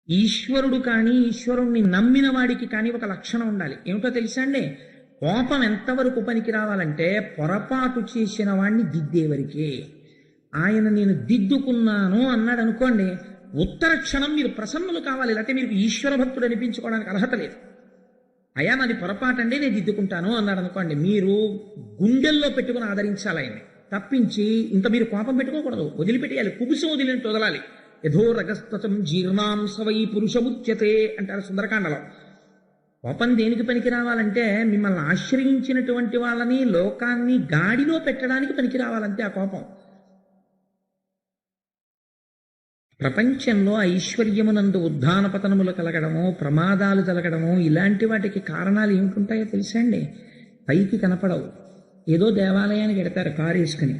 ఈశ్వరుడు కానీ ఈశ్వరుణ్ణి నమ్మిన వాడికి కానీ ఒక లక్షణం ఉండాలి. ఏమిటో తెలుసా అండి? కోపం ఎంతవరకు పనికి రావాలంటే పొరపాటు చేసిన వాడిని దిద్దేవరికే. ఆయన నేను దిద్దుకున్నాను అన్నాడు అనుకోండి, ఉత్తర క్షణం మీరు ప్రసన్నులు కావాలి, లేకపోతే మీరు ఈశ్వర భక్తుడు అనిపించుకోవడానికి అర్హత లేదు. అయ్యా నాది పొరపాటు అండి నేను దిద్దుకుంటాను అన్నాడు అనుకోండి, మీరు గుండెల్లో పెట్టుకుని ఆదరించాలి ఆయన్ని, తప్పించి ఇంత మీరు కోపం పెట్టుకోకూడదు, వదిలిపెట్టేయాలి, కుబుసం వదిలినట్టు వదలాలి. యథో రగస్తతం జీర్ణాం సవై పురుషముచ్యతే అంటారు సుందరకాండలో. కోపం దేనికి పనికి రావాలంటే మిమ్మల్ని ఆశ్రయించినటువంటి వాళ్ళని లోకాన్ని గాడిలో పెట్టడానికి పనికి రావాలంటే ఆ కోపం. ప్రపంచంలో ఐశ్వర్యమునందు ఉద్ధాన పతనములు కలగడము, ప్రమాదాలు కలగడము, ఇలాంటి వాటికి కారణాలు ఏమిటుంటాయో తెలుసా అండి? పైకి కనపడవు. ఏదో దేవాలయానికి వెడతారు కారు వేసుకుని,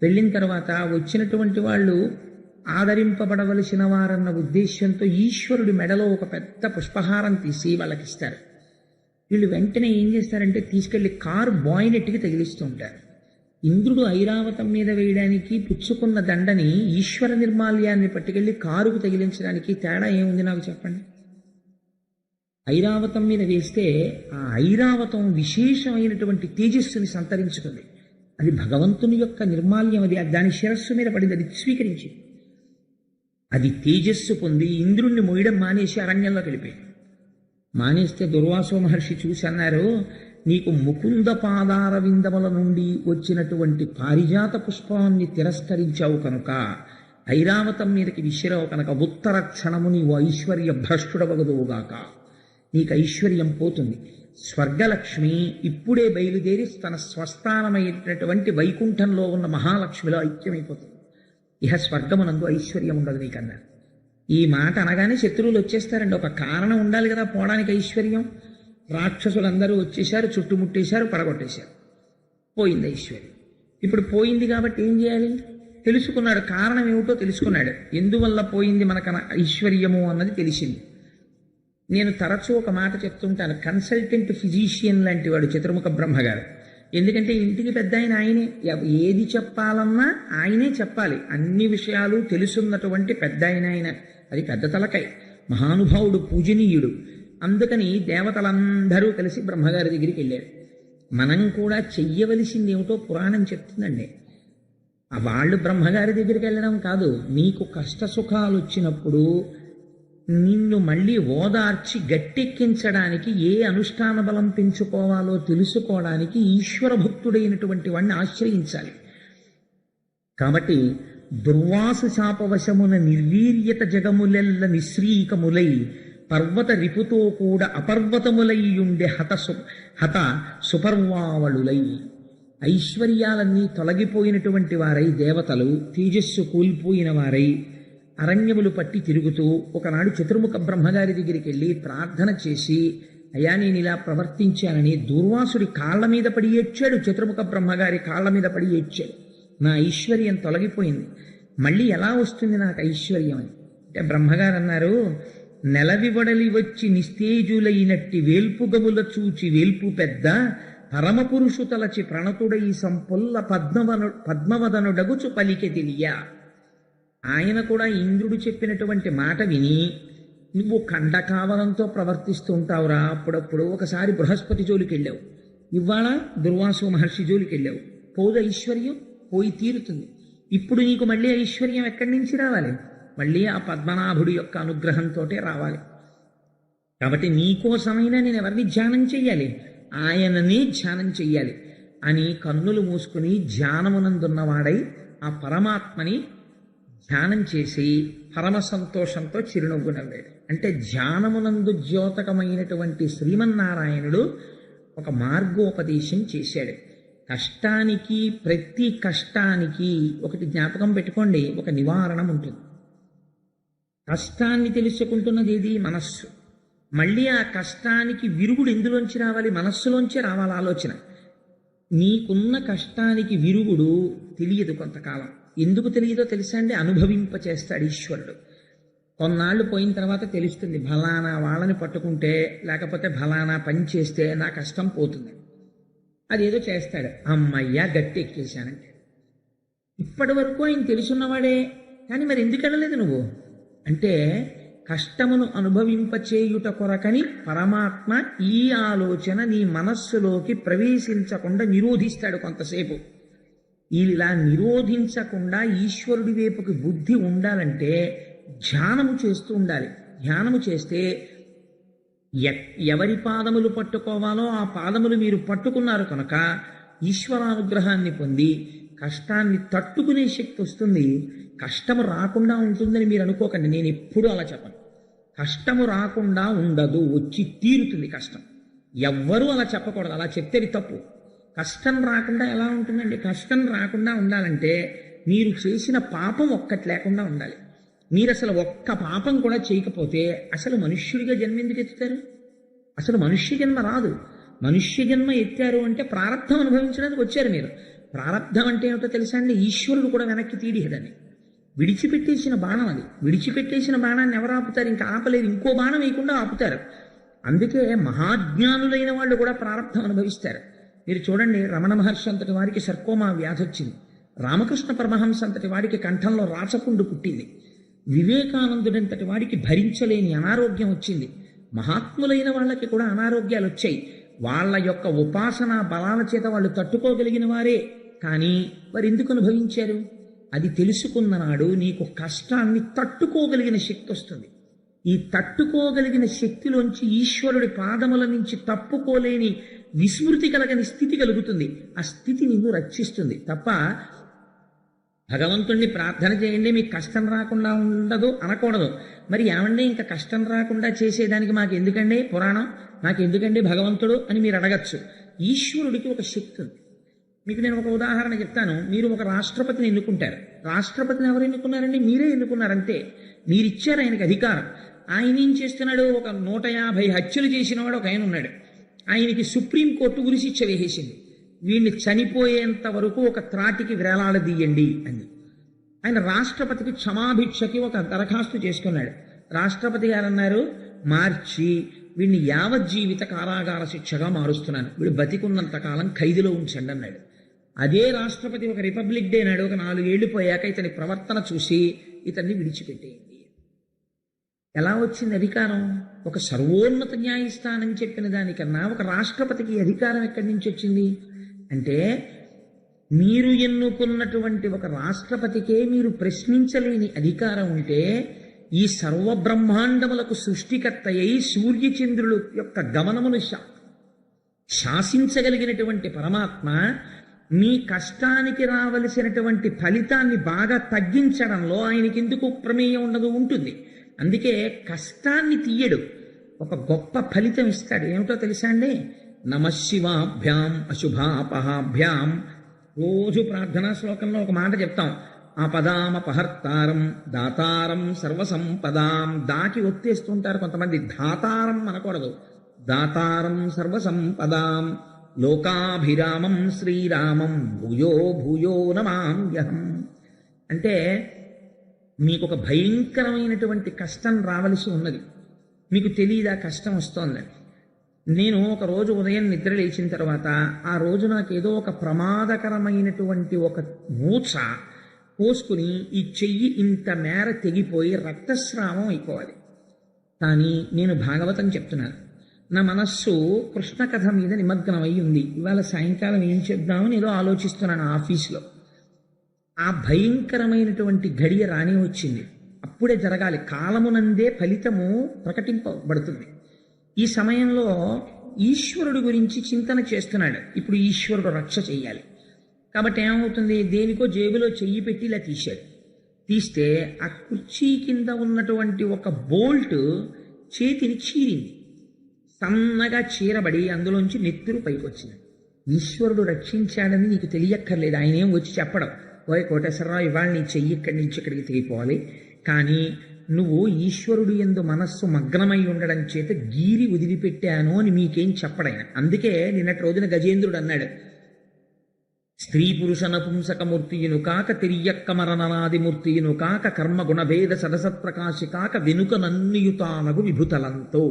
వెళ్ళిన తర్వాత వచ్చినటువంటి వాళ్ళు ఆదరింపబడవలసిన వారన్న ఉద్దేశ్యంతో ఈశ్వరుడి మెడలో ఒక పెద్ద పుష్పహారం తీసి వాళ్ళకి ఇస్తారు. వీళ్ళు వెంటనే ఏం చేస్తారంటే తీసుకెళ్లి కారు బాయినెట్కి తగిలిస్తూ ఉంటారు. ఇంద్రుడు ఐరావతం మీద వేయడానికి పుచ్చుకున్న దండని ఈశ్వర నిర్మాల్యాన్ని పట్టుకెళ్ళి కారుకు తగిలించడానికి తేడా ఏముంది నాకు చెప్పండి? ఐరావతం మీద వేస్తే ఆ ఐరావతం విశేషమైనటువంటి తేజస్సుని సంతరించుకుంది. అది భగవంతుని యొక్క నిర్మాల్యం, అది దాని శిరస్సు మీద పడింది, అది స్వీకరించింది. అది తేజస్సు పొంది ఇంద్రుణ్ణి మోయడం మానేసి అరణ్యంలోకి వెళ్ళిపోయింది. మానేస్తే దుర్వాసో మహర్షి చూసి అన్నారు, నీకు ముకుంద పాదార విందముల నుండి వచ్చినటువంటి పారిజాత పుష్పాన్ని తిరస్కరించావు కనుక, ఐరావతం మీదకి విసిరావు కనుక ఉత్తర క్షణము నీవు ఐశ్వర్య భ్రష్టుడవగదువుగాక, నీకు ఐశ్వర్యం పోతుంది. స్వర్గలక్ష్మి ఇప్పుడే బయలుదేరి తన స్వస్థానమైనటువంటి వైకుంఠంలో ఉన్న మహాలక్ష్మిలో ఐక్యమైపోతుంది. ఇహ స్వర్గమునందు ఐశ్వర్యం ఉండదు నీకన్నారు. ఈ మాట అనగానే శత్రువులు వచ్చేస్తారండి. ఒక కారణం ఉండాలి కదా పోవడానికి ఐశ్వర్యం. రాక్షసులందరూ వచ్చేశారు, చుట్టుముట్టేశారు, పడగొట్టేశారు, పోయింది ఐశ్వర్యం. ఇప్పుడు పోయింది కాబట్టి ఏం చేయాలి? తెలుసుకున్నాడు, కారణం ఏమిటో తెలుసుకున్నాడు. ఎందువల్ల పోయింది మనకు ఐశ్వర్యము అన్నది తెలిసింది. నేను తరచూ ఒక మాట చెప్తుంటాను, కన్సల్టెంట్ ఫిజీషియన్ లాంటి వాడు చతుర్ముఖ బ్రహ్మగారు. ఎందుకంటే ఇంటికి పెద్ద ఆయనే, ఏది చెప్పాలన్నా ఆయనే చెప్పాలి. అన్ని విషయాలు తెలుసున్నటువంటి పెద్ద ఆయన. అది పెద్ద తలకై, మహానుభావుడు, పూజనీయుడు. అందుకని దేవతలందరూ కలిసి బ్రహ్మగారి దగ్గరికి వెళ్ళారు. మనం కూడా చెయ్యవలసింది ఏమిటో పురాణం చెప్తుందండి. వాళ్ళు బ్రహ్మగారి దగ్గరికి వెళ్ళడం కాదు, నీకు కష్ట సుఖాలు వచ్చినప్పుడు నిన్ను మళ్ళీ ఓదార్చి గట్టెక్కించడానికి ఏ అనుష్ఠాన బలం పెంచుకోవాలో తెలుసుకోవడానికి ఈశ్వర భక్తుడైనటువంటి వాడిని ఆశ్రయించాలి. కాబట్టి దుర్వాసు శాపవశమున నిర్వీర్యత జగములెల్ల నిశ్రీకములై పర్వత రిపుతో కూడా అపర్వతములయ్యుండే హత సుపర్వావళులై, ఐశ్వర్యాలన్నీ తొలగిపోయినటువంటి వారై, దేవతలు తేజస్సు కోల్పోయిన వారై అరణ్యములు పట్టి తిరుగుతూ ఒకనాడు చతుర్ముఖ బ్రహ్మగారి దగ్గరికి వెళ్ళి ప్రార్థన చేసి, అయ్యా నేను ఇలా ప్రవర్తించానని దూర్వాసుడి కాళ్ళ మీద పడి ఏడ్చాడు. చతుర్ముఖ బ్రహ్మగారి కాళ్ళ మీద పడి ఏడ్చాడు, నా ఐశ్వర్యం తొలగిపోయింది, మళ్ళీ ఎలా వస్తుంది నాకు ఐశ్వర్యం అని. అంటే బ్రహ్మగారు అన్నారు, నెలవివడలి వచ్చి నిస్తేజులైనట్టి వేల్పుగముల చూచి వేల్పు పెద్ద పరమపురుషు తలచి ప్రణతుడై సంపుల్ల పద్మవదనుడగుచు పలికె తెలియ. ఆయన కూడా ఇంద్రుడు చెప్పినటువంటి మాట విని, నువ్వు ఖండకావలంతో ప్రవర్తిస్తూ ఉంటావురా, అప్పుడప్పుడు ఒకసారి బృహస్పతి జోలికి వెళ్ళావు, ఇవాళ దుర్వాసు మహర్షి జోలికి వెళ్ళావు, పోదు ఐశ్వర్యం, పోయి తీరుతుంది. ఇప్పుడు నీకు మళ్ళీ ఐశ్వర్యం ఎక్కడి నుంచి రావాలి? మళ్ళీ ఆ పద్మనాభుడి యొక్క అనుగ్రహంతో రావాలి. కాబట్టి నీకోసమైనా నేను ఎవరిని ధ్యానం చెయ్యాలి? ఆయననే ధ్యానం చెయ్యాలి అని కన్నులు మూసుకుని ధ్యానమునందున్నవాడై ఆ పరమాత్మని ధ్యానం చేసి పరమ సంతోషంతో చిరునవ్వు నవ్వాడు. అంటే ధ్యానమునందు ద్యోతకమైనటువంటి శ్రీమన్నారాయణుడు ఒక మార్గోపదేశం చేశాడు. కష్టానికి, ప్రతి కష్టానికి ఒకటి జ్ఞాపకం పెట్టుకోండి, ఒక నివారణం ఉంటుంది. కష్టాన్ని తెలుసుకుంటున్నది ఏది? మనస్సు. మళ్ళీ ఆ కష్టానికి విరుగుడు ఎందులోంచి రావాలి? మనస్సులోంచే రావాలి ఆలోచన. నీకున్న కష్టానికి విరుగుడు తెలియదు కొంతకాలం. ఎందుకు తెలియదో తెలుసా అండి? అనుభవింపచేస్తాడు ఈశ్వరుడు. కొన్నాళ్ళు పోయిన తర్వాత తెలుస్తుంది, ఫలానా వాళ్ళని పట్టుకుంటే లేకపోతే ఫలానా పని చేస్తే నా కష్టం పోతుంది. అదేదో చేస్తాడు, అమ్మయ్యా గట్టి ఎక్కేశానంటే. ఇప్పటి వరకు ఆయన తెలుసున్నవాడే, కానీ మరి ఎందుకు వెళ్ళలేదు నువ్వు అంటే కష్టమును అనుభవింపచేయుట కొరకని పరమాత్మ ఈ ఆలోచన నీ మనస్సులోకి ప్రవేశించకుండా నిరోధిస్తాడు కొంతసేపు. ఇలా నిరోధించకుండా ఈశ్వరుడి వైపుకి బుద్ధి ఉండాలంటే ధ్యానము చేస్తూ ఉండాలి. ధ్యానము చేస్తే ఎవరి పాదములు పట్టుకోవాలో ఆ పాదములు మీరు పట్టుకున్నారు కనుక ఈశ్వరానుగ్రహాన్ని పొంది కష్టాన్ని తట్టుకునే శక్తి వస్తుంది. కష్టము రాకుండా ఉంటుందని మీరు అనుకోకండి, నేను ఎప్పుడూ అలా చెప్పను. కష్టము రాకుండా ఉండదు, వచ్చి తీరుతుంది కష్టం. ఎవ్వరూ అలా చెప్పకూడదు, అలా చెప్తేది తప్పు. కష్టం రాకుండా ఎలా ఉంటుందండి? కష్టం రాకుండా ఉండాలంటే మీరు చేసిన పాపం ఒక్కటి లేకుండా ఉండాలి. మీరు అసలు ఒక్క పాపం కూడా చేయకపోతే అసలు మనుష్యుడిగా జన్మ ఎందుకు ఎత్తుతారు? అసలు మనుష్య జన్మ రాదు. మనుష్య జన్మ ఎత్తారు అంటే ప్రారంధం అనుభవించడానికి వచ్చారు మీరు. ప్రారంధం అంటే ఏమిటో తెలుసా అండి? ఈశ్వరుడు కూడా వెనక్కి తీడిహదని విడిచిపెట్టేసిన బాణం అది. విడిచిపెట్టేసిన బాణాన్ని ఎవరు ఆపుతారు? ఇంకా ఆపలేరు, ఇంకో బాణం వేయకుండా ఆపుతారు. అందుకే మహాజ్ఞానులైన వాళ్ళు కూడా ప్రారంధం అనుభవిస్తారు. మీరు చూడండి, రమణ మహర్షి అంతటి వారికి సర్కోమా వ్యాధి వచ్చింది. రామకృష్ణ పరమహంస అంతటి వారికి కంఠంలో రాచపుండు పుట్టింది. వివేకానందుడంతటి వాడికి భరించలేని అనారోగ్యం వచ్చింది. మహాత్ములైన వాళ్ళకి కూడా అనారోగ్యాలు వచ్చాయి. వాళ్ళ యొక్క ఉపాసనా బలాల చేత వాళ్ళు తట్టుకోగలిగిన వారే. కానీ వారు ఎందుకు అనుభవించారు? అది తెలుసుకున్న నాడు నీకు కష్టాన్ని తట్టుకోగలిగిన శక్తి వస్తుంది. ఈ తట్టుకోగలిగిన శక్తిలోంచి ఈశ్వరుడి పాదముల నుంచి తప్పుకోలేని విస్మృతి కలగని స్థితి కలుగుతుంది. ఆ స్థితి నిన్ను రక్షిస్తుంది తప్ప భగవంతుణ్ణి ప్రార్థన చేయండి మీకు కష్టం రాకుండా ఉండదు అనకూడదు. మరి ఏమండి ఇంకా కష్టం రాకుండా చేసేదానికి మాకు ఎందుకండి పురాణం, నాకు ఎందుకండి భగవంతుడు అని మీరు అడగచ్చు. ఈశ్వరుడికి ఒక శక్తి ఉంది. మీకు నేను ఒక ఉదాహరణ చెప్తాను. మీరు ఒక రాష్ట్రపతిని ఎన్నుకుంటారు. రాష్ట్రపతిని ఎవరు ఎన్నుకున్నారండి? మీరే ఎన్నుకున్నారంతే. మీరిచ్చారు ఆయనకి అధికారం. ఆయన ఏం చేస్తున్నాడు? ఒక 150 హత్యలు చేసిన వాడు ఒక ఆయన ఉన్నాడు. ఆయనకి సుప్రీంకోర్టు ఉరిశిక్ష వేసేసింది. వీడిని చనిపోయేంత వరకు ఒక త్రాటికి వేలాడదీయండి అని. ఆయన రాష్ట్రపతికి క్షమాభిక్షకి ఒక దరఖాస్తు చేసుకున్నాడు. రాష్ట్రపతి గారు అన్నారు, మార్చి వీడిని యావజ్జీవిత కారాగార శిక్షగా మారుస్తున్నాను, వీడు బతికున్నంత కాలం ఖైదులో ఉంచండి అన్నాడు. అదే రాష్ట్రపతి ఒక రిపబ్లిక్ డే నాడు ఒక 4 ఏళ్లు పోయాక ఇతని ప్రవర్తన చూసి ఇతన్ని విడిచిపెట్టేయండి. ఎలా వచ్చింది అధికారం? ఒక సర్వోన్నత న్యాయస్థానం చెప్పిన దానికన్నా ఒక రాష్ట్రపతికి అధికారం ఎక్కడి నుంచి వచ్చింది అంటే, మీరు ఎన్నుకున్నటువంటి ఒక రాష్ట్రపతికే మీరు ప్రశ్నించలేని అధికారం ఉంటే, ఈ సర్వబ్రహ్మాండములకు సృష్టికర్త అయి సూర్యచంద్రుల యొక్క గమనమును శాసించగలిగినటువంటి పరమాత్మ మీ కష్టానికి రావలసినటువంటి ఫలితాన్ని బాగా తగ్గించడంలో ఆయనకి ఎందుకు ప్రమేయం ఉండదు? ఉంటుంది. అందుకే కష్టాన్ని తీయడు, ఒక గొప్ప ఫలితం ఇస్తాడు. ఏమిటో తెలుసా అండి? నమశివాభ్యాం అశుభాపహాభ్యాం. రోజు ప్రార్థనా శ్లోకంలో ఒక మాట చెప్తాం, ఆపదామపహర్తారం దాతారం సర్వసంపదాం. దాకి ఒత్తేస్తుంటారు కొంతమంది, దాతారం అనకూడదు, దాతారం సర్వసంపదాం లోకాభిరామం శ్రీరామం భూయో భూయో నమామ్యహం. అంటే మీకు ఒక భయంకరమైనటువంటి కష్టం రావలసి ఉన్నది, మీకు తెలియదు ఆ కష్టం వస్తోందని. నేను ఒక రోజు ఉదయం నిద్ర లేచిన తర్వాత ఆ రోజు నాకు ఏదో ఒక ప్రమాదకరమైనటువంటి ఒక ఊచ పోసుకుని ఈ చెయ్యి ఇంత మేర తెగిపోయి రక్తస్రావం అయిపోవాలి. కానీ నేను భాగవతం చెప్తున్నాను, నా మనస్సు కృష్ణ కథ మీద నిమగ్నమై ఉంది. ఇవాళ సాయంకాలం ఏం చెప్దామని ఏదో ఆలోచిస్తున్నాను ఆఫీసులో. ఆ భయంకరమైనటువంటి ఘడియ రాని వచ్చింది. అప్పుడే జరగాలి, కాలమునందే ఫలితము ప్రకటింపబడుతుంది. ఈ సమయంలో ఈశ్వరుడు గురించి చింతన చేస్తున్నాడు. ఇప్పుడు ఈశ్వరుడు రక్ష చెయ్యాలి కాబట్టి ఏమవుతుంది? దేనికో జేబులో చెయ్యి పెట్టి ఇలా తీశాడు. తీస్తే ఆ కుర్చీ కింద ఉన్నటువంటి ఒక బోల్ట్ చేతిని చీరింది. సన్నగా చీరబడి అందులోంచి నెత్తురు పైకి వచ్చింది. ఈశ్వరుడు రక్షించాడని నీకు తెలియక్కర్లేదు, ఆయన ఏం వచ్చి చెప్పడం, ఓయ్ కోటేశ్వరరావు ఇవాళ నీ చెయ్యి ఇక్కడి నుంచి ఇక్కడికి తెగిపోవాలి. కానీ నువ్వు ఈశ్వరుడు యందు మనస్సు మగ్నమై ఉండడం చేత గీరి వదిలిపెట్టాను అని మీకేం చెప్పడైన. అందుకే నిన్నటి రోజున గజేంద్రుడు అన్నాడు, స్త్రీ పురుష నపుంసకమూర్తియును కాక తిరియక్క మరణనాదిమూర్తియును కాక కర్మ గుణభేద సదసత్ప్రకాశి కాక వెనుక నన్నియుతానగు విభుతలంతో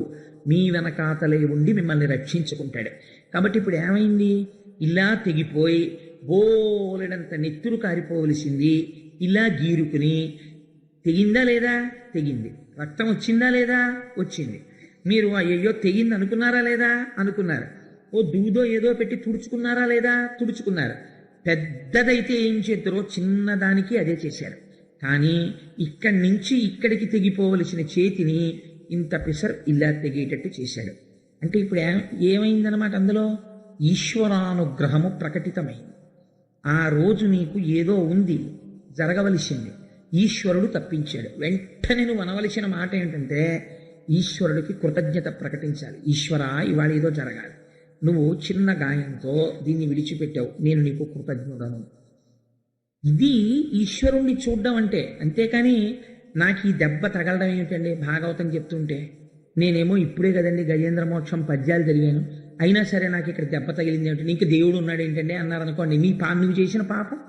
మీ వెనకాతలే ఉండి మిమ్మల్ని రక్షించుకుంటాడు. కాబట్టి ఇప్పుడు ఏమైంది? ఇలా తెగిపోయి బోలెడంత నెత్తురు కారిపోవలసింది ఇలా గీరుకుని తెగిందా లేదా? తెగింది. రక్తం వచ్చిందా లేదా? వచ్చింది. మీరు అయ్యో తెగింది అనుకున్నారా లేదా? అనుకున్నారు. ఓ దూదో ఏదో పెట్టి తుడుచుకున్నారా లేదా? తుడుచుకున్నారు. పెద్దదైతే ఏం చేద్దరో చిన్నదానికి అదే చేశారు. కానీ ఇక్కడి నుంచి ఇక్కడికి తెగిపోవలసిన చేతిని ఇంత పిసర్ ఇలా తెగేటట్టు చేశాడు. అంటే ఇప్పుడు ఏమైందనమాట? అందులో ఈశ్వరానుగ్రహము ప్రకటితమైంది. ఆ రోజు నీకు ఏదో ఉంది, జరగవలసింది, ఈశ్వరుడు తప్పించాడు. వెంటనే నువ్వు అనవలసిన మాట ఏంటంటే ఈశ్వరుడికి కృతజ్ఞత ప్రకటించాలి. ఈశ్వర, ఇవాళ ఏదో జరగాలి, నువ్వు చిన్న గాయంతో దీన్ని విడిచిపెట్టావు, నేను నీకు కృతజ్ఞుడను. ఇది ఈశ్వరుణ్ణి చూడడం అంటే. అంతేకాని నాకు ఈ దెబ్బ తగలడం ఏమిటండి భాగవతం చెప్తుంటే, నేనేమో ఇప్పుడే కదండి గజేంద్ర మోక్షం పద్యాలు చదివాను, అయినా సరే నాకు ఇక్కడ దెబ్బ తగిలింది ఏమిటి, నీకు దేవుడు ఉన్నాడు ఏంటండి అన్నారనుకోండి. నువ్వు చేసిన పాపం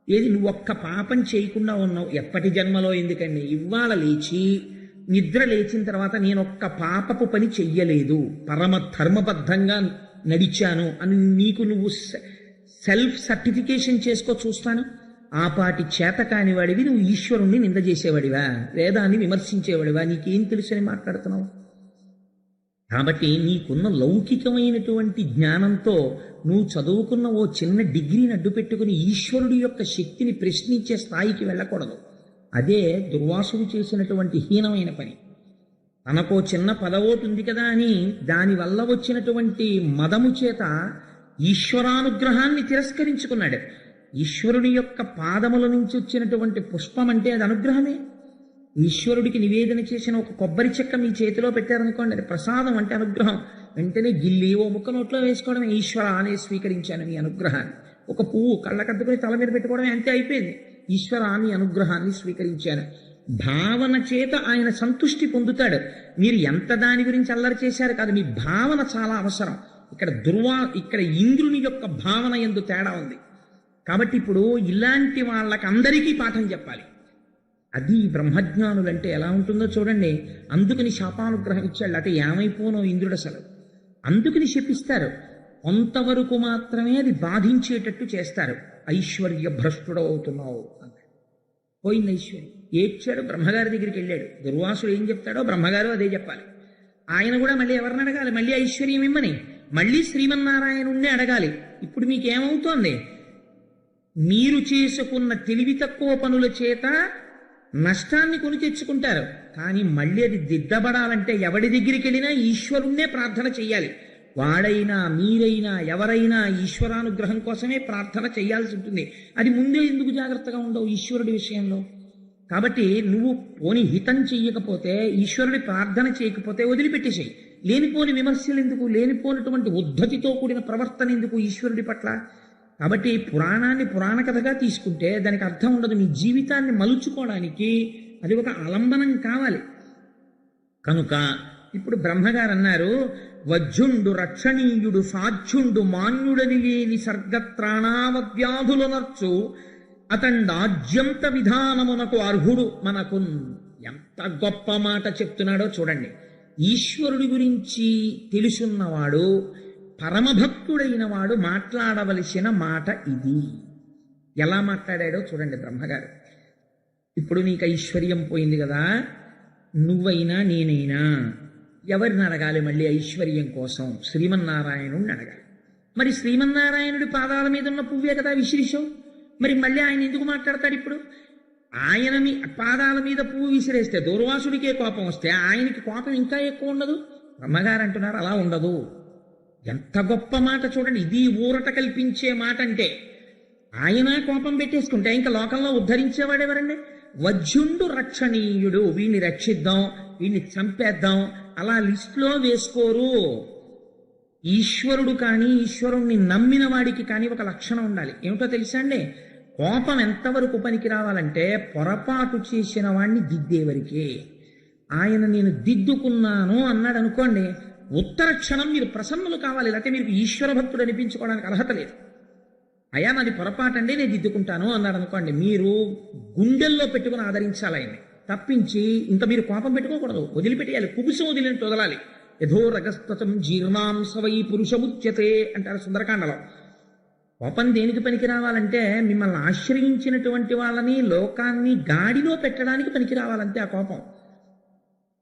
ఏది? నువ్వు ఒక్క పాపం చేయకుండా ఉన్నావు. ఎప్పటి జన్మలో ఎందుకండి? ఇవాళ లేచి నిద్ర లేచిన తర్వాత నేను ఒక్క పాపపు పని చెయ్యలేదు, పరమ ధర్మబద్ధంగా నడిచాను అని నీకు నువ్వు సెల్ఫ్ సర్టిఫికేషన్ చేసుకో చూస్తాను. ఆ పాటి చేత కానివాడివి నువ్వు ఈశ్వరుణ్ణి నింద చేసేవాడివా? వేదాన్ని విమర్శించేవాడివా? నీకేం తెలుసని మాట్లాడుతున్నావు? కాబట్టి నీకున్న లౌకికమైనటువంటి జ్ఞానంతో నువ్వు చదువుకున్న ఓ చిన్న డిగ్రీని అడ్డు పెట్టుకుని ఈశ్వరుడి యొక్క శక్తిని ప్రశ్నించే స్థాయికి వెళ్ళకూడదు. అదే దుర్వాసుడు చేసినటువంటి హీనమైన పని. తనకో చిన్న పదవోటు ఉంది కదా అని దానివల్ల వచ్చినటువంటి మదము చేత ఈశ్వరానుగ్రహాన్ని తిరస్కరించుకున్నాడు. ఈశ్వరుడి యొక్క పాదముల నుంచి వచ్చినటువంటి పుష్పం అంటే అది అనుగ్రహమే. ఈశ్వరుడికి నివేదన చేసిన ఒక కొబ్బరి చెక్క మీ చేతిలో పెట్టారనుకోండి, అది ప్రసాదం అంటే అనుగ్రహం. వెంటనే గిల్లి ఓ ముక్క నోట్లో వేసుకోవడమే, ఈశ్వర అనే స్వీకరించాను నీ అనుగ్రహాన్ని. ఒక పువ్వు కళ్ళకద్దుకుని తల మీద పెట్టుకోవడమే, అంతే అయిపోయింది. ఈశ్వర నీ అనుగ్రహాన్ని స్వీకరించాను. భావన చేత ఆయన సంతుష్టి పొందుతాడు. మీరు ఎంత దాని గురించి అల్లరి చేశారు కాదు, మీ భావన చాలా అవసరం. ఇక్కడ ఇంద్రుని యొక్క భావన ఎందు తేడా ఉంది. కాబట్టి ఇప్పుడు ఇలాంటి వాళ్ళకి అందరికీ పాఠం చెప్పాలి. అది బ్రహ్మజ్ఞానులంటే ఎలా ఉంటుందో చూడండి. అందుకని శాపానుగ్రహం ఇచ్చాడు. అంటే ఏమైపోనో ఇంద్రుడు అసలు. అందుకని శపిస్తారు. కొంతవరకు మాత్రమే అది బాధించేటట్టు చేస్తారు. ఐశ్వర్య భ్రష్టుడవుతున్నావు అంటే పోయింది ఐశ్వర్యం. ఏడ్చాడు, బ్రహ్మగారి దగ్గరికి వెళ్ళాడు. దుర్వాసుడు ఏం చెప్తాడో బ్రహ్మగారు అదే చెప్పాలి. ఆయన కూడా మళ్ళీ ఎవరిని అడగాలి? మళ్ళీ ఐశ్వర్యం ఇమ్మని, మళ్ళీ శ్రీమన్నారాయణుణ్ణి అడగాలి. ఇప్పుడు మీకేమవుతోంది? మీరు చేసుకున్న తెలివి తక్కువ పనుల చేత నష్టాన్ని కొని తెచ్చుకుంటారు. కానీ మళ్ళీ అది దిద్దబడాలంటే ఎవడి దగ్గరికి వెళ్ళినా ఈశ్వరుణ్ణే ప్రార్థన చెయ్యాలి. వాడైనా మీరైనా ఎవరైనా ఈశ్వరానుగ్రహం కోసమే ప్రార్థన చేయాల్సి ఉంటుంది. అది ముందే ఎందుకు జాగ్రత్తగా ఉండవు ఈశ్వరుడి విషయంలో? కాబట్టి నువ్వు పోని హితం చెయ్యకపోతే, ఈశ్వరుడి ప్రార్థన చేయకపోతే వదిలిపెట్టేసేయి. లేనిపోని విమర్శలు ఎందుకు? లేనిపోయినటువంటి ఉద్ధతితో కూడిన ప్రవర్తన ఎందుకు ఈశ్వరుడి పట్ల? కాబట్టి పురాణాన్ని పురాణ కథగా తీసుకుంటే దానికి అర్థం ఉండదు. మీ జీవితాన్ని మలుచుకోవడానికి అది ఒక ఆలంబనం కావాలి. కనుక ఇప్పుడు బ్రహ్మగారు అన్నారు, వజ్జుండు రక్షణీయుడు సాధ్యుండు మాన్యుడని లేని సర్గత్రాణావవ్యాధుల నర్చు అతండాజ్యంత విధానమునకు అర్హుడు మనకు. ఎంత గొప్ప మాట చెప్తున్నాడో చూడండి. ఈశ్వరుడి గురించి తెలుసున్నవాడు, పరమభక్తుడైన వాడు మాట్లాడవలసిన మాట ఇది. ఎలా మాట్లాడాడో చూడండి బ్రహ్మగారు. ఇప్పుడు నీకు ఐశ్వర్యం పోయింది కదా, నువ్వైనా నేనైనా ఎవరిని అడగాలి? మళ్ళీ ఐశ్వర్యం కోసం శ్రీమన్నారాయణుడిని అడగాలి. మరి శ్రీమన్నారాయణుడి పాదాల మీద ఉన్న పువ్వే కదా విసిరిశావు. మరి మళ్ళీ ఆయన ఎందుకు మాట్లాడతాడు? ఇప్పుడు ఆయన పాదాల మీద పువ్వు విసిరేస్తే దుర్వాసుడికే కోపం వస్తే ఆయనకి కోపం ఇంకా ఎక్కువ ఉండదు? బ్రహ్మగారు అంటున్నారు అలా ఉండదు. ఎంత గొప్ప మాట చూడండి. ఇది ఊరట కల్పించే మాట. అంటే ఆయన కోపం పెట్టేసుకుంటే ఇంకా లోకంలో ఉద్ధరించేవాడెవరండి? వజ్జుండు రక్షణీయుడు, వీడిని రక్షిద్దాం, వీడిని చంపేద్దాం అలా లిస్టులో వేసుకోరు. ఈశ్వరుడు కానీ ఈశ్వరుణ్ణి నమ్మిన వాడికి కానీ ఒక లక్షణం ఉండాలి. ఏమిటో తెలుసా అండి? కోపం ఎంతవరకు పనికి రావాలంటే పొరపాటు చేసిన వాడిని దిద్దేవరికే. ఆయన నేను దిద్దుకున్నాను అన్నాడు అనుకోండి, ఉత్తర క్షణం మీరు ప్రసన్నులు కావాలి. లేకపోతే మీరు ఈశ్వర భక్తుడు అనిపించుకోవడానికి అర్హత లేదు. అయ్యా నాది పొరపాటు అండి నేను దిద్దుకుంటాను అన్నాడు అనుకోండి, మీరు గుండెల్లో పెట్టుకుని ఆదరించాలి ఆయన్ని. తప్పించి ఇంకా మీరు కోపం పెట్టుకోకూడదు, వదిలిపెట్టేయాలి. కుబుసం వదిలినట్టు వదలాలి. యథో రగస్తతం జీర్ణాంశవై పురుషముచ్యతే అంటారు సుందరకాండలో. కోపం దేనికి పనికి రావాలంటే మిమ్మల్ని ఆశ్రయించినటువంటి వాళ్ళని లోకాన్ని గాడిలో పెట్టడానికి పనికి రావాలంటే ఆ కోపం.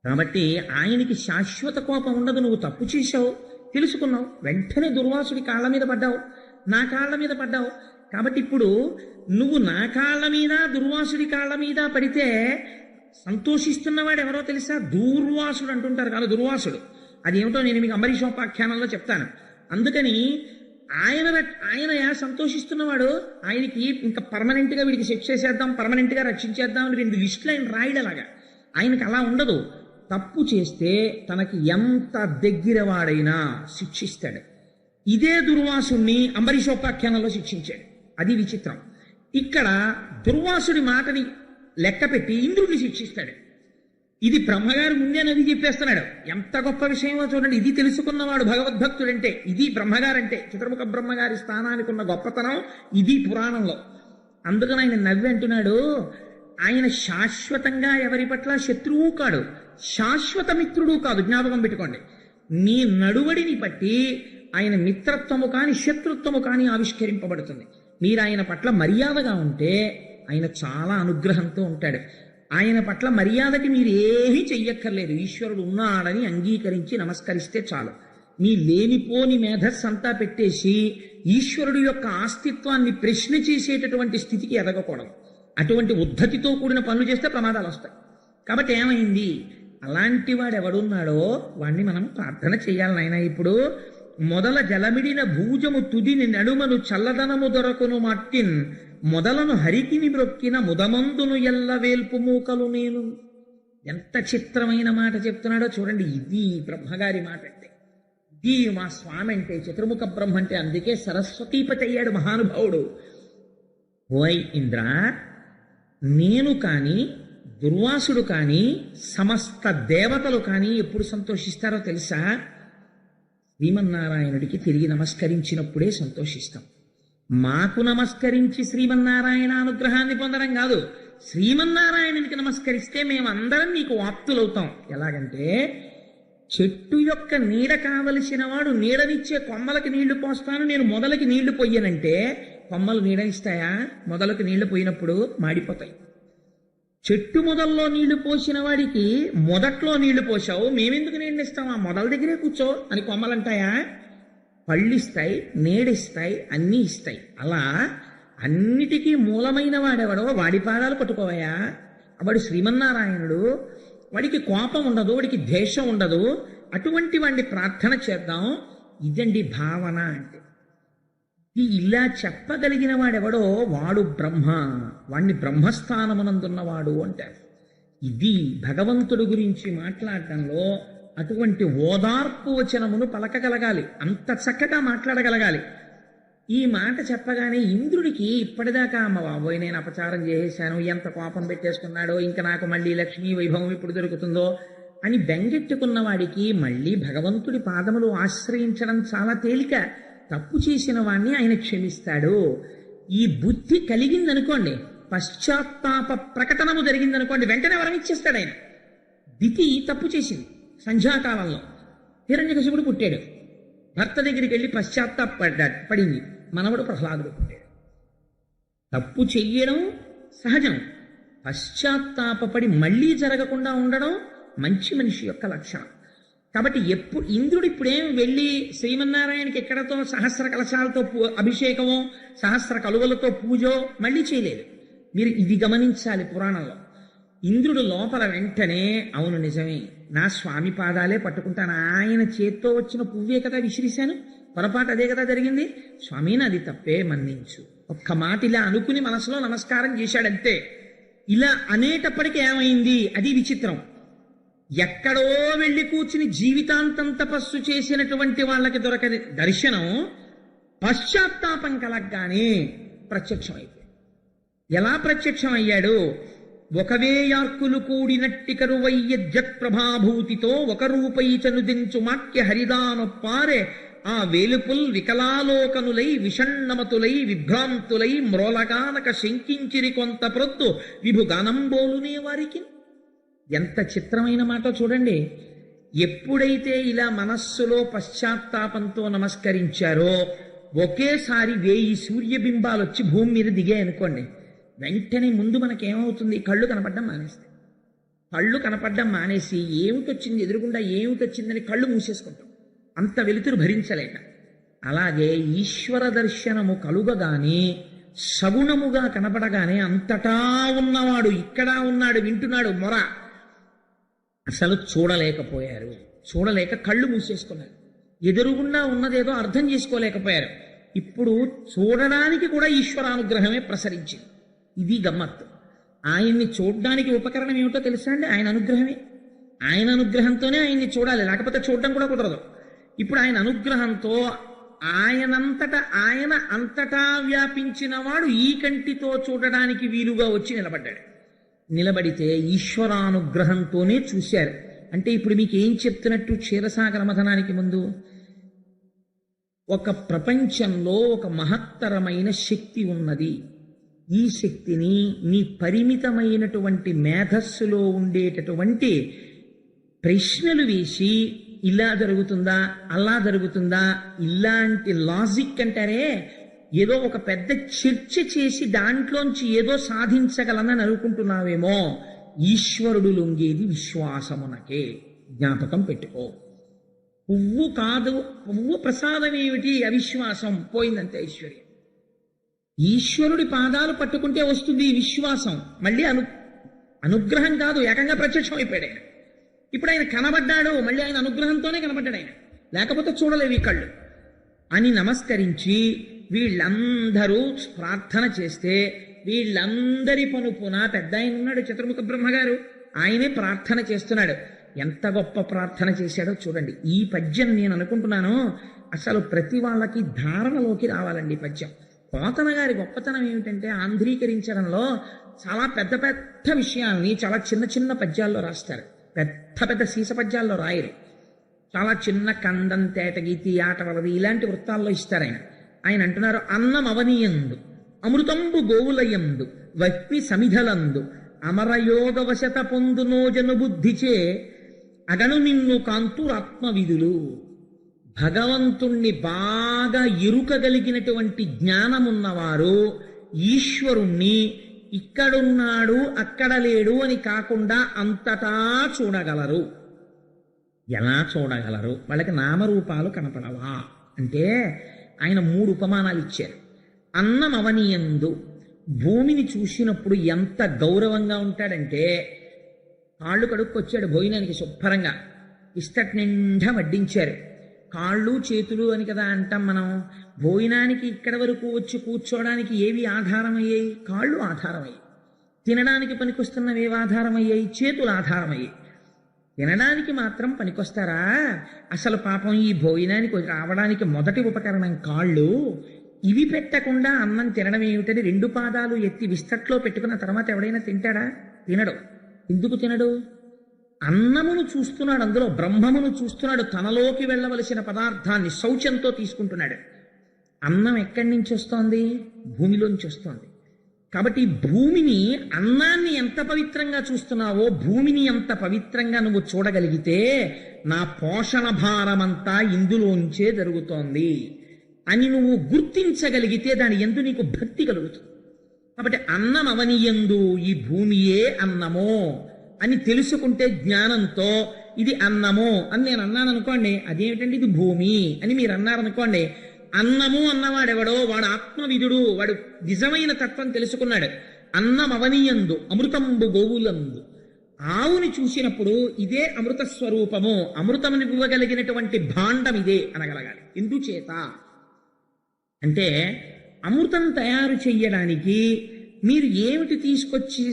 కాబట్టి ఆయనకి శాశ్వత కోపం ఉండదు. నువ్వు తప్పు చేశావు, తెలుసుకున్నావు, వెంటనే దుర్వాసుడి కాళ్ళ మీద పడ్డావు, నా కాళ్ళ మీద పడ్డావు. కాబట్టి ఇప్పుడు నువ్వు నా కాళ్ళ మీద దుర్వాసుడి కాళ్ళ మీద పడితే సంతోషిస్తున్నవాడు ఎవరో తెలుసా? దూర్వాసుడు అంటుంటారు కాదు, దుర్వాసుడు. అదేమిటో నేను మీకు అంబరీషోపాఖ్యానంలో చెప్తాను. అందుకని ఆయన సంతోషిస్తున్నవాడు, ఆయనకి ఇంకా పర్మనెంట్గా వీడికి శిక్ష చేసేద్దాం, పర్మనెంట్గా రక్షించేద్దాం అని 2 లిస్టులు ఆయన రాయడలాగా. ఆయనకి అలా ఉండదు. తప్పు చేస్తే తనకి ఎంత దగ్గర వాడైనా శిక్షిస్తాడు. ఇదే దుర్వాసుణ్ణి అంబరీషోపాఖ్యానంలో శిక్షించాడు. అది విచిత్రం. ఇక్కడ దుర్వాసుడి మాటని లెక్క పెట్టి ఇంద్రుడిని శిక్షిస్తాడు. ఇది బ్రహ్మగారు ముందే నది చెప్పేస్తున్నాడు. ఎంత గొప్ప విషయమో చూడండి. ఇది తెలుసుకున్నవాడు భగవద్భక్తుడంటే, ఇది బ్రహ్మగారంటే, చతుర్ముఖ బ్రహ్మగారి స్థానానికి ఉన్న గొప్పతనం ఇది పురాణంలో. అందుకని ఆయన నవ్వి అంటున్నాడు, ఆయన శాశ్వతంగా ఎవరి పట్ల శత్రువు కాడు, శాశ్వత మిత్రుడు కాదు. జ్ఞాపకం పెట్టుకోండి. నీ నడువడిని బట్టి ఆయన మిత్రత్వము కాని శత్రుత్వము కాని ఆవిష్కరింపబడుతుంది. మీరు ఆయన పట్ల మర్యాదగా ఉంటే ఆయన చాలా అనుగ్రహంతో ఉంటాడు. ఆయన పట్ల మర్యాదకి మీరు ఏమీ చెయ్యక్కర్లేదు. ఈశ్వరుడు ఉన్నాడని అంగీకరించి నమస్కరిస్తే చాలు. మీ లేనిపోని మేధస్సు అంతా పెట్టేసి ఈశ్వరుడు యొక్క అస్తిత్వాన్ని ప్రశ్న చేసేటటువంటి స్థితికి ఎదగకూడదు. అటువంటి ఉద్ధతితో కూడిన పనులు చేస్తే ప్రమాదాలు వస్తాయి. కాబట్టి ఏమైంది? అలాంటి వాడు ఎవడున్నాడో వాణ్ణి మనం ప్రార్థన చేయాలి. నాయన ఇప్పుడు మొదల జలమిడిన భూజము తుదిని నడుమను చల్లదనము దొరకును మట్టిన్ మొదలను హరికిని బ్రొక్కిన ముదమందును ఎల్ల వేల్పు మూకలు నేను. ఎంత చిత్రమైన మాట చెప్తున్నాడో చూడండి. ఇది బ్రహ్మగారి మాట అంటే, ఇది మా స్వామి అంటే, చతుర్ముఖ బ్రహ్మ అంటే. అందుకే సరస్వతీపతి అయ్యాడు మహానుభావుడు. ఓయ్ ఇంద్ర, నేను కానీ దుర్వాసుడు కానీ సమస్త దేవతలు కానీ ఎప్పుడు సంతోషిస్తారో తెలుసా? శ్రీమన్నారాయణుడికి తిరిగి నమస్కరించినప్పుడే సంతోషిస్తాం. మాకు నమస్కరించి శ్రీమన్నారాయణ అనుగ్రహాన్ని పొందడం కాదు, శ్రీమన్నారాయణునికి నమస్కరిస్తే మేమందరం నీకు ఆప్తులవుతాం. ఎలాగంటే, చెట్టు యొక్క నీడ కావలసిన వాడు నీడనిచ్చే కొమ్మలకి నీళ్లు పోస్తాను, నేను మొదలకి నీళ్లు పొయ్యనంటే కొమ్మలు నీడనిస్తాయా? మొదలకు నీళ్లు పోయినప్పుడు మాడిపోతాయి. చెట్టు మొదల్లో నీళ్లు పోసిన వాడికి మొదట్లో నీళ్లు పోసావు, మేమెందుకు నీళ్ళిస్తాం, ఆ మొదల దగ్గరే కూర్చో అని కొమ్మలంటాయా? పళ్ళిస్తాయి, నీడిస్తాయి, అన్నీ ఇస్తాయి. అలా అన్నిటికీ మూలమైన వాడెవడో వాడి పాదాలు పట్టుకోవయా. వాడు శ్రీమన్నారాయణుడు. వాడికి కోపం ఉండదు, వాడికి ద్వేషం ఉండదు. అటువంటి వాడిని ప్రార్థన చేద్దాం. ఇదండి భావన అంటే. ఇలా చెప్పగలిగిన వాడెవడో వాడు బ్రహ్మ, వాణ్ణి బ్రహ్మస్థానమునందున్నవాడు అంటారు. ఇది భగవంతుడి గురించి మాట్లాడటంలో అటువంటి ఓదార్పు వచనమును పలకగలగాలి, అంత చక్కగా మాట్లాడగలగాలి. ఈ మాట చెప్పగానే ఇంద్రుడికి ఇప్పటిదాకా అమ్మ బాబోయ్ నేను అపచారం చేసేశాను, ఎంత కోపం పెట్టేసుకున్నాడో, ఇంకా నాకు మళ్ళీ లక్ష్మీ వైభవం ఇప్పుడు దొరుకుతుందో అని బెంగెట్టుకున్న వాడికి మళ్ళీ భగవంతుడి పాదములు ఆశ్రయించడం చాలా తేలిక. తప్పు చేసిన వాణ్ణి ఆయన క్షమిస్తాడు. ఈ బుద్ధి కలిగిందనుకోండి, పశ్చాత్తాప ప్రకటనము జరిగిందనుకోండి, వెంటనే వరం ఇచ్చేస్తాడు ఆయన. దితి తప్పు చేసింది సంధ్యాకాలంలో. హిరణ్యకశిపుడు పుట్టాడు. భర్త దగ్గరికి వెళ్ళి పడింది. మనవడు ప్రహ్లాదుడు పుట్టాడు. తప్పు చెయ్యడం సహజం, పశ్చాత్తాపడి మళ్ళీ జరగకుండా ఉండడం మంచి మనిషి యొక్క లక్షణం. కాబట్టి ఇంద్రుడు ఇప్పుడేం వెళ్ళి శ్రీమన్నారాయణకి ఎక్కడతో సహస్ర కలశాలతో అభిషేకమో సహస్ర కలువలతో పూజో మళ్ళీ చేయలేదు. మీరు ఇది గమనించాలి. పురాణంలో ఇంద్రుడు లోపల వెంటనే అవును నిజమే, నా స్వామి పాదాలే పట్టుకుంటాను, ఆయన చేత్తో వచ్చిన పువ్వే కదా విసిరిశాను, పొరపాటు అదే కదా జరిగింది, స్వామి నాది తప్పే మన్నించు. ఒక్క మాట ఇలా అనుకుని మనసులో నమస్కారం చేశాడంతే. ఇలా అనేటప్పటికీ ఏమైంది? అది విచిత్రం. ఎక్కడో వెళ్ళి కూర్చుని జీవితాంతం తపస్సు చేసినటువంటి వాళ్ళకి దొరకని దర్శనం పశ్చాత్తాపం కలగ్గానే ప్రత్యక్షమైపోయింది. ఎలా ప్రత్యక్షం అయ్యాడు? ఒకవేయార్కులు కూడినట్టి కరువయ్య జత్ప్రభాభూతితో ఒక రూపై చనుదించు మాక్య హరిదానొప్పారే ఆ వేలుపుల్ వికలాలోకనులై విషణ్ణమతులై విభ్రాంతులై మ్రోలగానక శంకించిరి కొంత ప్రొద్దు విభుగానంబోలునే వారికి. ఎంత చిత్రమైన మాట చూడండి. ఎప్పుడైతే ఇలా మనస్సులో పశ్చాత్తాపంతో నమస్కరించారో ఒకేసారి 1000 సూర్యబింబాలు వచ్చి భూమి మీద దిగాయి అనుకోండి, వెంటనే ముందు మనకేమవుతుంది? కళ్ళు కనపడడం మానేస్తాయి. కళ్ళు కనపడడం మానేసి ఏమిటొచ్చింది ఎదురుగుండా ఏమిటొచ్చిందని కళ్ళు మూసేసుకుంటాం, అంత వెలుతురు భరించలేక. అలాగే ఈశ్వర దర్శనము కలుగగానే సగుణముగా కనపడగానే అంతటా ఉన్నవాడు ఇక్కడ ఉన్నాడు వింటున్నాడు మొర, అసలు చూడలేకపోయారు. చూడలేక కళ్ళు మూసేసుకున్నారు. ఎదురుగుండా ఉన్నదేదో అర్థం చేసుకోలేకపోయారు. ఇప్పుడు చూడడానికి కూడా ఈశ్వరానుగ్రహమే ప్రసరించింది. ఇది గమ్మత్తు. ఆయన్ని చూడడానికి ఉపకరణం ఏమిటో తెలుసా అండి? ఆయన అనుగ్రహమే. ఆయన అనుగ్రహంతోనే ఆయన్ని చూడాలి, లేకపోతే చూడడం కూడా కుదరదు. ఇప్పుడు ఆయన అనుగ్రహంతో ఆయన అంతటా వ్యాపించిన వాడు ఈ కంటితో చూడడానికి వీలుగా వచ్చి నిలబడ్డాడు. నిలబడితే ఈశ్వరానుగ్రహంతోనే చూశారు. అంటే ఇప్పుడు మీకు ఏం చెప్తున్నట్టు క్షీరసాగర మథనానికి ముందు? ఒక ప్రపంచంలో ఒక మహత్తరమైన శక్తి ఉన్నది. ఈ శక్తిని నీ పరిమితమైనటువంటి మేధస్సులో ఉండేటటువంటి ప్రశ్నలు వేసి ఇలా జరుగుతుందా అలా జరుగుతుందా ఇలాంటి లాజిక్ అంటారే, ఏదో ఒక పెద్ద చర్చ చేసి దాంట్లోంచి ఏదో సాధించగలనని అనుకుంటున్నావేమో. ఈశ్వరుడు లొంగేది విశ్వాసమునకే, జ్ఞాపకం పెట్టుకో. పువ్వు కాదు, పువ్వు ప్రసాదం ఏమిటి? అవిశ్వాసం, పోయిందంతే ఐశ్వర్యం. ఈశ్వరుడి పాదాలు పట్టుకుంటే వస్తుంది ఈ విశ్వాసం. మళ్ళీ అనుగ్రహం కాదు, ఏకంగా ప్రత్యక్షం అయిపోయాడు ఆయన. ఇప్పుడు ఆయన కనబడ్డాడు, మళ్ళీ ఆయన అనుగ్రహంతోనే కనబడ్డాడు ఆయన, లేకపోతే చూడలేవు ఈ కళ్ళు అని నమస్కరించి వీళ్ళందరూ ప్రార్థన చేస్తే, వీళ్ళందరి పనుపున పెద్ద ఆయన ఉన్నాడు చతుర్ముఖ బ్రహ్మగారు, ఆయనే ప్రార్థన చేస్తున్నాడు. ఎంత గొప్ప ప్రార్థన చేశాడో చూడండి. ఈ పద్యం నేను అనుకుంటున్నాను అసలు ప్రతి వాళ్ళకి ధారణలోకి రావాలండి. పద్యం పోతన గారి గొప్పతనం ఏమిటంటే ఆంధ్రీకరించడంలో చాలా పెద్ద పెద్ద విషయాల్ని చాలా చిన్న చిన్న పద్యాల్లో రాస్తారు. పెద్ద పెద్ద సీస పద్యాల్లో రాయరు. చాలా చిన్న కందం, తేటగీతి, ఆటవలది ఇలాంటి వృత్తాల్లో ఇస్తారు ఆయన. ఆయన అంటున్నారు, అన్నం అవనియందు అమృతంబు గోవులయందు వహ్ని సమిధలందు అమరయోగవశత పొందునోజను బుద్ధిచే అగను నిన్ను కాంతురాత్మవిధులు. భగవంతుణ్ణి బాగా ఎరుకగలిగినటువంటి జ్ఞానమున్నవారు ఈశ్వరుణ్ణి ఇక్కడున్నాడు అక్కడ లేడు అని కాకుండా అంతటా చూడగలరు. ఎలా చూడగలరు? వాళ్ళకి నామరూపాలు కనపడవా అంటే ఆయన 3 ఉపమానాలు ఇచ్చారు. అన్నం అవనియందు, భూమిని చూసినప్పుడు ఎంత గౌరవంగా ఉంటాడంటే, కాళ్ళు కడుక్కొచ్చాడు భోజనానికి శుభ్రంగా, ఇస్తటి నిండా వడ్డించారు. కాళ్ళు చేతులు అని కదా అంటాం మనం. భోజనానికి ఇక్కడ వరకు వచ్చి కూర్చోవడానికి ఏవి ఆధారమయ్యాయి? కాళ్ళు ఆధారమయ్యాయి. తినడానికి పనికొస్తున్నవి ఏవి ఆధారమయ్యాయి? చేతులు ఆధారమయ్యాయి. తినడానికి మాత్రం పనికొస్తారా? అసలు పాపం ఈ భోజనానికి రావడానికి మొదటి ఉపకరణం కాళ్ళు. ఇవి పెట్టకుండా అన్నం తినడం ఏమిటని 2 పాదాలు ఎత్తి విస్తట్లో పెట్టుకున్న తర్వాత ఎవడైనా తింటాడా? తినడు. ఎందుకు తినడు? అన్నమును చూస్తున్నాడు, అందులో బ్రహ్మమును చూస్తున్నాడు, తనలోకి వెళ్ళవలసిన పదార్థాన్ని శౌచంతో తీసుకుంటున్నాడు. అన్నం ఎక్కడి నుంచి వస్తోంది? భూమిలోంచి వస్తోంది. కాబట్టి భూమిని, అన్నాన్ని ఎంత పవిత్రంగా చూస్తున్నావో భూమిని ఎంత పవిత్రంగా నువ్వు చూడగలిగితే నా పోషణ భారమంతా ఇందులోంచే జరుగుతోంది అని నువ్వు గుర్తించగలిగితే దాని యందు నీకు భక్తి కలుగుతుంది. కాబట్టి అన్నం అవనియందు, ఈ భూమియే అన్నమో అని తెలుసుకుంటే జ్ఞానంతో ఇది అన్నము అని నేను అన్నాను అనుకోండి, అదేమిటండి ఇది భూమి అని మీరు అన్నారనుకోండి, అన్నము అన్నవాడెవడో వాడు ఆత్మవిధుడు, వాడు నిజమైన తత్వం తెలుసుకున్నాడు. అన్నం అవనియందు అమృతంబు గోవులందు, ఆవుని చూసినప్పుడు ఇదే అమృత స్వరూపము, అమృతముని ఇవ్వగలిగినటువంటి భాండం ఇదే అనగలగాలి. ఎందుచేత అంటే అమృతం తయారు చెయ్యడానికి మీరు ఏమిటి తీసుకొచ్చి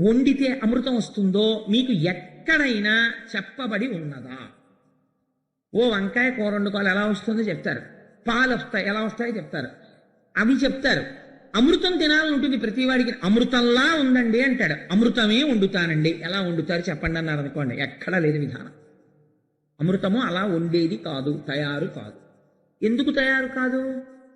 వండితే అమృతం వస్తుందో మీకు ఎక్కడైనా చెప్పబడి ఉన్నదా? ఓ వంకాయ కూర వండుకోవాలి ఎలా వస్తుందో చెప్తారు, పాలు వస్తాయి ఎలా వస్తాయో చెప్తారు, అవి చెప్తారు. అమృతం తినాలని ఉంటుంది ప్రతివాడికి. అమృతంలా ఉందండి అంటాడు, అమృతమే వండుతానండి. ఎలా వండుతారు చెప్పండి అన్నారు అనుకోండి, ఎక్కడా లేదు విధానం. అమృతము అలా వండేది కాదు, తయారు కాదు. ఎందుకు తయారు కాదు?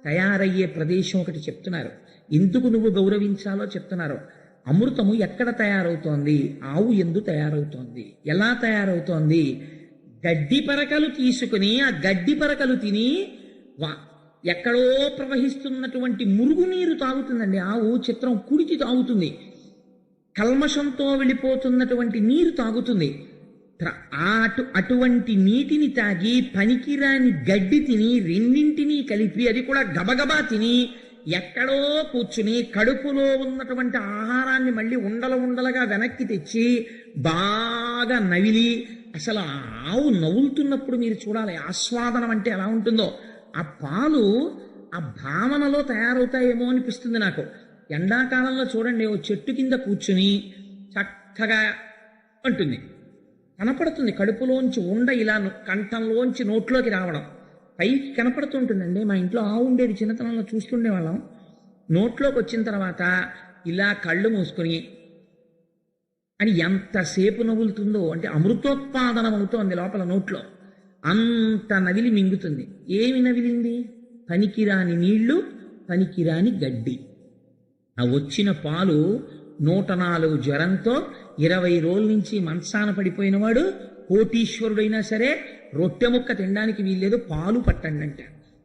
తయారయ్యే ప్రదేశం ఒకటి చెప్తున్నారు, ఎందుకు నువ్వు గౌరవించాలో చెప్తున్నారు. అమృతము ఎక్కడ తయారవుతోంది? ఆవు ఎందు తయారవుతోంది. ఎలా తయారవుతోంది? గడ్డి పరకలు తీసుకుని ఆ గడ్డి పరకలు తిని ఎక్కడో ప్రవహిస్తున్నటువంటి మురుగునీరు తాగుతుందండి ఆవు. చిత్రం కుడికి తాగుతుంది. కల్మషంతో వెళ్ళిపోతున్నటువంటి నీరు తాగుతుంది. అటువంటి నీటిని తాగి పనికిరాని గడ్డి తిని రెండింటినీ కలిపి అది కూడా గబగబా తిని ఎక్కడో కూర్చుని కడుపులో ఉన్నటువంటి ఆహారాన్ని మళ్ళీ ఉండలుగా వెనక్కి తెచ్చి బాగా నవిలి, అసలు ఆవు నవ్వులుతున్నప్పుడు మీరు చూడాలి ఆస్వాదనం అంటే ఎలా ఉంటుందో. ఆ పాలు ఆ భావనలో తయారవుతాయేమో అనిపిస్తుంది నాకు. ఎండాకాలంలో చూడండి, ఓ చెట్టు కింద కూర్చుని చక్కగా అంటుంది, కనపడుతుంది కడుపులోంచి ఇలా కంఠంలోంచి నోట్లోకి రావడం పైకి కనపడుతుంటుందండి. మా ఇంట్లో ఆవు ఉండేది, చిన్నతనంలో చూస్తుండే వాళ్ళం. నోట్లోకి వచ్చిన తర్వాత ఇలా కళ్ళు మూసుకొని అని ఎంతసేపు నవ్వులుతుందో, అంటే అమృతోత్పాదనం అవుతోంది లోపల నోట్లో. అంత నవిలి మింగుతుంది. ఏమి నవిలింది? పనికిరాని నీళ్లు, పనికిరాని గడ్డి. ఆ వచ్చిన పాలు 104 జ్వరంతో 20 రోజుల నుంచి మంచాన పడిపోయిన వాడు కోటీశ్వరుడైనా సరే రొట్టె ముక్క తినడానికి వీల్లేదు, పాలు పట్టండి అంటే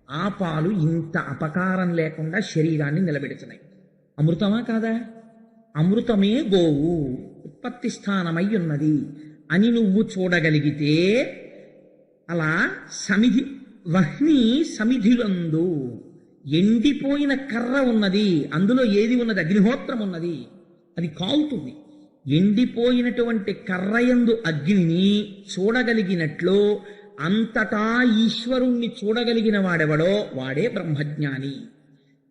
ఆ పాలు ఇంత అపకారం లేకుండా శరీరాన్ని నిలబెడుతున్నాయి. అమృతమా కాదా? అమృతమే గోవు ఉత్పత్తి స్థానమై ఉన్నది అని నువ్వు చూడగలిగితే, అలా వహ్ని సమిధిలందు ఎండిపోయిన కర్ర ఉన్నది, అందులో ఏది ఉన్నది? అగ్నిహోత్రం ఉన్నది, అది కాలుతుంది. ఎండిపోయినటువంటి కర్రయందు అగ్నిని చూడగలిగినట్లు అంతటా ఈశ్వరుణ్ణి చూడగలిగిన వాడెవడో వాడే బ్రహ్మజ్ఞాని.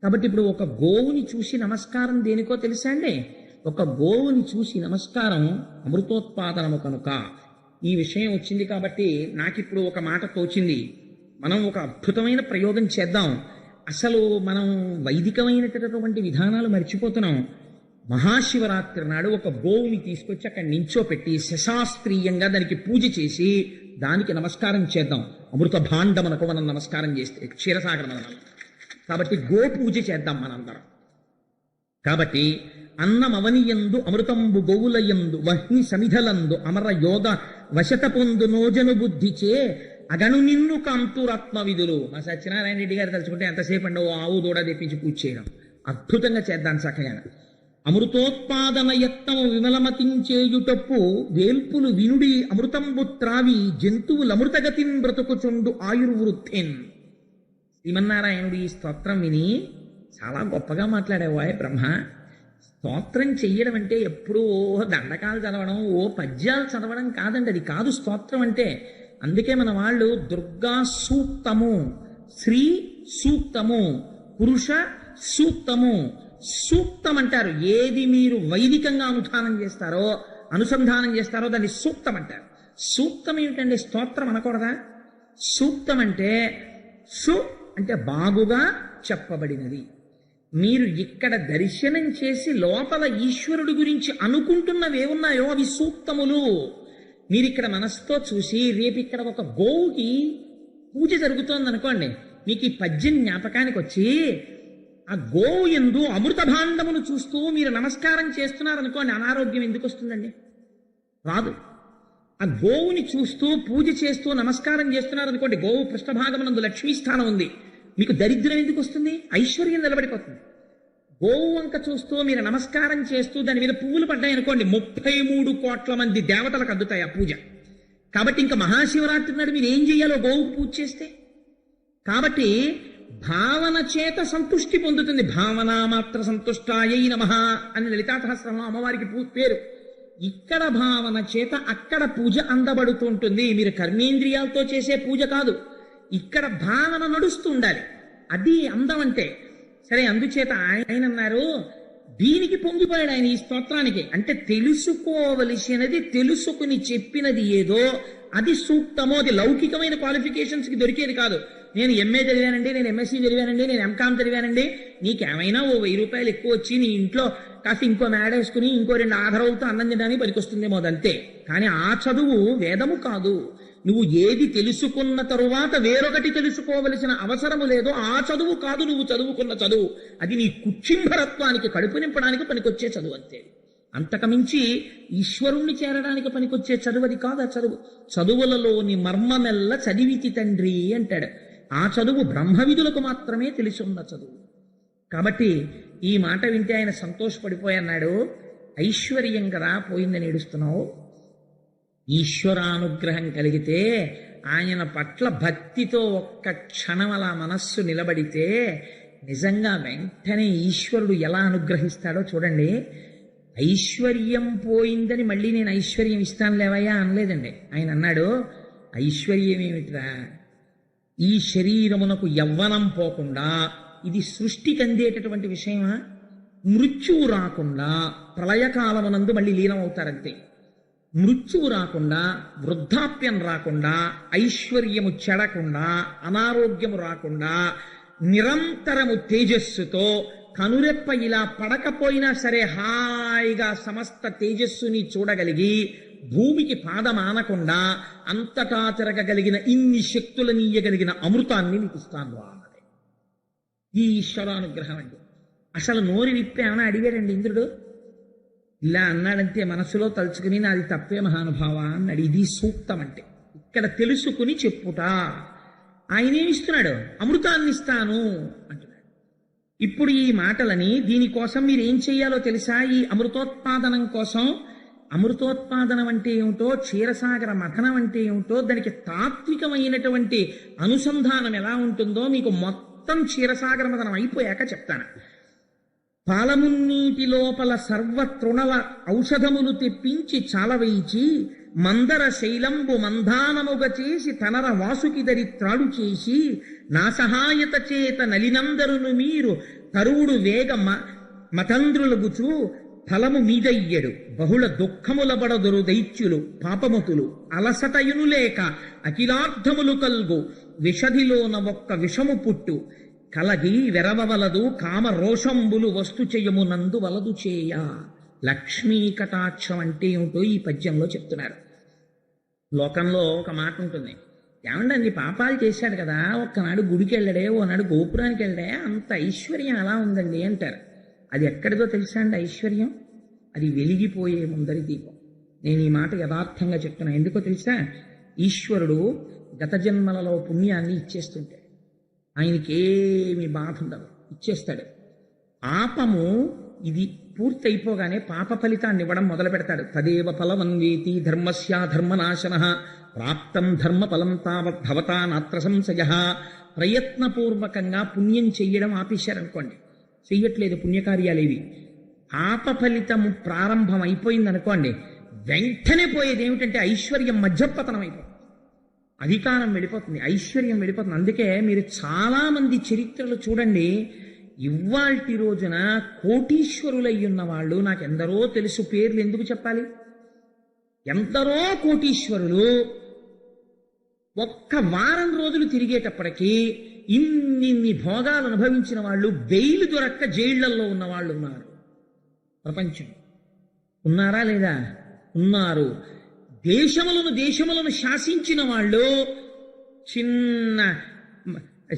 కాబట్టి ఇప్పుడు ఒక గోవుని చూసి నమస్కారం దేనికో తెలుసా అండి? ఒక గోవుని చూసి నమస్కారం అమృతోత్పాదనము కనుక. ఈ విషయం వచ్చింది కాబట్టి నాకిప్పుడు ఒక మాట తోచింది. మనం ఒక అద్భుతమైన ప్రయోగం చేద్దాం. అసలు మనం వైదికమైనటువంటి విధానాలు మర్చిపోతున్నాం. మహాశివరాత్రి నాడు ఒక గోవుని తీసుకొచ్చి అక్కడ నించోపెట్టి శశాస్త్రీయంగా దానికి పూజ చేసి దానికి నమస్కారం చేద్దాం. అమృత భాండమునకు మనం నమస్కారం చేస్తే క్షీరసాగర మనం. కాబట్టి గో పూజ చేద్దాం మనందరం. కాబట్టి అన్నమవనియందు అమృతంబు గోవులయందు వహ్ని సమిధలందు అమర యోగ వశత పొందు నోజను బుద్ధిచే అగను నిన్ను కాంతురాత్మ విధులు. మా సత్యనారాయణ రెడ్డి గారు తలుచుకుంటే ఎంతసేపు అండి ఆవు దూడ తెప్పించి పూజ చేయడం. అద్భుతంగా చేద్దాం చక్కగా. అమృతోత్పాదన యత్నము విమలమతించేయుటప్పు వేల్పులు వినుడి అమృతంబు త్రావి జంతువులు అమృతగతిన్ బ్రతుకుచుండు ఆయుర్వృద్ధిన్. శ్రీమన్నారాయణుడు ఈ స్తోత్రం విని చాలా గొప్పగా మాట్లాడేవాయ్ బ్రహ్మ. స్తోత్రం చెయ్యడం అంటే ఎప్పుడూ దండకాలు చదవడం, పద్యాలు చదవడం కాదండి. అది కాదు స్తోత్రం అంటే. అందుకే మన వాళ్ళు దుర్గా సూక్తము, శ్రీ సూక్తము, పురుష సూక్తము, సూక్తం అంటారు. ఏది మీరు వైదికంగా అనుసంధానం చేస్తారో దాన్ని సూక్తం అంటారు. సూక్తం ఏమిటండి? స్తోత్రం అనకూడదా? సూక్తం అంటే అంటే బాగుగా చెప్పబడినది. మీరు ఇక్కడ దర్శనం చేసి లోపల ఈశ్వరుడి గురించి అనుకుంటున్నవేమున్నాయో అవి సూక్తములు. మీరు ఇక్కడ మనసుతో చూసి రేపు ఇక్కడ ఒక గోవుకి పూజ జరుగుతోంది అనుకోండి, మీకు ఈ పద్యం జ్ఞాపకానికి వచ్చి ఆ గోవు యందు అమృత భాండమును చూస్తూ మీరు నమస్కారం చేస్తున్నారనుకోండి, అనారోగ్యం ఎందుకు వస్తుందండి? రాదు. ఆ గోవుని చూస్తూ పూజ చేస్తూ నమస్కారం చేస్తున్నారనుకోండి, గోవు పృష్ఠభాగమునందు లక్ష్మీస్థానం ఉంది, మీకు దరిద్రం ఎందుకు వస్తుంది? ఐశ్వర్యం నిలబడిపోతుంది. గోవు వంక చూస్తూ మీరు నమస్కారం చేస్తూ దాని మీద పువ్వులు పడ్డాయి అనుకోండి, 33 కోట్ల మంది దేవతలకు అందుతాయి ఆ పూజ. కాబట్టి ఇంకా మహాశివరాత్రి నాడు మీరు ఏం చేయాలో గోవుకు పూజ చేస్తే. కాబట్టి భావన చేత సంతుష్టి పొందుతుంది. భావన మాత్ర సంతుష్టాయై నమః అని లలితా సహస్రంలో అమ్మవారికి పేరు. ఇక్కడ భావన చేత అక్కడ పూజ అందబడుతుంటుంది. మీరు కర్మేంద్రియాలతో చేసే పూజ కాదు, ఇక్కడ భావన నడుస్తూ ఉండాలి. అది అందం అంటే. సరే, అందుచేత ఆయన అన్నారు, దీనికి పొంగిపోయాడు ఆయన ఈ స్తోత్రానికి. అంటే తెలుసుకోవలసినది తెలుసుకుని చెప్పినది ఏదో అది సూక్తమో. అది లౌకికమైన క్వాలిఫికేషన్స్కి దొరికేది కాదు. నేను ఎంఏ చదివానండి, నేను ఎంఎస్సీ చదివానండి, నేను ఎంకామ్ చదివానండి, నీకేమైనా ఓ 1000 రూపాయలు ఎక్కువ వచ్చి నీ ఇంట్లో కాస్త ఇంకో మేడేసుకుని ఇంకో 2 ఆధారాలతో అన్నం తినడానికి పనికొస్తుందేమో, అదంతే. కానీ ఆ చదువు వేదము కాదు. నువ్వు ఏది తెలుసుకున్న తరువాత వేరొకటి తెలుసుకోవలసిన అవసరము లేదో ఆ చదువు కాదు నువ్వు చదువుకున్న చదువు. అది నీ కుక్షింభరత్వానికి, కడుపు నింపడానికి పనికొచ్చే చదువు అంతే. అంతకమించి ఈశ్వరుణ్ణి చేరడానికి పనికొచ్చే చదువు అది కాదు. ఆ చదువు చదువులలోని మర్మమెల్ల చదివితి తండ్రి అంటాడు. ఆ చదువు బ్రహ్మవిధులకు మాత్రమే తెలిసి ఉన్న చదువు. కాబట్టి ఈ మాట వింటే ఆయన సంతోషపడిపోయి అన్నాడు, ఐశ్వర్యం కదా పోయిందని ఏడుస్తున్నావు. ఈశ్వరానుగ్రహం కలిగితే, ఆయన పట్ల భక్తితో ఒక్క క్షణం అలా మనస్సు నిలబడితే నిజంగా వెంటనే ఈశ్వరుడు ఎలా అనుగ్రహిస్తాడో చూడండి. ఐశ్వర్యం పోయిందని మళ్ళీ నేను ఐశ్వర్యం ఇస్తాను లేవయ్యా అనలేదండి. ఆయన అన్నాడు, ఐశ్వర్యం ఏమిట్రా, ఈ శరీరమునకు యవ్వనం పోకుండా, ఇది సృష్టికి అందేటటువంటి విషయమా, మృత్యువు రాకుండా ప్రళయకాలమునందు మళ్ళీ లీనమవుతారంతే. మృత్యువు రాకుండా, వృద్ధాప్యం రాకుండా, ఐశ్వర్యము చెడకుండా, అనారోగ్యము రాకుండా, నిరంతరము తేజస్సుతో కనురెప్ప ఇలా పడకపోయినా సరే హాయిగా సమస్త తేజస్సుని చూడగలిగి, భూమికి పాదమానకుండా అంతటా తిరగగలిగిన ఇన్ని శక్తులనీయగలిగిన అమృతాన్ని నీకు ఇస్తాను అన్నది ఈ ఈశ్వరానుగ్రహం అండి. అసలు నోరు విప్పేమని అడిగాడండి ఇంద్రుడు. ఇలా అన్నాడంతే, మనసులో తలుచుకుని నాది తప్పే మహానుభావ అన్నాడు. ఇది సూక్తం అంటే. ఇక్కడ తెలుసుకుని చెప్పుట. ఆయనేమిస్తున్నాడు, అమృతాన్ని ఇస్తాను అంటున్నాడు. ఇప్పుడు ఈ మాటలని, దీనికోసం మీరు ఏం చెయ్యాలో తెలుసా? ఈ అమృతోత్పాదనం కోసం, అమృతోత్పాదనం అంటే ఏమిటో, క్షీరసాగర మథనం అంటే ఏమిటో, దానికి తాత్వికమైనటువంటి అనుసంధానం ఎలా ఉంటుందో మీకు మొత్తం క్షీరసాగర మథనం అయిపోయాక చెప్తాను. పాలమున్నీటి లోపల సర్వతృణల ఔషధములు తెప్పించి చాలవైచి, మందర శైలంబు మంధానముగ చేసి తనర వాసుకిదరి త్రాడు చేసి, నా సహాయత చేత నలినందరును మీరు తరువుడు వేగ మతంద్రులగుచు ఫలము మీదయ్యడు. బహుళ దుఃఖముల బడదురు దైత్యులు పాపమతులు, అలసటయును లేక అఖిలార్థములు కల్గు, విషధిలోన ఒక్క విషము పుట్టు కలగి వెరవవలదు, కామ రోషంబులు వస్తు చెయ్యమునందు వలదు చేయ. లక్ష్మీ కటాక్షం అంటే ఏమిటో ఈ పద్యంలో చెప్తున్నారు. లోకంలో ఒక మాట ఉంటుంది, ఏమంటే అన్ని పాపాలు చేశాడు కదా, ఒక్కనాడు గుడికి వెళ్ళడే, ఓనాడు గోపురానికి వెళ్ళడే, అంత ఐశ్వర్యం ఎలా ఉందండి అంటారు. అది ఎక్కడిదో తెలుసా అండి ఐశ్వర్యం? అది వెలిగిపోయే ముందరి దీపం. నేను ఈ మాట యథార్థంగా చెప్తున్నా. ఎందుకో తెలుసా? ఈశ్వరుడు గత జన్మలలో పుణ్యాన్ని ఇచ్చేస్తుంటాడు. ఆయనకేమి బాధ ఉండదు, ఇచ్చేస్తాడు. పాపము ఇది పూర్తి అయిపోగానే పాప ఫలితాన్ని ఇవ్వడం మొదలు పెడతాడు. తదేవ ఫలమన్వేతి ధర్మస్యాధర్మనాశన ప్రాప్తం ధర్మ ఫలం తావద్భవతా నాత్ర సంశయ. ప్రయత్నపూర్వకంగా పుణ్యం చెయ్యడం ఆపేశారనుకోండి, చెయ్యట్లేదు పుణ్యకార్యాలేవి, పాప ఫలితము ప్రారంభం అయిపోయిందనుకోండి, వెంటనే పోయేది ఏమిటంటే ఐశ్వర్యం మధ్యపతనం అయిపోతుంది, అధికారం వెళ్ళిపోతుంది, ఐశ్వర్యం వెళ్ళిపోతుంది. అందుకే మీరు చాలామంది చరిత్రలు చూడండి, ఇవాల్టి రోజున కోటీశ్వరులై ఉన్న వాళ్ళు నాకు ఎందరో తెలుసు, పేర్లు ఎందుకు చెప్పాలి? ఎందరో కోటీశ్వరులు ఒక్క వారం రోజులు తిరిగేటప్పటికీ ఇన్ని భోగాలు అనుభవించిన వాళ్ళు, బెయిల్ దొరక్క జైళ్లలో ఉన్న వాళ్ళు ఉన్నారు. ప్రపంచం ఉన్నారా లేదా? ఉన్నారు. దేశములను శాసించిన వాళ్ళు చిన్న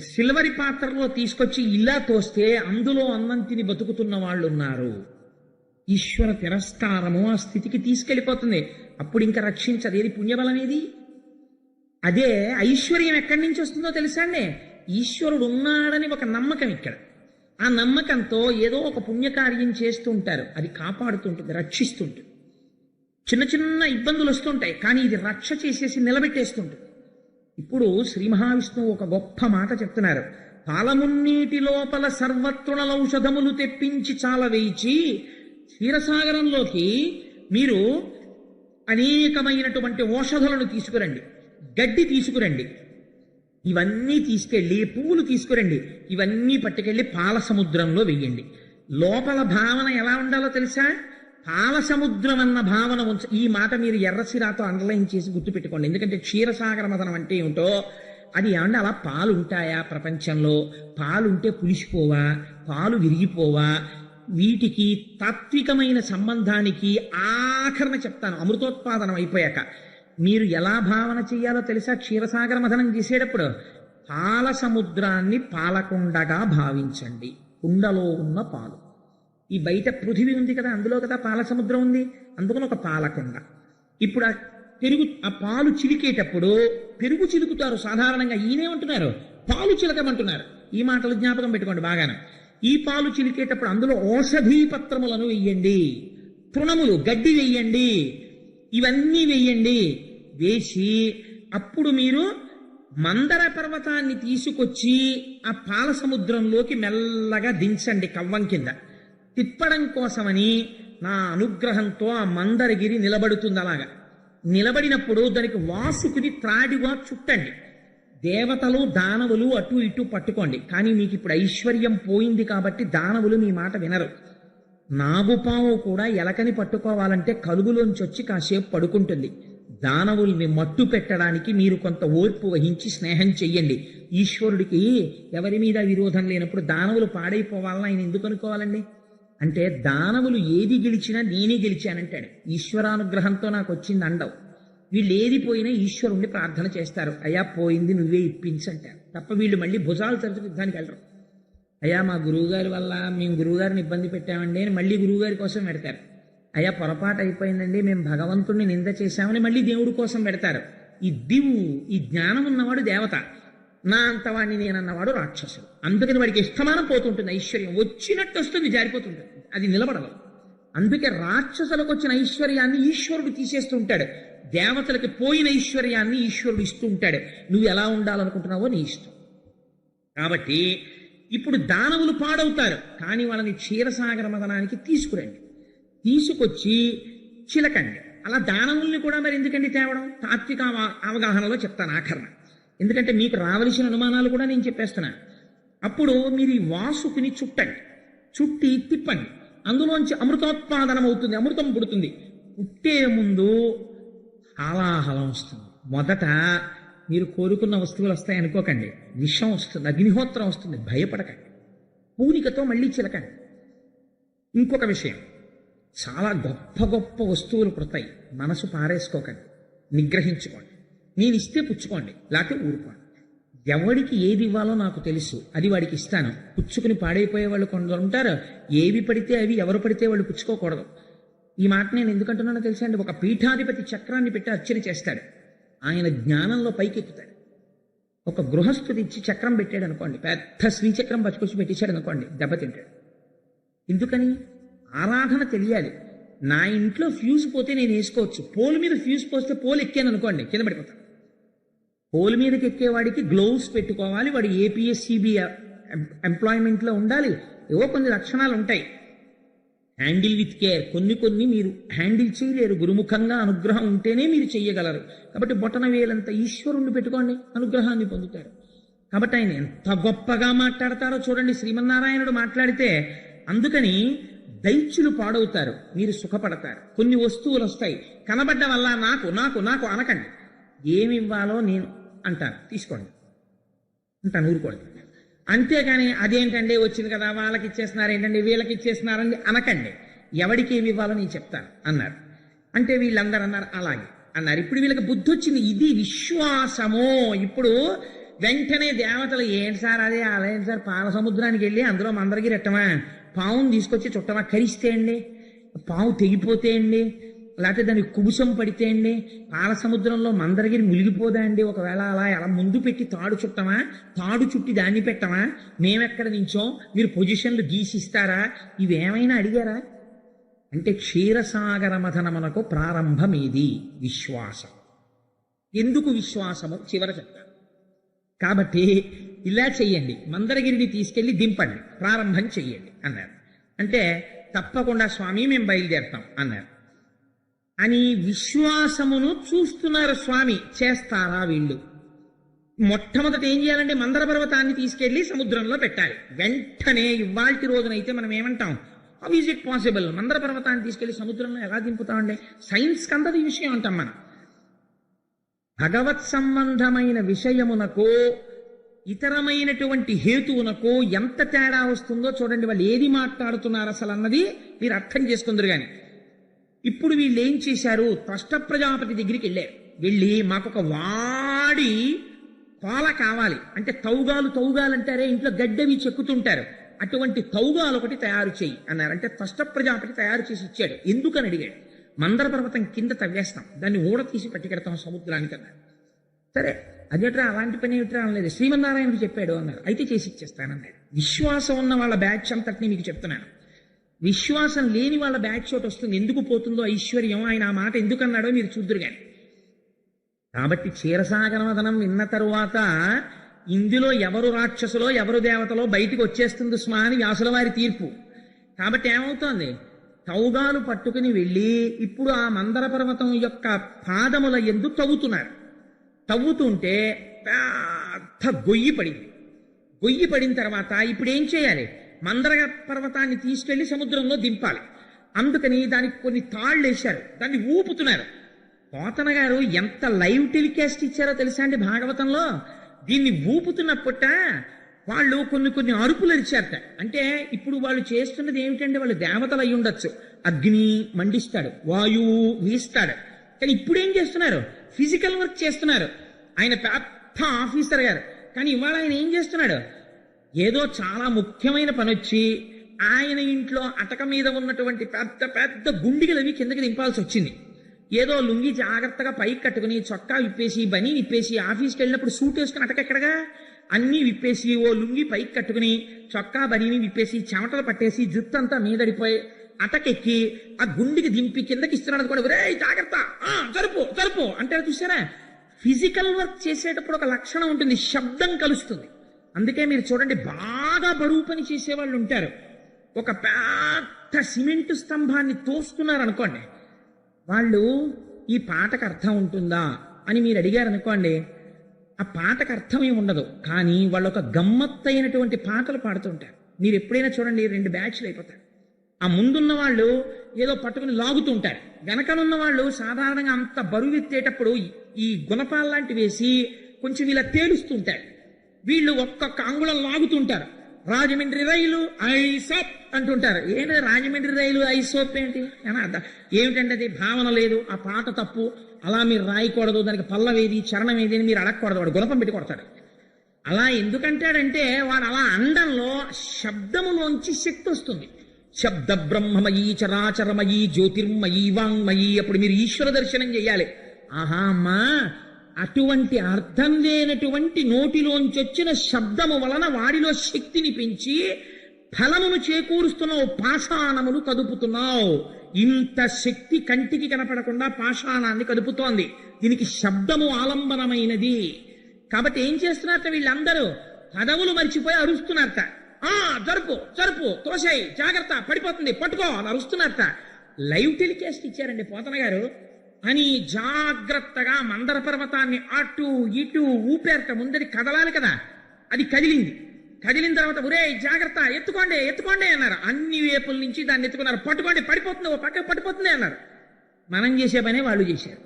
సిల్వరి పాత్రలో తీసుకొచ్చి ఇలా తోస్తే అందులో అన్నం తిని బతుకుతున్న వాళ్ళు ఉన్నారు. ఈశ్వర తిరస్కారము ఆ స్థితికి తీసుకెళ్ళిపోతుంది. అప్పుడు ఇంకా రక్షించదు. ఏది పుణ్యబలం ఏది? అదే ఐశ్వర్యం ఎక్కడి నుంచి వస్తుందో తెలుసా అండి? ఈశ్వరుడు ఉన్నాడని ఒక నమ్మకం ఇక్కడ. ఆ నమ్మకంతో ఏదో ఒక పుణ్యకార్యం చేస్తూ ఉంటారు, అది కాపాడుతుంటుంది, రక్షిస్తుంటుంది. చిన్న చిన్న ఇబ్బందులు వస్తుంటాయి, కానీ ఇది రక్ష చేసేసి నిలబెట్టేస్తుంటుంది. ఇప్పుడు శ్రీ మహావిష్ణువు ఒక గొప్ప మాట చెప్తున్నారు. పాలమున్నీటి లోపల సర్వతృణలౌషధములు తెప్పించి చాలా వేయించి, క్షీరసాగరంలోకి మీరు అనేకమైనటువంటి ఔషధులను తీసుకురండి, గడ్డి తీసుకురండి, ఇవన్నీ తీసుకెళ్ళి, పువ్వులు తీసుకురండి, ఇవన్నీ పట్టుకెళ్ళి పాల సముద్రంలో వెయ్యండి. లోపల భావన ఎలా ఉండాలో తెలుసా? పాల సముద్రం అన్న భావన ఈ మాట మీరు ఎర్రసిరాతో అండర్లైన్ చేసి గుర్తుపెట్టుకోండి. ఎందుకంటే క్షీరసాగర మథనం అంటే ఏమిటో అది. ఏమంటే అలా పాలు ఉంటాయా ప్రపంచంలో? పాలుంటే పులిసిపోవా, పాలు విరిగిపోవా? వీటికి తాత్వికమైన సంబంధానికి ఆఖరణ చెప్తాను. అమృతోత్పాదనం అయిపోయాక మీరు ఎలా భావన చెయ్యాలో తెలుసా? క్షీరసాగర మథనం చేసేటప్పుడు పాల సముద్రాన్ని పాలకుండగా భావించండి. కుండలో ఉన్న పాలు, ఈ బయట పృథివీ ఉంది కదా, అందులో కదా పాల సముద్రం ఉంది, అందుకని ఒక పాలకుండ. ఇప్పుడు ఆ పాలు చిలికేటప్పుడు పెరుగు చిలుకుతారు సాధారణంగా. ఈయనేమంటున్నారు? పాలు చిలకమంటున్నారు. ఈ మాటలు జ్ఞాపకం పెట్టుకోండి బాగానే. ఈ పాలు చిలికేటప్పుడు అందులో ఔషధీ పత్రములను వెయ్యండి. తృణములు గడ్డి వెయ్యండి, ఇవన్నీ వెయ్యండి. వేసి అప్పుడు మీరు మందర పర్వతాన్ని తీసుకొచ్చి ఆ పాల సముద్రంలోకి మెల్లగా దించండి కవ్వం కింద. తిప్పడం కోసమని నా అనుగ్రహంతో ఆ మందరగిరి నిలబడుతుంది. అలాగా నిలబడినప్పుడు దానికి వాసుకుని త్రాడిగా చుట్టండి. దేవతలు దానవులు అటు ఇటు పట్టుకోండి. కానీ మీకు ఇప్పుడు ఐశ్వర్యం పోయింది కాబట్టి దానవులు మీ మాట వినరు. నాగుపాము కూడా ఎలకని పట్టుకోవాలంటే కలుగులోంచి వచ్చి కాసేపు పడుకుంటుంది. దానవుల్ని మట్టు పెట్టడానికి మీరు కొంత ఓర్పు వహించి స్నేహం చెయ్యండి. ఈశ్వరుడికి ఎవరి మీద విరోధం లేనప్పుడు దానవులు పాడైపోవాలని ఆయన ఎందుకు అనుకోవాలండి? అంటే దానవులు ఏది గెలిచినా నేనే గెలిచానంటాడు. ఈశ్వరానుగ్రహంతో నాకు వచ్చింది అండవు. వీళ్ళు ఏది పోయినా ఈశ్వరుణ్ణి ప్రార్థన చేస్తారు, అయ్యా పోయింది నువ్వే ఇప్పించంటారు తప్ప వీళ్ళు మళ్ళీ భుజాలు తరచు యుద్ధానికి వెళ్ళరు. అయ్యా మా గురువుగారి వల్ల మేము గురువుగారిని ఇబ్బంది పెట్టామండి అని మళ్ళీ గురువుగారి కోసం పెడతారు. అయ్యా పొరపాటు అయిపోయిందండి మేము భగవంతుణ్ణి నింద చేశామని మళ్ళీ దేవుడి కోసం పెడతారు. ఈ ఈ జ్ఞానం ఉన్నవాడు దేవత, నా అంతవాణ్ణి నేనన్నవాడు రాక్షసుడు. అందుకని వాడికి ఇష్టమానం పోతుంటుంది, ఐశ్వర్యం వచ్చినట్టు వస్తుంది, జారిపోతుంటుంది, అది నిలబడదు. అందుకే రాక్షసులకు వచ్చిన ఐశ్వర్యాన్ని ఈశ్వరుడు తీసేస్తూ ఉంటాడు, దేవతలకి పోయిన ఐశ్వర్యాన్ని ఈశ్వరుడు ఇస్తూ ఉంటాడు. నువ్వు ఎలా ఉండాలనుకుంటున్నావో నీ ఇష్టం. కాబట్టి ఇప్పుడు దానవులు పాడవుతారు, కానీ వాళ్ళని క్షీరసాగర మదనానికి తీసుకురండి. తీసుకొచ్చి చిలకండి. అలా దానవుల్ని కూడా మరి ఎందుకండి తేవడం? తాత్విక అవగాహనలో చెప్తాను ఆఖరణ. ఎందుకంటే మీకు రావలసిన అనుమానాలు కూడా నేను చెప్పేస్తున్నాను. అప్పుడు మీరు ఈ వాసుకుని చుట్టండి, చుట్టి తిప్పండి. అందులోంచి అమృతోత్పాదనం అవుతుంది, అమృతం పుడుతుంది. పుట్టే ముందు హాలాహలం వస్తుంది. మొదట మీరు కోరుకున్న వస్తువులు వస్తాయి అనుకోకండి, విషం వస్తుంది, అగ్నిహోత్రం వస్తుంది, భయపడకండి. పూనికతో మళ్ళీ చిలకండి. ఇంకొక విషయం, చాలా గొప్ప గొప్ప వస్తువులు పుడతాయి, మనసు పారేసుకోకండి, నిగ్రహించుకోండి. నేను ఇస్తే పుచ్చుకోండి, లేకపోతే ఊరుకోండి. ఎవడికి ఏది ఇవ్వాలో నాకు తెలుసు, అది వాడికి ఇస్తాను. పుచ్చుకుని పాడైపోయే వాళ్ళు కొందరు ఉంటారు, ఏవి పడితే అవి ఎవరు పడితే వాళ్ళు పుచ్చుకోకూడదు. ఈ మాట నేను ఎందుకంటున్నానో తెలుసా అండి? ఒక పీఠాధిపతి చక్రాన్ని పెట్టి అర్చన చేస్తాడు, ఆయన జ్ఞానంలో పైకెక్కుతాడు. ఒక గృహస్థుడు ఇచ్చి చక్రం పెట్టాడు అనుకోండి, పెద్ద శ్రీచక్రం పట్టుకొచ్చి పెట్టించాడు అనుకోండి, దెబ్బతింటాడు. ఎందుకని? ఆరాధన తెలియాలి. నా ఇంట్లో ఫ్యూజ్ పోతే నేను వేసుకోవచ్చు, పోల్ మీద ఫ్యూజ్ పోస్తే పోల్ ఎక్కాను అనుకోండి కింద పడిపోతాను. పోల్ మీదకి ఎక్కేవాడికి గ్లోవ్స్ పెట్టుకోవాలి, వాడు ఏపీఎస్సిబి ఎంప్లాయ్మెంట్లో ఉండాలి, ఏవో కొన్ని లక్షణాలు ఉంటాయి. Handle with care. కొన్ని మీరు హ్యాండిల్ చేయలేరు, గురుముఖంగా అనుగ్రహం ఉంటేనే మీరు చెయ్యగలరు. కాబట్టి బొటన వేలంత ఈశ్వరుణ్ణి పెట్టుకోండి, అనుగ్రహాన్ని పొందుతారు. కాబట్టి ఆయన ఎంత గొప్పగా మాట్లాడతారో చూడండి, శ్రీమన్నారాయణుడు మాట్లాడితే. అందుకని దైత్యులు పాడవుతారు, మీరు సుఖపడతారు. కొన్ని వస్తువులు వస్తాయి, కనబడ్డ వల్ల నాకు నాకు నాకు అనకండి. ఏమి ఇవ్వాలో నేను అంటాను, తీసుకోండి అంటాను, ఊరుకోండి. అంతేగాని అదేంటండి వచ్చింది కదా వాళ్ళకి ఇచ్చేస్తున్నారు ఏంటండి వీళ్ళకి ఇచ్చేస్తున్నారండి అనకండి. ఎవడికి ఏమి ఇవ్వాలో నేను చెప్తాను అన్నారు. అంటే వీళ్ళందరూ అన్నారు అలాగే అన్నారు. ఇప్పుడు వీళ్ళకి బుద్ధి వచ్చింది, ఇది విశ్వాసము. ఇప్పుడు వెంటనే దేవతలు ఏంటి సార్ అదే అదేంటి సార్, పాల సముద్రానికి వెళ్ళి అందులో మందరికి రెట్టమా, పావును తీసుకొచ్చి చుట్టమా, కరిస్తే అండి, పావు తెగిపోతే అండి, లేకపోతే దానికి కుబుసం పడితే అండి, పాల సముద్రంలో మందరగిరి మునిగిపోదా అండి? ఒకవేళ అలా ముందు పెట్టి తాడు చుట్టమా, తాడు చుట్టి దాన్ని పెట్టమా, మేమెక్కడ నించోం, మీరు పొజిషన్లు గీసిస్తారా, ఇవేమైనా అడిగారా? అంటే క్షీరసాగర మథనమునకు ప్రారంభమేది విశ్వాసం. ఎందుకు విశ్వాసము చివర చెప్తాను. కాబట్టి ఇలా చెయ్యండి, మందరగిరిని తీసుకెళ్లి దింపండి, ప్రారంభం చెయ్యండి అన్నారు. అంటే తప్పకుండా స్వామి మేము బయలుదేరుతాం అన్నారు. అని విశ్వాసమును చూస్తున్నారు స్వామి. చేస్తారా వీళ్ళు? మొట్టమొదట ఏం చేయాలంటే మందర పర్వతాన్ని తీసుకెళ్లి సముద్రంలో పెట్టాలి. వెంటనే ఇవాల్టి రోజునైతే మనం ఏమంటాం, హౌ ఈజ్ ఇట్ పాసిబుల్, మందర పర్వతాన్ని తీసుకెళ్లి సముద్రంలో ఎలా దింపుతామండి? సైన్స్ కందది విషయం అంటాం మనం. భగవత్ సంబంధమైన విషయమునకు ఇతరమైనటువంటి హేతువునకు ఎంత తేడా వస్తుందో చూడండి. వాళ్ళు ఏది మాట్లాడుతున్నారు అసలు అన్నది మీరు అర్థం చేసుకుందరు. కానీ ఇప్పుడు వీళ్ళు ఏం చేశారు, త్వష్ట ప్రజాపతి దగ్గరికి వెళ్ళారు. వెళ్ళి మాకొక వాడి పాల కావాలి అంటే, తౌగాలు అంటారే, ఇంట్లో గడ్డవి చెక్కుతుంటారు, అటువంటి తౌగాలు ఒకటి తయారు చేయి అన్నారు. అంటే త్వష్ట ప్రజాపతి తయారు చేసి ఇచ్చాడు. ఎందుకని అడిగాడు. మందర పర్వతం కింద తవ్వేస్తాం, దాన్ని ఊడ తీసి పట్టుకెడతాం సముద్రానికి అన్నారు. సరే అదేట్రా అలాంటి పని ఏమిట్రా అనలేదు, శ్రీమన్నారాయణుడు చెప్పాడు అన్నారు. అయితే చేసి ఇచ్చేస్తానన్నాడు. విశ్వాసం ఉన్న వాళ్ళ బ్యాచ్ అంతటిని మీకు చెప్తున్నాను. విశ్వాసం లేని వాళ్ళ బ్యాక్ షాట్ వస్తుంది. ఎందుకు పోతుందో ఐశ్వర్యం, ఆయన ఆ మాట ఎందుకు అన్నాడో మీరు చూద్దురు కానీ. కాబట్టి క్షీరసాగరవదనం విన్న తరువాత ఇందులో ఎవరు రాక్షసులో ఎవరు దేవతలో బయటికి వచ్చేస్తుంది స్మా అని వ్యాసుల వారి తీర్పు. కాబట్టి ఏమవుతోంది, తౌగాలు పట్టుకుని వెళ్ళి ఇప్పుడు ఆ మందర పర్వతం యొక్క పాదముల యందు తవ్వుతున్నారు. తవ్వుతుంటే పెద్ద గొయ్యి పడింది. గొయ్యి పడిన తర్వాత ఇప్పుడు ఏం చేయాలి, మందర పర్వతాన్ని తీసుకెళ్లి సముద్రంలో దింపాలి. అందుకని దానికి కొన్ని తాళ్ళు వేశారు, దాన్ని ఊపుతున్నారు. పోతన గారు ఎంత లైవ్ టెలికాస్ట్ ఇచ్చారో తెలుసా అండి భాగవతంలో. దీన్ని ఊపుతున్నప్పుట వాళ్ళు కొన్ని అరుపులు అరిచారట. అంటే ఇప్పుడు వాళ్ళు చేస్తున్నది ఏమిటంటే, వాళ్ళు దేవతలు అయి ఉండొచ్చు. అగ్ని మండిస్తాడు, వాయువు వీస్తాడు. కానీ ఇప్పుడు ఏం చేస్తున్నారు, ఫిజికల్ వర్క్ చేస్తున్నారు. ఆయన పెద్ద ఆఫీసర్ గారు, కానీ ఇవాళ ఆయన ఏం చేస్తున్నాడు, ఏదో చాలా ముఖ్యమైన పని వచ్చి ఆయన ఇంట్లో అటక మీద ఉన్నటువంటి పెద్ద పెద్ద గుండిగలు అవి కిందకి దింపాల్సి వచ్చింది. ఏదో లుంగి జాగ్రత్తగా పైకి కట్టుకుని చొక్కా విప్పేసి బనీ విప్పేసి ఆఫీస్కి వెళ్ళినప్పుడు సూట్ వేసుకుని అటకెక్కడగా అన్నీ విప్పేసి ఓ లుంగి పైకి కట్టుకుని చొక్కా బనీని విప్పేసి చెమటలు పట్టేసి జుత్తంతా మీదడిపోయి అటకెక్కి ఆ గుండికి దింపి కిందకి ఇస్తున్నాడు కూడా, ఒరే జాగ్రత్త జరుపు అంటే చూసారా. ఫిజికల్ వర్క్ చేసేటప్పుడు ఒక లక్షణం ఉంటుంది, శబ్దం కలుస్తుంది. అందుకే మీరు చూడండి, బాగా బరువు పని చేసేవాళ్ళు ఉంటారు. ఒక పెద్ద సిమెంటు స్తంభాన్ని తోస్తున్నారు అనుకోండి, వాళ్ళు ఈ పాటకు అర్థం ఉంటుందా అని మీరు అడిగారు అనుకోండి, ఆ పాటకు అర్థం ఏమి ఉండదు. కానీ వాళ్ళు ఒక గమ్మత్తైనటువంటి పాటలు పాడుతుంటారు. మీరు ఎప్పుడైనా చూడండి, 2 బ్యాచ్లు అయిపోతారు. ఆ ముందున్న వాళ్ళు ఏదో పట్టుకుని లాగుతుంటారు, వెనకనున్న వాళ్ళు సాధారణంగా అంత బరువు ఎత్తేటప్పుడు ఈ గుణపాలు లాంటివి వేసి కొంచెం ఇలా తేలుస్తుంటారు. వీళ్ళు ఒక్కొక్క అంగుళం లాగుతుంటారు. రాజమండ్రి రైలు ఐసోప్ అంటుంటారు. ఏంటి రాజమండ్రి రైలు ఐసోప్ ఏంటి ఏమిటంటే అది భావన లేదు, ఆ పాట తప్పు, అలా మీరు రాయకూడదు, దానికి పల్లవేది చరణం ఏది అని మీరు అడగకూడదు. వాడు గుణపం పెట్టి కొడతాడు. అలా ఎందుకంటాడంటే వాడు అలా అండంలో శబ్దములోంచి శక్తి వస్తుంది. శబ్ద బ్రహ్మమయీ చరాచరమయీ జ్యోతిర్మయీ వాంగ్మయీ. అప్పుడు మీరు ఈశ్వర దర్శనం చేయాలి. ఆహా అమ్మా, అటువంటి అర్థం లేనటువంటి నోటిలోంచి వచ్చిన శబ్దము వలన వాడిలో శక్తిని పెంచి ఫలమును చేకూరుస్తున్నావు, పాషాణమును కదుపుతున్నావు. ఇంత శక్తి కంటికి కనపడకుండా పాషాణాన్ని కదుపుతోంది. దీనికి శబ్దము ఆలంబనమైనది. కాబట్టి ఏం చేస్తున్నారట వీళ్ళందరూ, పదవులు మర్చిపోయి అరుస్తున్నారట. జరుపు తోసాయి, జాగ్రత్త పడిపోతుంది, పట్టుకో అని అరుస్తున్నారట. లైవ్ టెలికాస్ట్ ఇచ్చారండి పోతన గారు. అని జాగ్రత్తగా మందర పర్వతాన్ని అటు ఇటు ఊపేరట. ముందరి కదలాలి కదా, అది కదిలింది. కదిలిన తర్వాత ఒరే జాగ్రత్త, ఎత్తుకోండి అన్నారు. అన్ని వేపుల నుంచి దాన్ని ఎత్తుకున్నారు. పట్టుకోండి, పడిపోతుంది, ఓ పక్కకు పడిపోతుంది అన్నారు. మనం చేసే పనే వాళ్ళు చేశారు.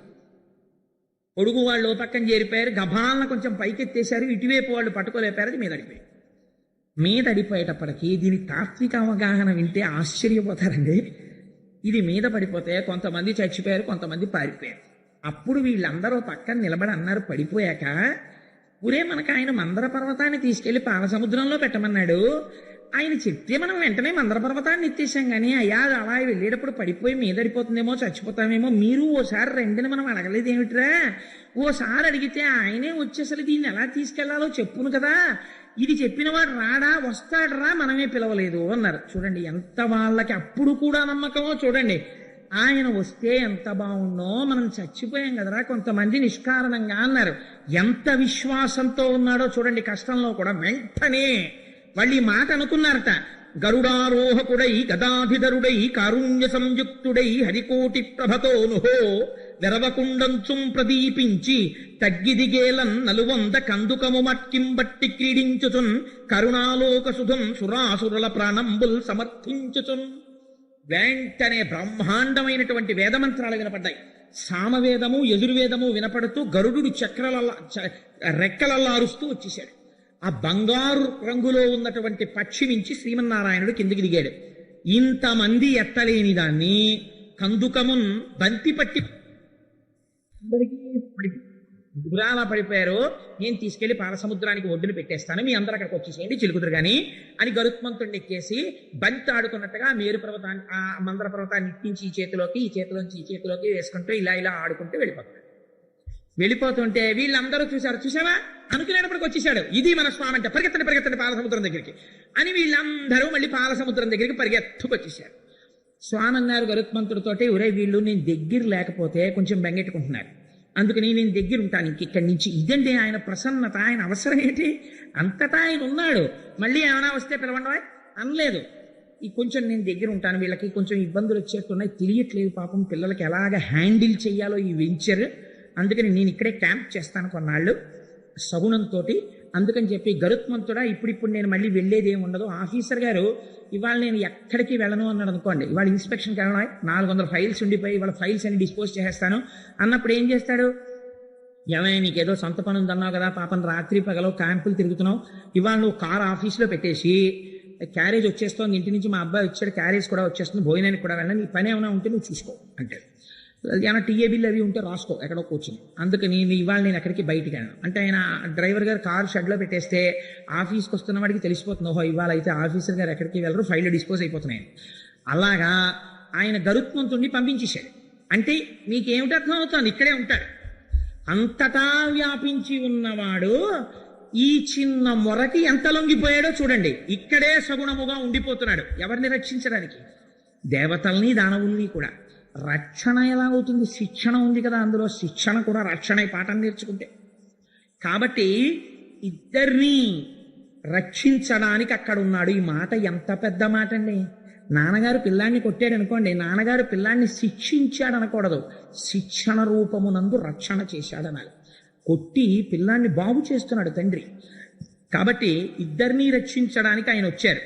పొడుగు వాళ్ళు ఓ పక్కన చేరిపోయారు, గభాలను కొంచెం పైకెత్తేశారు. ఇటువైపు వాళ్ళు పట్టుకోలేపారు, అది మీద అడిపోయేటప్పటికీ దీని తాత్విక అవగాహన వింటే ఆశ్చర్యపోతారండి. ఇది మీద పడిపోతే కొంతమంది చచ్చిపోయారు, కొంతమంది పారిపోయారు. అప్పుడు వీళ్ళందరూ పక్కన నిలబడి అన్నారు పడిపోయాక, ఊరే మనకు ఆయన మందర పర్వతాన్ని తీసుకెళ్లి పాలసముద్రంలో పెట్టమన్నాడు. ఆయన చెప్తే మనం వెంటనే మందర పర్వతాన్ని ఎత్తేసాం. కానీ అయ్యా అలా వెళ్ళేటప్పుడు పడిపోయి మీదడిపోతుందేమో, చచ్చిపోతామేమో, మీరు ఓసారి రెండుని మనం అడగలేదు ఏమిట్రా. ఓసారి అడిగితే ఆయనే వచ్చి అసలు దీన్ని ఎలా తీసుకెళ్లాలో చెప్పును కదా, ఇది చెప్పినవాడు రాడా, వస్తాడరా, మనమే పిలవలేదు అన్నారు. చూడండి ఎంత వాళ్ళకి అప్పుడు కూడా నమ్మకమో చూడండి. ఆయన వస్తే ఎంత బాగుండో, మనం చచ్చిపోయాం కదరా కొంతమంది నిష్కారణంగా అన్నారు. ఎంత విశ్వాసంతో ఉన్నాడో చూడండి. కష్టంలో కూడా వెంటనే వాళ్ళు ఈ మాట అనుకున్నారట. గరుడారోహకుడై గదాధిధరుడై కారుణ్య సంయుక్తుడై హరికోటి ప్రభతోనుహో వెరవకుండంచుం ప్రదీపించి తగ్గిదిగేలన్ నలువంద కందుకము మట్కింబట్టి క్రీడించుచున్ కరుణాలోక సుధం సురాసురుల ప్రాణంబుల్ సమర్థించుచున్. వెంటనే బ్రహ్మాండమైనటువంటి వేదమంత్రాలు వినపడ్డాయి. సామవేదము యజుర్వేదము వినపడుతూ గరుడు రెక్కలల్లా అరుస్తూ వచ్చేశాడు. ఆ బంగారు రంగులో ఉన్నటువంటి పక్షి నుంచి శ్రీమన్నారాయణుడు కిందికి దిగాడు. ఇంతమంది ఎత్తలేని దాన్ని కందుకమున్ బంతి పట్టి గురాలా పడిపోయారు. నేను తీసుకెళ్లి పాలసముద్రానికి ఒడ్డును పెట్టేస్తాను, మీ అందరూ అక్కడికి వచ్చేసేయండి చిలుకుదురు గాని అని గరుత్మంతుడిని ఎక్కేసి బంతి ఆడుకున్నట్టుగా మేరు పర్వతాన్ని, ఆ మందర పర్వతాన్ని ఇట్టించి ఈ చేతిలోకి, ఈ చేతిలోంచి ఈ చేతిలోకి వేసుకుంటూ ఇలా ఆడుకుంటూ వెళ్ళిపోతుంటే వీళ్ళందరూ చూసావా అనుకునేటప్పటికి వచ్చేసాడు. ఇది మన స్వామి అంటే పరిగెత్తండి పాలసముద్రం దగ్గరికి అని వీళ్ళందరూ మళ్ళీ పాలసముద్రం దగ్గరికి పరిగెత్తుకొచ్చేసారు. స్వామి అన్నారు గరుత్మంతుడితోటి, ఒరే వీళ్ళు నేను దగ్గర లేకపోతే కొంచెం బెంగెట్టుకుంటున్నారు, అందుకని నేను దగ్గర ఉంటాను ఇక్కడి నుంచి. ఇదండి ఆయన ప్రసన్నత, ఆయన అవసరం ఏంటి, అంతటా ఆయన ఉన్నాడు. మళ్ళీ ఏమైనా వస్తే పిలవండి అనలేదు. ఈ కొంచెం నేను దగ్గర ఉంటాను, వీళ్ళకి కొంచెం ఇబ్బందులు వచ్చేట్టున్నాయి, తెలియట్లేదు పాపం పిల్లలకి ఎలాగ హ్యాండిల్ చెయ్యాలో ఈ వెంచర్, అందుకని నేను ఇక్కడే క్యాంప్ చేస్తాను కొన్నాళ్ళు సగుణంతో. అందుకని చెప్పి గరుత్మంతుడా ఇప్పుడిప్పుడు నేను మళ్ళీ వెళ్ళేది ఏమి ఉండదు, ఆఫీసర్ గారు ఇవాళ నేను ఎక్కడికి వెళ్ళను అన్నాడు అనుకోండి, ఇవాళ ఇన్స్పెక్షన్కి వెళ్ళను, 400 ఫైల్స్ ఉండిపోయి ఇవాళ ఫైల్స్ అన్ని డిస్పోజ్ చేసేస్తాను అన్నప్పుడు ఏం చేస్తాడు, ఏమైనా నీకేదో సొంత పని ఉందన్నావు కదా పాపం, రాత్రి పగలో క్యాంపులు తిరుగుతున్నావు, ఇవాళ నువ్వు కార్ ఆఫీస్లో పెట్టేసి క్యారేజ్ వచ్చేస్తోంది ఇంటి నుంచి, మా అబ్బాయి వచ్చాడు క్యారేజ్ కూడా వచ్చేస్తుంది, భోజనానికి కూడా వెళ్ళాను, నీ పని ఏమైనా ఉంటే నువ్వు చూసుకో అంటాడు. ఏమైనా టీఏ బిల్ అవి ఉంటే రాసుకో ఎక్కడో కూర్చుని, అందుకని ఇవాళ నేను ఎక్కడికి బయటికి వెళ్ళను అంటే ఆయన డ్రైవర్ గారు కారు షెడ్లో పెట్టేస్తే ఆఫీస్కి వస్తున్న వాడికి తెలిసిపోతుంది, ఓహో ఇవాళ అయితే ఆఫీసర్ గారు ఎక్కడికి వెళ్ళరు, ఫైల్ డిస్పోజ్ అయిపోతున్నాయి. అలాగా ఆయన గరుత్మంతుడిని పంపించేశాడు. అంటే మీకేమిటి అర్థం అవుతుంది, ఇక్కడే ఉంటాడు, అంతటా వ్యాపించి ఉన్నవాడు ఈ చిన్న మొరకి ఎంత లొంగిపోయాడో చూడండి, ఇక్కడే సగుణముగా ఉండిపోతున్నాడు. ఎవరిని రక్షించడానికి, దేవతల్ని దానవుల్ని కూడా. రక్షణ ఎలా అవుతుంది, శిక్షణ ఉంది కదా అందులో, శిక్షణ కూడా రక్షణ పాఠం నేర్చుకుంటే. కాబట్టి ఇద్దరినీ రక్షించడానికి అక్కడ ఉన్నాడు. ఈ మాట ఎంత పెద్ద మాట అండి. నాన్నగారు పిల్లాన్ని కొట్టాడు అనుకోండి, నాన్నగారు పిల్లాన్ని శిక్షించాడు అనకూడదు, శిక్షణ రూపమునందు రక్షణ చేశాడనాలి. కొట్టి పిల్లాన్ని బాగు చేస్తున్నాడు తండ్రి. కాబట్టి ఇద్దరినీ రక్షించడానికి ఆయన వచ్చారు.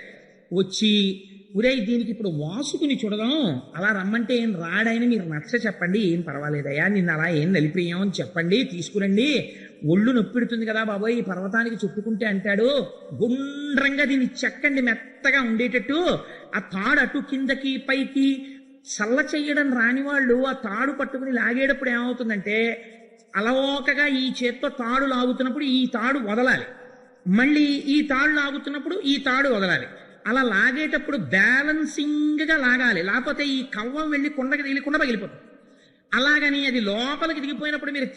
వచ్చి ఒరే దీనికి ఇప్పుడు వాసుకుని చూడదాం, అలా రమ్మంటే ఏం రాడైనా మీరు నచ్చ చెప్పండి, ఏం పర్వాలేదయ్యా నిన్ను అలా ఏం నలిపేయం అని చెప్పండి, తీసుకురండి, ఒళ్ళు నొప్పిడుతుంది కదా బాబోయ్ ఈ పర్వతానికి చుట్టుకుంటే అంటాడు, గుండ్రంగా దీన్ని చెక్కండి మెత్తగా ఉండేటట్టు, ఆ తాడు అటు కిందకి పైకి చల్ల చెయ్యడం రాని వాళ్ళు ఆ తాడు పట్టుకుని లాగేటప్పుడు ఏమవుతుందంటే, అలవోకగా ఈ చేత్తో తాడు లాగుతున్నప్పుడు ఈ తాడు వదలాలి, మళ్ళీ ఈ తాడు లాగుతున్నప్పుడు ఈ తాడు వదలాలి, అలా లాగేటప్పుడు బ్యాలెన్సింగ్గా లాగాలి, లేకపోతే ఈ కవ్వం వెళ్ళి కొండకి తగిలికుండా పగిలిపోతుంది. అలాగని అది లోపలికి దిగిపోయినప్పుడు మీరు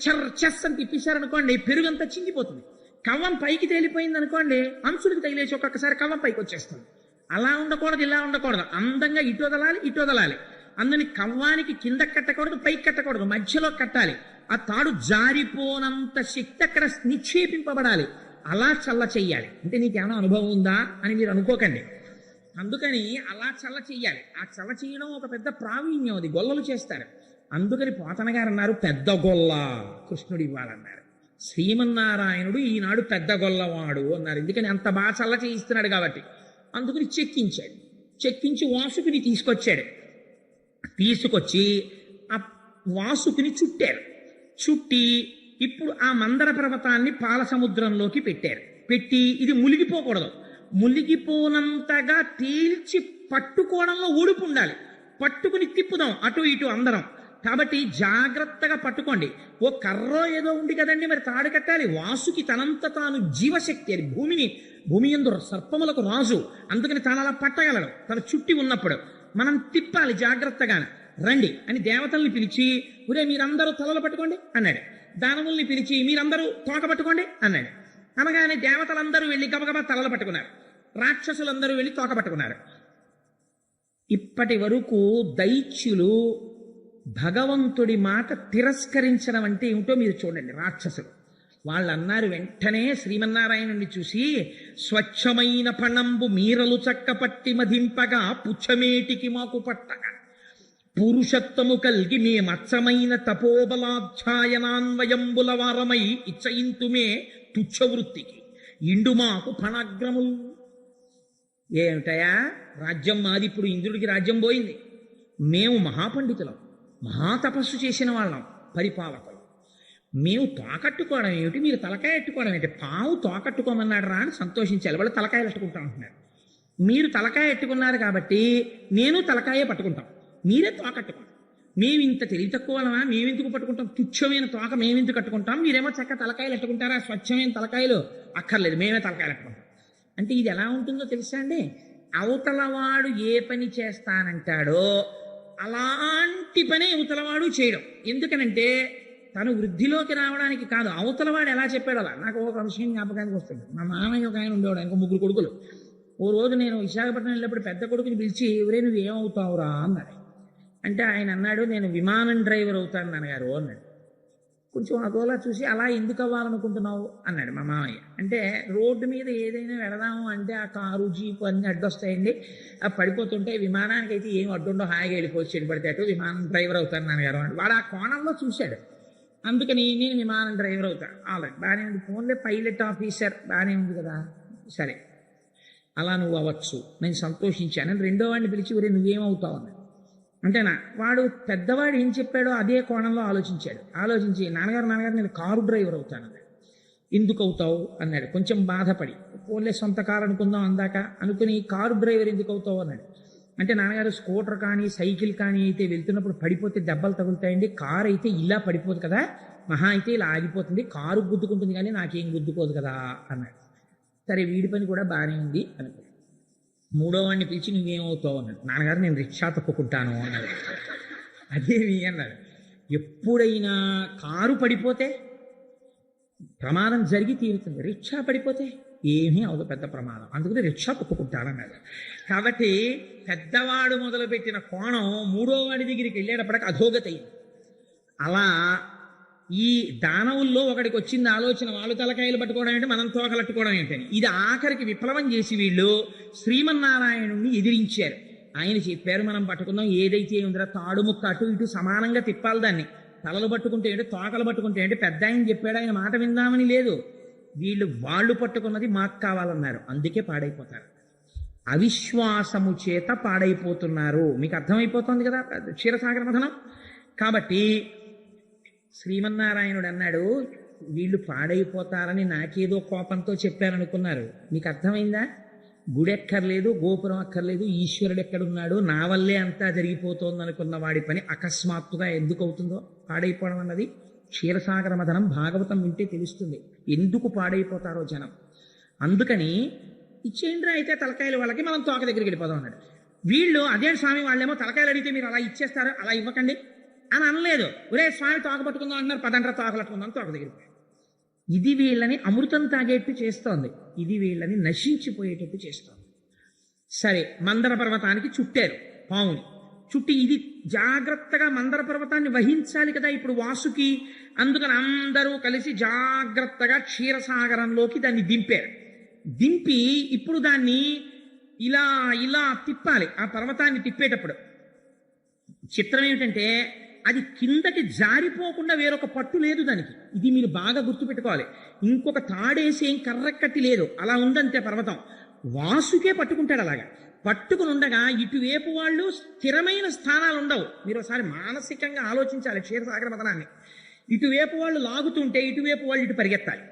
చెస్ అని తిప్పించారనుకోండి, పెరుగంతా చింగిపోతుంది. కవ్వం పైకి తేలిపోయింది అనుకోండి, అంచుడికి తగిలేసి ఒక్కొక్కసారి కవ్వం పైకి వచ్చేస్తుంది. అలా ఉండకూడదు, ఇలా ఉండకూడదు, అందంగా ఇటు వదలాలి ఇటు వదలాలి. అందుని కవ్వానికి కింద కట్టకూడదు పైకి కట్టకూడదు, మధ్యలో కట్టాలి. ఆ తాడు జారిపోనంత శక్తి అక్కడ నిక్షేపింపబడాలి. అలా చల్ల చెయ్యాలి. అంటే నీకేమైనా అనుభవం ఉందా అని మీరు అనుకోకండి, అందుకని అలా చల్ల చెయ్యాలి. ఆ చల్ల చేయడం ఒక పెద్ద ప్రావీణ్యం, అది గొల్లలు చేస్తారు. అందుకని పోతన గారు అన్నారు పెద్ద గొల్ల కృష్ణుడు ఇవ్వాలన్నారు. శ్రీమన్నారాయణుడు ఈనాడు పెద్ద గొల్లవాడు అన్నారు, ఎందుకని అంత బాగా చల్ల చేయిస్తున్నాడు కాబట్టి. అందుకని చెక్కించాడు, చెక్కించి వాసుకుని తీసుకొచ్చాడు. తీసుకొచ్చి ఆ వాసుకుని చుట్టారు. చుట్టి ఇప్పుడు ఆ మందర పర్వతాన్ని పాల సముద్రంలోకి పెట్టారు. పెట్టి ఇది మునిగిపోకూడదు, మునిగిపోనంతగా తేల్చి పట్టుకోవడంలో ఊడుపు ఉండాలి. పట్టుకుని తిప్పుదాం అటు ఇటు అందరం, కాబట్టి జాగ్రత్తగా పట్టుకోండి. ఓ కర్రో ఏదో ఉంది కదండి, మరి తాడు కట్టాలి. వాసుకి తనంత తాను జీవశక్తి, అది భూమి యందు సర్పములకు రాజు, అందుకని తను అలా పట్టగలడు. తన చుట్టి ఉన్నప్పుడు మనం తిప్పాలి జాగ్రత్తగా. రండి అని దేవతల్ని పిలిచి, ఒరే మీరందరూ తలలు పట్టుకోండి అన్నాడు. దానవుల్ని పిలిచి మీరందరూ తోక పట్టుకోండి అన్నాడు. అనగానే దేవతలందరూ వెళ్ళి గబగబా తలలు పట్టుకున్నారు, రాక్షసులందరూ వెళ్ళి తోక పట్టుకున్నారు. ఇప్పటి వరకు దైత్యులు భగవంతుడి మాట తిరస్కరించడం అంటే ఏమిటో మీరు చూడండి. రాక్షసులు వాళ్ళు అన్నారు వెంటనే శ్రీమన్నారాయణుని చూసి, స్వచ్ఛమైన పణంబు మీరలు చక్కపట్టి మధింపగా పుచ్చమేటికి మాకు పట్టగా, పురుషత్వము కల్గి మే మత్సమైన తపోబలాధ్యాయనాన్వయంబుల వారమై ఇచ్చయింతుమే తుచ్చవృత్తికి ఇండు మాకు ఫణాగ్రములు. ఏమిటయా రాజ్యం మాది, ఇప్పుడు ఇంద్రుడికి రాజ్యం పోయింది, మేము మహాపండితులం, మహాతపస్సు చేసిన వాళ్ళం, పరిపాలకులు, మేము తోకట్టుకోవడం ఏమిటి, మీరు తలకాయ ఎట్టుకోవడం ఏంటి, పావు తోకట్టుకోమన్నాడు రా అని సంతోషించాలి. వాళ్ళు తలకాయలు ఎట్టుకుంటా ఉంటున్నారు, మీరు తలకాయ ఎట్టుకున్నారు కాబట్టి నేను తలకాయే పట్టుకుంటాం, మీరే తోకట్టుకోండి. మేము ఇంత తెలివి తక్కువలమా, మేమెందుకు పట్టుకుంటాం, తుచ్చమైన తోక మేమెందుకు కట్టుకుంటాం, మీరేమో చక్క తలకాయలు ఎట్టుకుంటారా, స్వచ్ఛమైన తలకాయలు అక్కర్లేదు మేమే తలకాయలు ఎట్టుకుంటాం. అంటే ఇది ఎలా ఉంటుందో తెలుసా అండి, అవతలవాడు ఏ పని చేస్తానంటాడో అలాంటి పనే అవతలవాడు చేయడం. ఎందుకనంటే తను వృద్ధిలోకి రావడానికి కాదు, అవతలవాడు ఎలా చెప్పాడు అలా. నాకు ఒక విషయం జ్ఞాపకానికి వస్తుంది. మా మామయ్య ఒక ఆయన ఉండేవాడు, ఆయనకు 3 కొడుకులు. ఓ రోజు నేను విశాఖపట్నం వెళ్ళినప్పుడు పెద్ద కొడుకుని పిలిచి ఎవరే నువ్వు ఏమవుతావురా అన్నాడు. అంటే ఆయన అన్నాడు, నేను విమానం డ్రైవర్ అవుతాను నాన్నగారు అన్నాడు. కొంచెం అదోలా చూసి, అలా ఎందుకు అవ్వాలనుకుంటున్నావు అన్నాడు మా మామయ్య. అంటే రోడ్డు మీద ఏదైనా వెళదాము అంటే ఆ కారు జీపు అన్నీ అడ్డొస్తాయండి, ఆ పడిపోతుంటే విమానానికి అయితే ఏం అడ్డుండో హాయిగా వెళ్ళిపోవచ్చు, చెడిపడితే అటు విమానం డ్రైవర్ అవుతాను నాన్నగారు అన్నాడు. వాడు ఆ కోణంలో చూశాడు. అందుకని నేను విమానం డ్రైవర్ అవుతాను. ఆల్రెడీ బాగానే ఉంది, ఫోన్లే పైలట్ ఆఫీసర్ బాగానే ఉంది కదా, సరే అలా నువ్వు అవ్వచ్చు, నేను సంతోషించాను. రెండో వాడిని పిలిచి ఒరే నువ్వేమవుతావు అన్నాడు. అంటేనా వాడు పెద్దవాడు ఏం చెప్పాడో అదే కోణంలో ఆలోచించాడు. ఆలోచించి నాన్నగారు నేను కారు డ్రైవర్ అవుతాను అన్నాడు. ఎందుకు అవుతావు అన్నాడు కొంచెం బాధపడి. ఫోన్లే సొంత కారు అనుకుందాం అందాక అనుకుని కారు డ్రైవర్ ఎందుకు అవుతావు అన్నాడు. అంటే నాన్నగారు స్కూటర్ కానీ సైకిల్ కానీ అయితే వెళ్తున్నప్పుడు పడిపోతే దెబ్బలు తగులుతాయండి, కారు అయితే ఇలా పడిపోదు కదా, మహా అయితే ఇలా ఆగిపోతుంది, కారు గుద్దుకుంటుంది కానీ నాకేం గుద్దుకోదు కదా అన్నాడు. సరే వీడి పని కూడా బాగానే ఉంది అనుకో. మూడో వాడిని పిలిచి నువ్వేమవుతావు అన్నాడు. నాన్నగారు నేను రిక్షా తొక్కుకుంటాను అన్నాడు. అదేమి అన్నాడు. ఎప్పుడైనా కారు పడిపోతే ప్రమాదం జరిగి తీరుతుంది, రిక్షా పడిపోతే ఏమీ అవదు పెద్ద ప్రమాదం, అందుకని రిక్షా తొక్కుకుంటానన్నాడు. కాబట్టి పెద్దవాడు మొదలుపెట్టిన కోణం మూడో వాడి దగ్గరికి వెళ్ళేటప్పటికి అధోగతి అయింది. అలా ఈ దానవుల్లో ఒకడికి వచ్చింది ఆలోచన, వాళ్ళు తలకాయలు పట్టుకోవడం ఏంటి, మనం తోకలట్టుకోవడం ఏంటని. ఇది ఆఖరికి విప్లవం చేసి వీళ్ళు శ్రీమన్నారాయణుణ్ణి ఎదిరించారు. ఆయన చెప్పారు మనం పట్టుకుందాం, ఏదైతే ఉందిరా తాడు ముక్క అటు ఇటు సమానంగా తిప్పాలి, దాన్ని తలలు పట్టుకుంటే ఏంటి తోకలు పట్టుకుంటే ఏంటి, పెద్ద ఆయన చెప్పాడు ఆయన మాట విందామని లేదు. వాళ్ళు పట్టుకున్నది మాకు కావాలన్నారు, అందుకే పాడైపోతారు. అవిశ్వాసము చేత పాడైపోతున్నారు. మీకు అర్థమైపోతుంది కదా క్షీరసాగర మథనం. కాబట్టి శ్రీమన్నారాయణుడు అన్నాడు, వీళ్ళు పాడైపోతారని నాకేదో కోపంతో చెప్పారనుకున్నారు, మీకు అర్థమైందా? గుడి ఎక్కర్లేదు, గోపురం అక్కర్లేదు, ఈశ్వరుడు ఎక్కడున్నాడు, నా వల్లే అంతా జరిగిపోతోంది అనుకున్న వాడి పని అకస్మాత్తుగా ఎందుకు అవుతుందో పాడైపోవడం అన్నది. క్షీరసాగర మథనం భాగవతం వింటే తెలుస్తుంది ఎందుకు పాడైపోతారో జనం. అందుకని ఇచ్చేయండి అయితే తలకాయలు వాళ్ళకి, మనం తోక దగ్గరికి వెళ్ళిపోదాం అన్నాడు. వీళ్ళు అదే స్వామి వాళ్ళేమో తలకాయలు అడిగితే మీరు అలా ఇచ్చేస్తారు, అలా ఇవ్వకండి అని అనలేదు. ఒరే స్వామి తోక పట్టుకుందాం అంటున్నారు, పదండ్రా తోకలట్టుకుందాం, తోక దగ్గరికి. ఇది వీళ్ళని అమృతం తాగేట్టు చేస్తోంది, ఇది వీళ్ళని నశించిపోయేటట్టు చేస్తోంది. సరే మందర పర్వతానికి చుట్టారు పావుని, చుట్టి ఇది జాగ్రత్తగా మందర పర్వతాన్ని వహించాలి కదా ఇప్పుడు వాసుకి. అందుకని అందరూ కలిసి జాగ్రత్తగా క్షీరసాగరంలోకి దాన్ని దింపారు. దింపి ఇప్పుడు దాన్ని ఇలా ఇలా తిప్పాలి. ఆ పర్వతాన్ని తిప్పేటప్పుడు చిత్రం ఏమిటంటే అది కిందకి జారిపోకుండా వేరొక పట్టు లేదు దానికి. ఇది మీరు బాగా గుర్తుపెట్టుకోవాలి. ఇంకొక తాడేసి ఏం కర్రక్కట్టి లేదు, అలా ఉందంతే పర్వతం. వాసుకే పట్టుకుంటాడు. అలాగా పట్టుకుని ఉండగా ఇటువైపు వాళ్ళు స్థిరమైన స్థానాలు ఉండవు. మీరు ఒకసారి మానసికంగా ఆలోచించాలి క్షీరసాగర మథనాన్ని. ఇటువైపు వాళ్ళు లాగుతుంటే ఇటువైపు వాళ్ళు ఇటు పరిగెత్తాలి,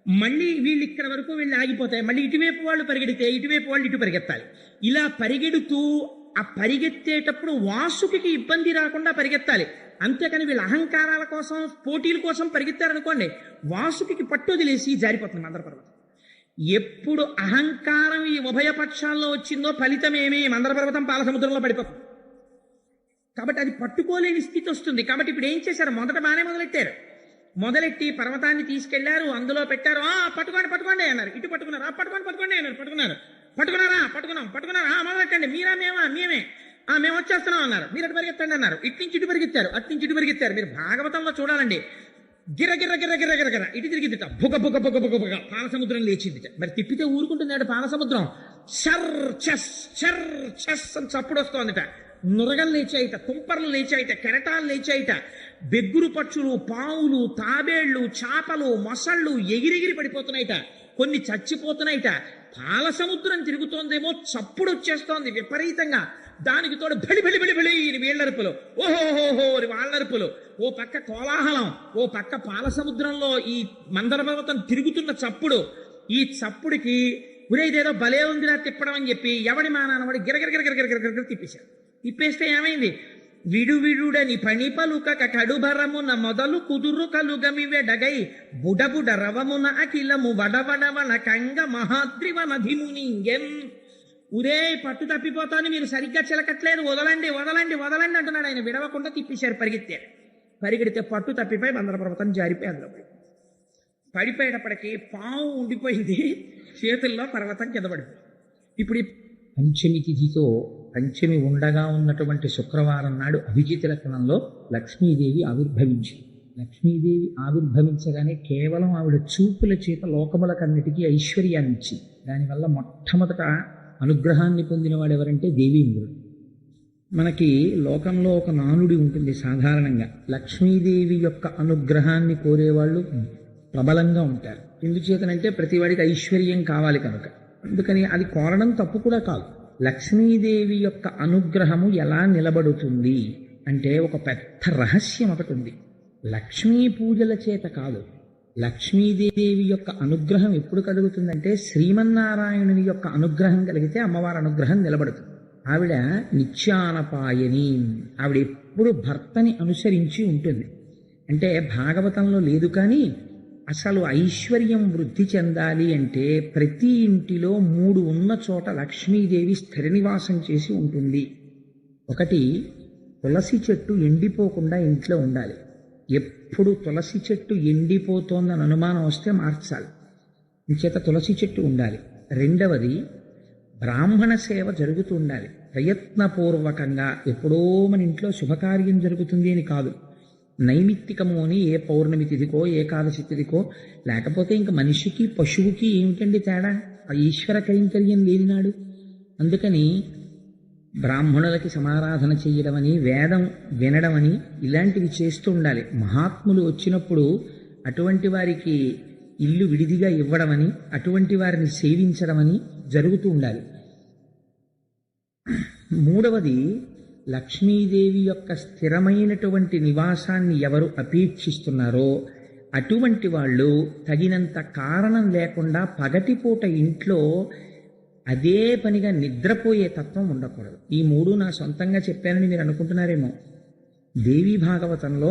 మళ్ళీ వీళ్ళు ఇక్కడ వరకు వీళ్ళు ఆగిపోతాయి, మళ్ళీ ఇటువైపు వాళ్ళు పరిగెడితే ఇటువైపు వాళ్ళు ఇటు పరిగెత్తాలి. ఇలా పరిగెడుతూ ఆ పరిగెత్తేటప్పుడు వాసుకి ఇబ్బంది రాకుండా పరిగెత్తాలి. అంతేకాని వీళ్ళ అహంకారాల కోసం పోటీల కోసం పరిగెత్తారనుకోండి, వాసుకి పట్టు వదిలేసి జారిపోతుంది మందర పర్వతం. ఎప్పుడు అహంకారం ఈ ఉభయ పక్షాల్లో వచ్చిందో ఫలితమేమి, మందర పర్వతం పాలసముద్రంలో పడిపోతుంది. కాబట్టి అది పట్టుకోలేని స్థితి వస్తుంది. కాబట్టి ఇప్పుడు ఏం చేశారు, మొదట బాగానే మొదలెట్టి పర్వతాన్ని తీసుకెళ్లారు, అందులో పెట్టారు. పట్టుకోండి పట్టుకోండి అన్నారు, ఇటు పట్టుకున్నారు, పట్టుకోండి అన్నారు, పట్టుకున్నారా మొదలెట్టండి, మీరా మేమే మేము వచ్చేస్తున్నాం అన్నారు, మీరు అటు పరిగెత్తండి అన్నారు, ఇటు నుంచి ఇటు పరిగెత్తారు. మీరు భాగవతంలో చూడాలండి, గిర్ర ఇటు తిరిగిద్దిట, బుగ పాలసముద్రం లేచింది. మరి తిప్పితే ఊరుకుంటున్నాడు పాలసముద్రం. చర్ చెస్ అని చప్పుడు వస్తోందిట, నురగలు లేచాయిట, తుంపర్లు లేచాయిట, కెరటాలు లేచాయిట, బెగ్గురు పక్షులు, పావులు, తాబేళ్లు, చేపలు, మొసళ్ళు ఎగిరిగిరి పడిపోతున్నాయిట, కొన్ని చచ్చిపోతున్నాయిట. పాలసముద్రం తిరుగుతోందేమో, చప్పుడు వచ్చేస్తోంది విపరీతంగా. దానికి తోడు బలి వీళ్ళరుపులు, ఓహోహోహో వాళ్ళరుపులు, ఓ పక్క కోలాహలం, ఓ పక్క పాలసముద్రంలో ఈ మందర పర్వతం తిరుగుతున్న చప్పుడు. ఈ చప్పుడికి ఇదేదో భలే ఉందిరా తిప్పడం అని చెప్పి ఎవడి మానవాడి గిరగిర తిప్పేస్తే ఏమైంది, విడువిడుడని పని పలుకక కడుబరమున మొదలు కుదురు కలుగమి వెడగై బుడబుడ రవమున అఖిలము వడవడవన కంగ మహాద్రివనధిమునింగెం. ఉరే పట్టు తప్పిపోతాను, మీరు సరిగ్గా చిలకట్లేదు, వదలండి అంటున్నాడు ఆయన. విడవకుండా తిప్పేశారు, పరిగెడితే పట్టు తప్పిపోయి మందర పర్వతం జారిపోయి అందులో పడిపోయేటప్పటికీ పాము ఉండిపోయింది, చేతుల్లో పర్వతం కింద పడిపోయింది. ఇప్పుడు పంచమి తిథితో పంచమి ఉండగా ఉన్నటువంటి శుక్రవారం నాడు అభిజిత్ లగ్నంలో లక్ష్మీదేవి ఆవిర్భవించింది. లక్ష్మీదేవి ఆవిర్భవించగానే కేవలం ఆవిడ చూపుల చేత లోకములకన్నిటికీ ఐశ్వర్యాన్ని ఇచ్చింది. దానివల్ల మొట్టమొదట అనుగ్రహాన్ని పొందినవాడు ఎవరంటే దేవీంద్రుడు. మనకి లోకంలో ఒక నానుడి ఉంటుంది సాధారణంగా, లక్ష్మీదేవి యొక్క అనుగ్రహాన్ని కోరేవాళ్ళు ప్రబలంగా ఉంటారు. ఎందుచేతనంటే ప్రతివాడికి ఐశ్వర్యం కావాలి కనుక. అందుకని అది కోరడం తప్పు కూడా కాదు. లక్ష్మీదేవి యొక్క అనుగ్రహము ఎలా నిలబడుతుంది అంటే ఒక పెద్ద రహస్యం ఒకటి ఉంది. లక్ష్మీ పూజల చేత కాదు, లక్ష్మీదేవి యొక్క అనుగ్రహం ఎప్పుడు కలుగుతుందంటే శ్రీమన్నారాయణుని యొక్క అనుగ్రహం కలిగితే అమ్మవారి అనుగ్రహం నిలబడుతుంది. ఆవిడ నిత్యానపాయని, ఆవిడ ఎప్పుడు భర్తని అనుసరించి ఉంటుంది. అంటే భాగవతంలో లేదు కానీ అసలు ఐశ్వర్యం వృద్ధి చెందాలి అంటే ప్రతి ఇంటిలో 3 ఉన్న చోట లక్ష్మీదేవి స్థిర నివాసం చేసి ఉంటుంది. ఒకటి, తులసి చెట్టు ఎండిపోకుండా ఇంట్లో ఉండాలి. ఎప్పుడు తులసి చెట్టు ఎండిపోతోందని అనుమానం వస్తే మార్చాలి, ఇంచేత తులసి చెట్టు ఉండాలి. రెండవది, బ్రాహ్మణ సేవ జరుగుతూ ఉండాలి ప్రయత్నపూర్వకంగా. ఎప్పుడో మన ఇంట్లో శుభకార్యం జరుగుతుంది అని కాదు, నైమిత్తికము అని ఏ పౌర్ణమి తిథికో ఏకాదశి తిథికో, లేకపోతే ఇంక మనిషికి పశువుకి ఏమిటండి తేడా, ఆ ఈశ్వర కైంకర్యం లేనినాడు. అందుకని బ్రాహ్మణులకి సమారాధన చేయడం అని, వేదం వినడం అని, ఇలాంటివి చేస్తూ ఉండాలి. మహాత్ములు వచ్చినప్పుడు అటువంటి వారికి ఇల్లు విడిదిగా ఇవ్వడమని, అటువంటి వారిని సేవించడమని జరుగుతూ ఉండాలి. మూడవది, లక్ష్మీదేవి యొక్క స్థిరమైనటువంటి నివాసాన్ని ఎవరు అపేక్షిస్తున్నారో అటువంటి వాళ్ళు తగినంత కారణం లేకుండా పగటిపూట ఇంట్లో అదే పనిగా నిద్రపోయే తత్వం ఉండకూడదు. ఈ 3 నా సొంతంగా చెప్పానని మీరు అనుకుంటున్నారేమో. దేవీ భాగవతంలో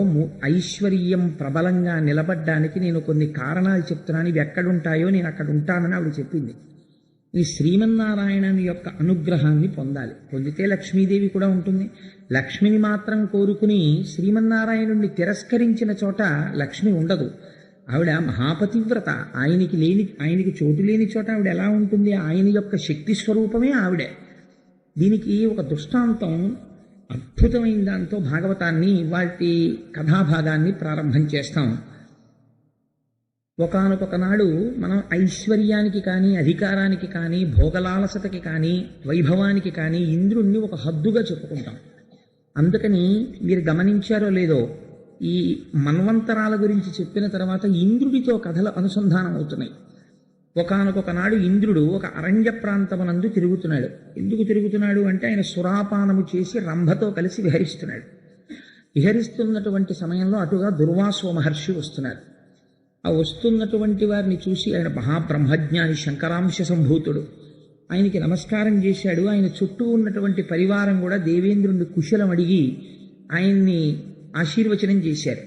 ఐశ్వర్యం ప్రబలంగా నిలబడ్డానికి నేను కొన్ని కారణాలు చెప్తున్నాను, ఇవి ఎక్కడుంటాయో నేను అక్కడ ఉంటానని ఆవిడ చెప్పింది. ఈ శ్రీమన్నారాయణుని యొక్క అనుగ్రహాన్ని పొందాలి, పొందితే లక్ష్మీదేవి కూడా ఉంటుంది. లక్ష్మిని మాత్రం కోరుకుని శ్రీమన్నారాయణుడిని తిరస్కరించిన చోట లక్ష్మి ఉండదు. ఆవిడ మహాపతివ్రత, ఆయనకి చోటు లేని చోట ఆవిడ ఎలా ఉంటుంది? ఆయన యొక్క శక్తి స్వరూపమే ఆవిడే. దీనికి ఒక దృష్టాంతం అద్భుతమైన దాంతో భాగవతాన్ని వాటి కథాభాగాన్ని ప్రారంభం చేస్తాం. ఒకానొక నాడు మనం ఐశ్వర్యానికి కానీ, అధికారానికి కానీ, భోగలాలసతకి కానీ, వైభవానికి కానీ ఇంద్రుణ్ణి ఒక హద్దుగా చెప్పుకుంటాం. అందుకని మీరు గమనించారో లేదో, ఈ మన్వంతరాల గురించి చెప్పిన తర్వాత ఇంద్రుడితో కథలు అనుసంధానం అవుతున్నాయి. ఒకానొక నాడు ఇంద్రుడు ఒక అరణ్య ప్రాంతమునందు తిరుగుతున్నాడు. ఎందుకు తిరుగుతున్నాడు అంటే ఆయన సురాపానము చేసి రంభతో కలిసి విహరిస్తున్నాడు. విహరిస్తున్నటువంటి సమయంలో అటుగా దుర్వాసో మహర్షి వస్తున్నారు. ఆ వస్తున్నటువంటి వారిని చూసి ఆయన మహాబ్రహ్మజ్ఞాని శంకరాంశ సంభూతుడు, ఆయనకి నమస్కారం చేశాడు. ఆయన చుట్టూ ఉన్నటువంటి పరివారం కూడా దేవేంద్రుడిని కుశలం అడిగి ఆయన్ని ఆశీర్వచనం చేశారు.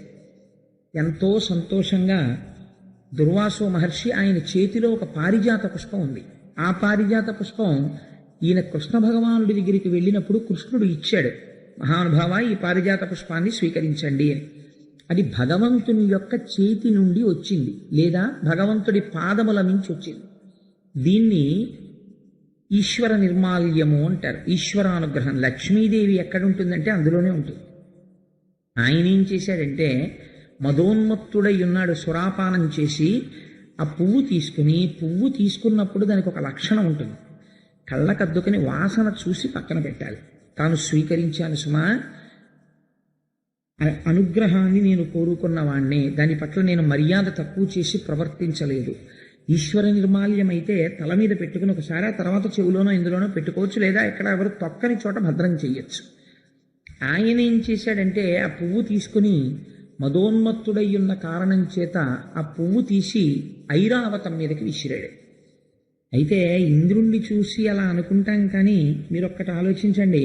ఎంతో సంతోషంగా దుర్వాసో మహర్షి, ఆయన చేతిలో ఒక పారిజాత పుష్పం ఉంది. ఆ పారిజాత పుష్పం ఈయన కృష్ణ భగవానుడి దగ్గరికి వెళ్ళినప్పుడు కృష్ణుడు ఇచ్చాడు, మహానుభావ ఈ పారిజాత పుష్పాన్ని స్వీకరించండి అని. అది భగవంతుని యొక్క చేతి నుండి వచ్చింది, లేదా భగవంతుడి పాదముల నుంచి వచ్చింది. దీన్ని ఈశ్వర నిర్మాల్యము అంటారు, ఈశ్వరానుగ్రహం. లక్ష్మీదేవి ఎక్కడుంటుందంటే అందులోనే ఉంటుంది. ఆయన ఏం చేశాడంటే మదోన్మత్తుడై ఉన్నాడు, సురాపానం చేసి ఆ పువ్వు తీసుకున్నప్పుడు దానికి ఒక లక్షణం ఉంటుంది. కళ్ళకద్దుకుని వాసన చూసి పక్కన పెట్టాలి. తాను స్వీకరించాను సుమా, అనుగ్రహాన్ని నేను కోరుకున్నవాణ్ణే, దాని పట్ల నేను మర్యాద తక్కువ చేసి ప్రవర్తించలేదు. ఈశ్వర నిర్మాల్యం అయితే తల మీద పెట్టుకుని ఒకసారి, ఆ తర్వాత చెవులోనో ఇందులోనో పెట్టుకోవచ్చు, లేదా ఎక్కడ ఎవరు తొక్కని చోట భద్రం చెయ్యొచ్చు. ఆయన ఏం చేశాడంటే ఆ పువ్వు తీసుకుని మదోన్మత్తుడై ఉన్న కారణం చేత ఆ పువ్వు తీసి ఐరావతం మీదకి విసిరాడు. అయితే ఇంద్రుణ్ణి చూసి అలా అనుకుంటాం, కానీ మీరు ఒక్కటి ఆలోచించండి.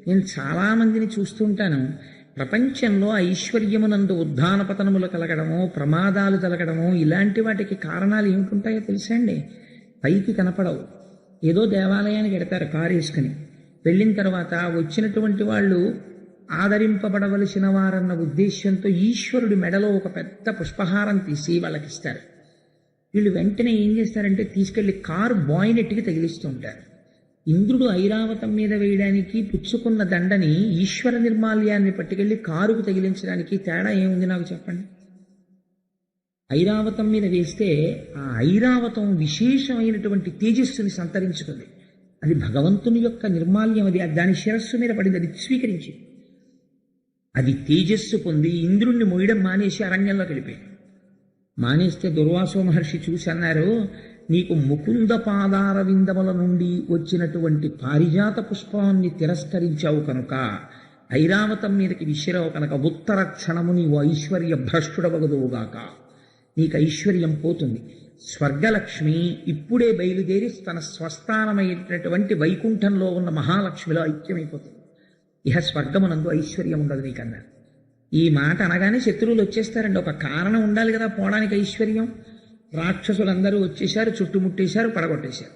నేను చాలామందిని చూస్తుంటాను, ప్రపంచంలో ఐశ్వర్యమునందు ఉద్ధాన పతనములు కలగడమో, ప్రమాదాలు కలగడమో, ఇలాంటి వాటికి కారణాలు ఏమిటుంటాయో తెలుసా అండి? పైకి కనపడవు. ఏదో దేవాలయానికి వెడతారు కారు వేసుకుని, వెళ్ళిన తర్వాత వచ్చినటువంటి వాళ్ళు ఆదరింపబడవలసిన వారన్న ఉద్దేశ్యంతో ఈశ్వరుడి మెడలో ఒక పెద్ద పుష్పహారం తీసి వాళ్ళకిస్తారు. వీళ్ళు వెంటనే ఏం చేస్తారంటే తీసుకెళ్లి కారు బాయినెట్కి తగిలిస్తూ ఉంటారు. ఇంద్రుడు ఐరావతం మీద వేయడానికి పుచ్చుకున్న దండని ఈశ్వర నిర్మాల్యాన్ని పట్టుకెళ్ళి కారుకు తగిలించడానికి తేడా ఏముంది నాకు చెప్పండి. ఐరావతం మీద వేస్తే ఆ ఐరావతం విశేషమైనటువంటి తేజస్సుని సంతరించుకుంది. అది భగవంతుని యొక్క నిర్మాల్యం. అది దాని శిరస్సు మీద పడింది. అది స్వీకరించింది. అది తేజస్సు పొంది ఇంద్రుణ్ణి మోయడం మానేసి అరణ్యంలోకి వెళ్ళిపోయింది. మానేస్తే దుర్వాసో మహర్షి చూసి అన్నారు, నీకు ముకుంద పాదార విందముల నుండి వచ్చినటువంటి పారిజాత పుష్పాన్ని తిరస్కరించావు కనుక, ఐరావతం మీదకి విసిరావు కనుక ఉత్తర క్షణము నీవు ఐశ్వర్య భ్రష్టుడవగదువుగాక. నీకు ఐశ్వర్యం పోతుంది. స్వర్గలక్ష్మి ఇప్పుడే బయలుదేరి తన స్వస్థానమైనటువంటి వైకుంఠంలో ఉన్న మహాలక్ష్మిలో ఐక్యమైపోతుంది. ఇహ స్వర్గమునందు ఐశ్వర్యం ఉండదు నీకన్నారు. ఈ మాట అనగానే శత్రువులు వచ్చేస్తారండి. ఒక కారణం ఉండాలి కదా పోవడానికి ఐశ్వర్యం. రాక్షసులందరూ వచ్చేశారు, చుట్టుముట్టేశారు, పడగొట్టేశారు.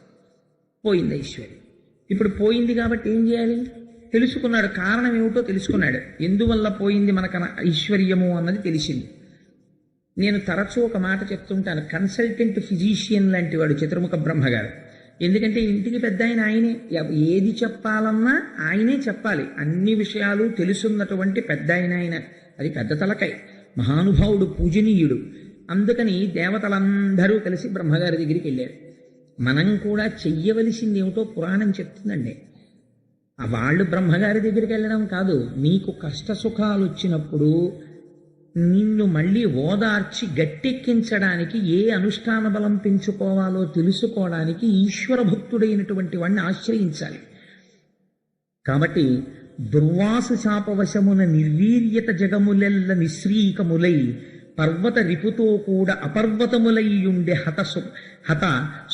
పోయింది ఐశ్వర్యం. ఇప్పుడు పోయింది కాబట్టి ఏం చేయాలి? తెలుసుకున్నాడు, కారణం ఏమిటో తెలుసుకున్నాడు. ఎందువల్ల పోయింది మనకు ఐశ్వర్యము అన్నది తెలిసింది. నేను తరచూ ఒక మాట చెప్తుంటాను, కన్సల్టెంట్ ఫిజీషియన్ లాంటి వాడు చతుర్ముఖ బ్రహ్మగారు. ఎందుకంటే ఇంటికి పెద్ద ఆయనే, ఏది చెప్పాలన్నా ఆయనే చెప్పాలి. అన్ని విషయాలు తెలుసున్నటువంటి పెద్ద ఆయన. అది పెద్ద తలకాయ, మహానుభావుడు, పూజనీయుడు. అందుకని దేవతలందరూ కలిసి బ్రహ్మగారి దగ్గరికి వెళ్ళారు. మనం కూడా చెయ్యవలసింది ఏమిటో పురాణం చెప్తుందండి. వాళ్ళు బ్రహ్మగారి దగ్గరికి వెళ్ళడం కాదు, నీకు కష్ట సుఖాలు వచ్చినప్పుడు నిన్ను మళ్ళీ ఓదార్చి గట్టెక్కించడానికి ఏ అనుష్ఠాన బలం పెంచుకోవాలో తెలుసుకోవడానికి ఈశ్వర భక్తుడైనటువంటి వాడిని ఆశ్రయించాలి. కాబట్టి దుర్వాసు శాపవశమున నిర్వీర్యత జగములెల్ల నిశ్రీకములై పర్వత రిపుతో కూడా అపర్వతములయ్యుండే హత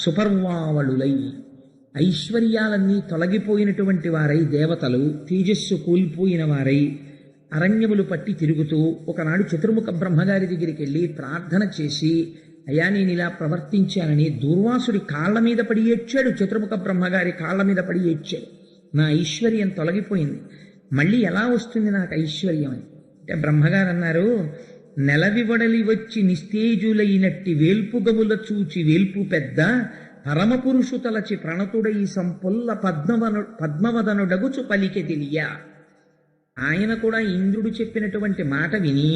సుపర్వావళులై, ఐశ్వర్యాలన్నీ తొలగిపోయినటువంటి వారై, దేవతలు తేజస్సు కోల్పోయిన వారై అరణ్యములు పట్టి తిరుగుతూ ఒకనాడు చతుర్ముఖ బ్రహ్మగారి దగ్గరికి వెళ్ళి ప్రార్థన చేసి, అయ్యా నేను ఇలా ప్రవర్తించానని దూర్వాసుడి కాళ్ళ మీద పడి ఏడ్చాడు. చతుర్ముఖ బ్రహ్మగారి కాళ్ళ మీద పడి ఏడ్చాడు. నా ఐశ్వర్యం తొలగిపోయింది, మళ్ళీ ఎలా వస్తుంది నాకు ఐశ్వర్యం అని. అంటే బ్రహ్మగారు అన్నారు, నెలవివడలి వచ్చి నిస్తేజులైనట్టి వేల్పుగముల చూచి వేల్పు పెద్ద పరమపురుషు తలచి ప్రణతుడై సంపుల్ల పద్మవదనుడగుచు పలికె తెలియ. ఆయన కూడా ఇంద్రుడు చెప్పినటువంటి మాట విని,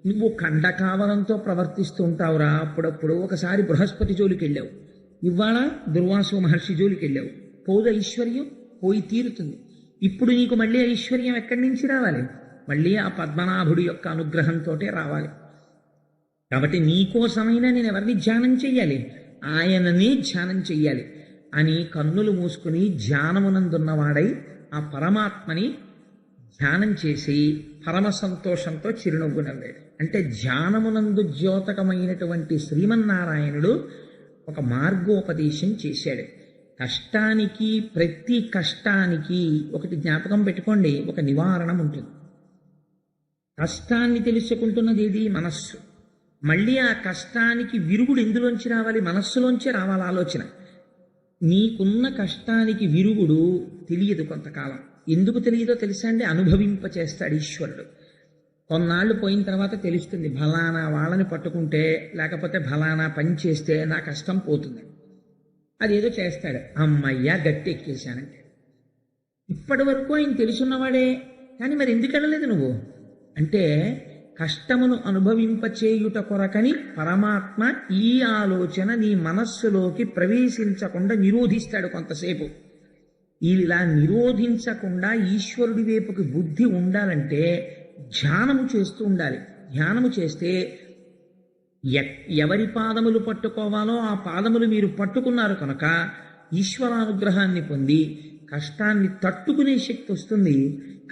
నువ్వు ఖండకావలంతో ప్రవర్తిస్తూ ఉంటావురా, అప్పుడప్పుడు ఒకసారి బృహస్పతి జోలికి వెళ్ళావు, ఇవాళ దుర్వాసు మహర్షి జోలికి వెళ్ళావు, పోదు ఐశ్వర్యం, పోయి తీరుతుంది. ఇప్పుడు నీకు మళ్ళీ ఐశ్వర్యం ఎక్కడి నుంచి రావాలి? మళ్ళీ ఆ పద్మనాభుడి యొక్క అనుగ్రహంతో రావాలి. కాబట్టి నీకోసమైనా నేను ఎవరిని ధ్యానం చెయ్యాలి? ఆయననే ధ్యానం చెయ్యాలి అని కన్నులు మూసుకుని ధ్యానమునందున్నవాడై ఆ పరమాత్మని ధ్యానం చేసి పరమ సంతోషంతో చిరునవ్వు నవ్వాడు. అంటే ధ్యానమునందు ద్యోతకమైనటువంటి శ్రీమన్నారాయణుడు ఒక మార్గోపదేశం చేశాడు. కష్టానికి, ప్రతి కష్టానికి ఒకటి జ్ఞాపకం పెట్టుకోండి, ఒక నివారణం ఉంటుంది. కష్టాన్ని తెలుసుకుంటున్నది ఏది? మనస్సు. మళ్ళీ ఆ కష్టానికి విరుగుడు ఎందులోంచి రావాలి? మనస్సులోంచే రావాలి ఆలోచన. నీకున్న కష్టానికి విరుగుడు తెలియదు కొంతకాలం. ఎందుకు తెలియదో తెలుసా అండి? అనుభవింపచేస్తాడు ఈశ్వరుడు. కొన్నాళ్ళు పోయిన తర్వాత తెలుస్తుంది, ఫలానా వాళ్ళని పట్టుకుంటే లేకపోతే ఫలానా పని చేస్తే నా కష్టం పోతుంది. అదేదో చేస్తాడు, అమ్మయ్యా గట్టి ఎక్కేశానంటే. ఇప్పటి వరకు ఆయన తెలుసున్నవాడే, కానీ మరి ఎందుకు వెళ్ళలేదు నువ్వు అంటే, కష్టమును అనుభవింపచేయుట కొరకని పరమాత్మ ఈ ఆలోచన నీ మనస్సులోకి ప్రవేశించకుండా నిరోధిస్తాడు కొంతసేపు. ఇలా నిరోధించకుండా ఈశ్వరుడి వైపుకి బుద్ధి ఉండాలంటే ధ్యానము చేస్తూ ఉండాలి. ధ్యానము చేస్తే ఎవరి పాదములు పట్టుకోవాలో ఆ పాదములు మీరు పట్టుకున్నారు కనుక ఈశ్వరానుగ్రహాన్ని పొంది కష్టాన్ని తట్టుకునే శక్తి వస్తుంది.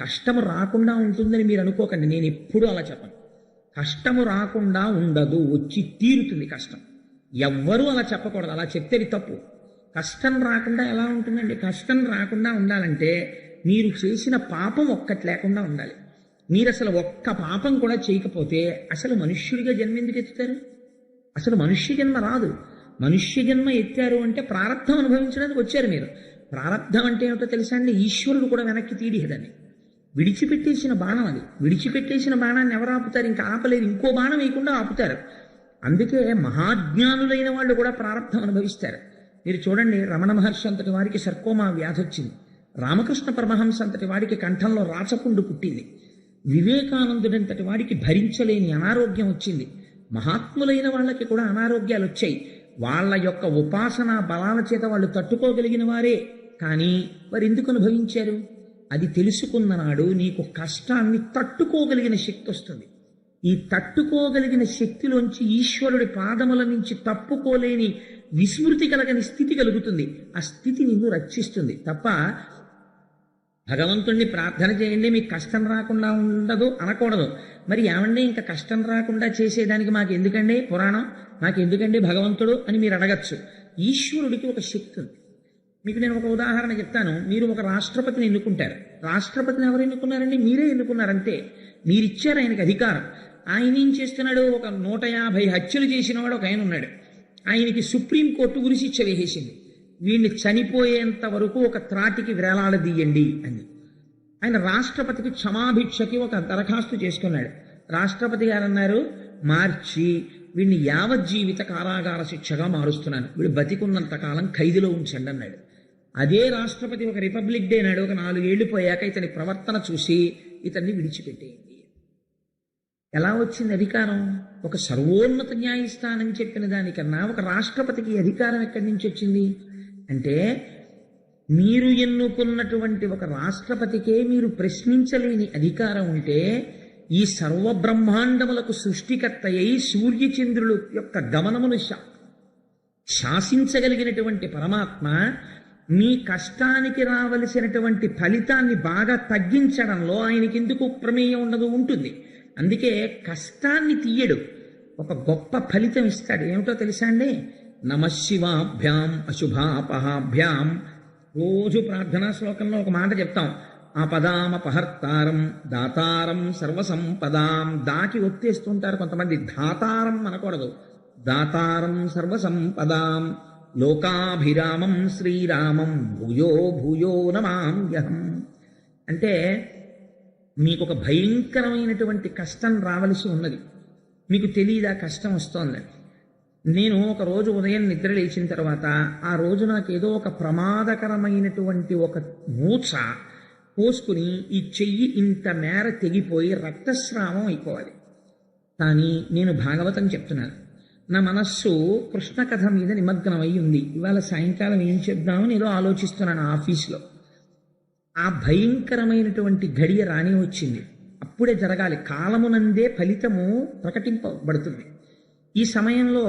కష్టము రాకుండా ఉంటుందని మీరు అనుకోకండి, నేను ఎప్పుడూ అలా చెప్పను. కష్టము రాకుండా ఉండదు, వచ్చి తీరుతుంది కష్టం. ఎవ్వరూ అలా చెప్పకూడదు, అలా చెప్తే తప్పు. కష్టం రాకుండా ఎలా ఉంటుందండి? కష్టం రాకుండా ఉండాలంటే మీరు చేసిన పాపం ఒక్కటి లేకుండా ఉండాలి. మీరు అసలు ఒక్క పాపం కూడా చేయకపోతే అసలు మనుష్యుడిగా జన్మ ఎందుకు ఎత్తుతారు? అసలు మనుష్య జన్మ రాదు. మనుష్య జన్మ ఎత్తారు అంటే ప్రారంధం అనుభవించడానికి వచ్చారు మీరు. ప్రారంధం అంటే ఏమిటో తెలుసా అండి? ఈశ్వరుడు కూడా వెనక్కి తీడిహదని విడిచిపెట్టేసిన బాణం అది. విడిచిపెట్టేసిన బాణాన్ని ఎవరు ఆపుతారు? ఇంకా ఆపలేరు, ఇంకో బాణం వేయకుండా ఆపుతారు. అందుకే మహాజ్ఞానులైన వాళ్ళు కూడా ప్రారంధం అనుభవిస్తారు. మీరు చూడండి, రమణ మహర్షి అంతటి వారికి సర్కోమా వ్యాధి వచ్చింది. రామకృష్ణ పరమహంస అంతటి వాడికి కంఠంలో రాచపుండు పుట్టింది. వివేకానందుడంతటి వాడికి భరించలేని అనారోగ్యం వచ్చింది. మహాత్ములైన వాళ్ళకి కూడా అనారోగ్యాలు వచ్చాయి. వాళ్ళ యొక్క ఉపాసనా బలాల చేత వాళ్ళు తట్టుకోగలిగిన వారే. కానీ వారు ఎందుకు అనుభవించారు? అది తెలుసుకున్ననాడు నీకు కష్టాన్ని తట్టుకోగలిగిన శక్తి వస్తుంది. ఈ తట్టుకోగలిగిన శక్తిలోంచి ఈశ్వరుడి పాదముల నుంచి తప్పుకోలేని విస్మృతి కలగని స్థితి కలుగుతుంది. ఆ స్థితి నిన్ను రక్షిస్తుంది తప్ప భగవంతుణ్ణి ప్రార్థన చేయండి మీకు కష్టం రాకుండా ఉండదు అనకూడదు. మరి ఏమండి ఇంకా కష్టం రాకుండా చేసేదానికి మాకు ఎందుకండి పురాణం, మాకు ఎందుకండి భగవంతుడు అని మీరు అడగచ్చు. ఈశ్వరుడికి ఒక శక్తి ఉంది. మీకు నేను ఒక ఉదాహరణ చెప్తాను. మీరు ఒక రాష్ట్రపతిని ఎన్నుకుంటారు. రాష్ట్రపతిని ఎవరు ఎన్నుకున్నారండి? మీరే ఎన్నుకున్నారంతే. మీరిచ్చారు ఆయనకి అధికారం. ఆయన ఏం చేస్తున్నాడు? ఒక 150 హత్యలు చేసిన వాడు ఒక ఆయన ఉన్నాడు. ఆయనకి సుప్రీంకోర్టు ఉరిశిక్ష వేసేసింది. వీడిని చనిపోయేంత వరకు ఒక త్రాటికి వేలాడదీయండి అని. ఆయన రాష్ట్రపతికి క్షమాభిక్షకి ఒక దరఖాస్తు చేసుకున్నాడు. రాష్ట్రపతి గారు అన్నారు, మార్చి వీడిని యావజ్జీవిత కారాగార శిక్షగా మారుస్తున్నాను, వీడు బతికున్నంత కాలం ఖైదులో ఉంచండి అన్నాడు. అదే రాష్ట్రపతి ఒక రిపబ్లిక్ డే నాడు ఒక 4 ఏళ్లు పోయాక ఇతని ప్రవర్తన చూసి ఇతన్ని విడిచిపెట్టేయండి. ఎలా వచ్చింది అధికారం? ఒక సర్వోన్నత న్యాయస్థానం చెప్పిన దానికన్నా ఒక రాష్ట్రపతికి అధికారం ఎక్కడి నుంచి వచ్చింది అంటే, మీరు ఎన్నుకున్నటువంటి ఒక రాష్ట్రపతికే మీరు ప్రశ్నించలేని అధికారం ఉంటే, ఈ సర్వబ్రహ్మాండములకు సృష్టికర్త అయి సూర్యచంద్రుల యొక్క గమనమును శాసించగలిగినటువంటి పరమాత్మ మీ కష్టానికి రావలసినటువంటి ఫలితాన్ని బాగా తగ్గించడంలో ఆయనకి ఎందుకు ప్రమేయం ఉండదు? ఉంటుంది. అందుకే కష్టాన్ని తీయడు, ఒక గొప్ప ఫలితం ఇస్తాడు. ఏమిటో తెలుసా అండి? నమశివాభ్యాం అశుభాపహాభ్యాం. రోజు ప్రార్థనా శ్లోకంలో ఒక మాట చెప్తాం, ఆపదామపహర్తారం దాతారం సర్వసంపదాం. దాకి ఒత్తేస్తుంటారు కొంతమంది, దాతారం అనకూడదు, దాతారం సర్వసంపదాం లోకాభిరామం శ్రీరామం భూయో భూయో నమామ్యహం. అంటే మీకు ఒక భయంకరమైనటువంటి కష్టం రావలసి ఉన్నది, మీకు తెలియదా కష్టం వస్తోందని. నేను ఒక రోజు ఉదయం నిద్ర లేచిన తర్వాత ఆ రోజు నాకు ఏదో ఒక ప్రమాదకరమైనటువంటి ఒక మూచ పోసుకుని ఈ చెయ్యి ఇంత మేర తెగిపోయి రక్తస్రావం అయిపోవాలి. కానీ నేను భాగవతం చెప్తున్నాను, నా మనస్సు కృష్ణ కథ మీద నిమగ్నమై ఉంది. ఇవాళ సాయంకాలం ఏం చెప్దామని ఏదో ఆలోచిస్తున్నాను ఆఫీస్లో. ఆ భయంకరమైనటువంటి ఘడియ రాని వచ్చింది. అప్పుడే జరగాలి, కాలమునందే ఫలితము ప్రకటింపబడుతుంది. ఈ సమయంలో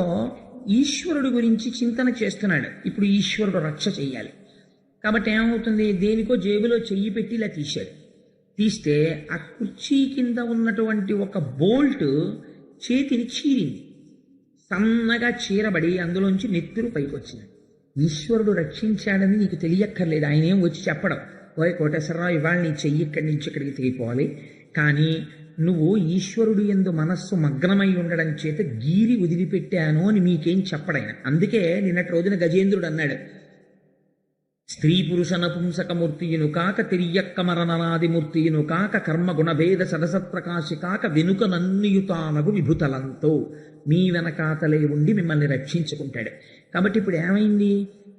ఈశ్వరుడు గురించి చింతన చేస్తున్నాడు. ఇప్పుడు ఈశ్వరుడు రక్ష చెయ్యాలి కాబట్టి ఏమవుతుంది? దేనికో జేబులో చెయ్యి పెట్టి ఇలా తీశాడు. తీస్తే ఆ కుర్చీ కింద ఉన్నటువంటి ఒక బోల్ట్ చేతిని చీరింది. సన్నగా చీరబడి అందులోంచి నెత్తురు పైకి వచ్చింది. ఈశ్వరుడు రక్షించాడని నీకు తెలియక్కర్లేదు. ఆయన ఏం వచ్చి చెప్పడం, ఓయ్ కోటేశ్వరరావు ఇవాళ నీ చెయ్యి ఇక్కడి నుంచి ఇక్కడికి తెగిపోవాలి, కానీ నువ్వు ఈశ్వరుడు యందు మనస్సు మగ్నమై ఉండడం చేత గీరి వదిలిపెట్టాను అని మీకేం చెప్పడైనా. అందుకే నిన్నటి రోజున గజేంద్రుడు అన్నాడు, స్త్రీ పురుష నపుంసకమూర్తియును కాక తిరియక్క మరణనాదిమూర్తియును కాక కర్మ గుణభేద సదసత్ప్రకాశి కాక వెనుక నన్నియుతానగు విభుతలంతో మీ వెనకాతలే ఉండి మిమ్మల్ని రక్షించుకుంటాడు. కాబట్టి ఇప్పుడు ఏమైంది?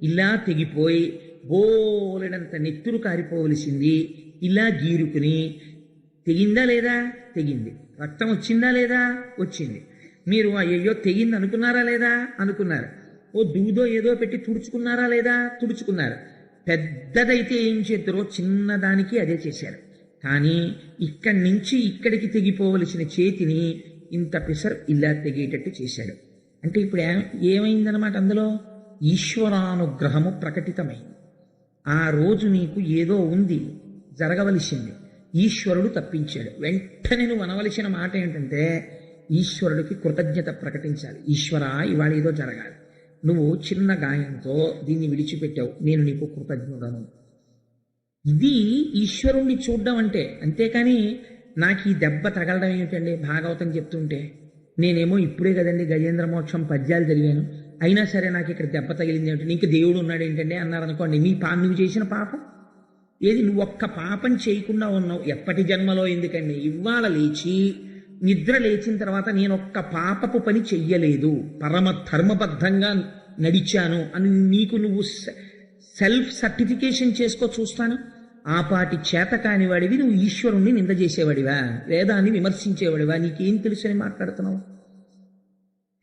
ఇలా తెగిపోయి బోలెడంత నెత్తురు కారిపోవలసింది ఇలా గీరుకుని, తెగిందా లేదా? తెగింది. రక్తం వచ్చిందా లేదా? వచ్చింది. మీరు అయ్యో తెగింది అనుకున్నారా లేదా? అనుకున్నారు. ఓ దూదో ఏదో పెట్టి తుడుచుకున్నారా లేదా? తుడుచుకున్నారు. పెద్దదైతే ఏం చేద్దరో చిన్నదానికి అదే చేశారు. కానీ ఇక్కడి నుంచి ఇక్కడికి తెగిపోవలసిన చేతిని ఇంత పిసర్ ఇలా తెగేటట్టు చేశాడు. అంటే ఇప్పుడు ఏమైందనమాట? అందులో ఈశ్వరానుగ్రహము ప్రకటితమైంది. ఆ రోజు నీకు ఏదో ఉంది, జరగవలసింది, ఈశ్వరుడు తప్పించాడు. వెంటనే నువ్వు అనవలసిన మాట ఏంటంటే ఈశ్వరుడికి కృతజ్ఞత ప్రకటించాలి. ఈశ్వర ఇవాళ ఏదో జరగాలి, నువ్వు చిన్న గాయంతో దీన్ని విడిచిపెట్టావు, నేను నీకు కృతజ్ఞుడను. ఇది ఈశ్వరుణ్ణి చూడడం అంటే. అంతేకాని నాకు ఈ దెబ్బ తగలడం ఏమిటండి భాగవతం చెప్తుంటే? నేనేమో ఇప్పుడే కదండి గజేంద్ర మోక్షం పద్యాలు చదివాను, అయినా సరే నాకు ఇక్కడ దెబ్బ తగిలింది ఏమిటి, నీకు దేవుడు ఉన్నాడు ఏంటండి అన్నారనుకోండి. నువ్వు చేసిన పాపం ఏది? నువ్వు ఒక్క పాపం చేయకుండా ఉన్నావు. ఎప్పటి జన్మలో ఎందుకండి? ఇవాళ లేచి నిద్ర లేచిన తర్వాత నేను ఒక్క పాపపు పని చెయ్యలేదు, పరమ ధర్మబద్ధంగా నడిచాను అని నీకు నువ్వు సెల్ఫ్ సర్టిఫికేషన్ చేసుకో చూస్తాను. ఆ పాటి చేత కానివాడివి నువ్వు ఈశ్వరుణ్ణి నింద చేసేవాడివా, వేదాన్ని విమర్శించేవాడివా? నీకేం తెలుసని మాట్లాడుతున్నావు?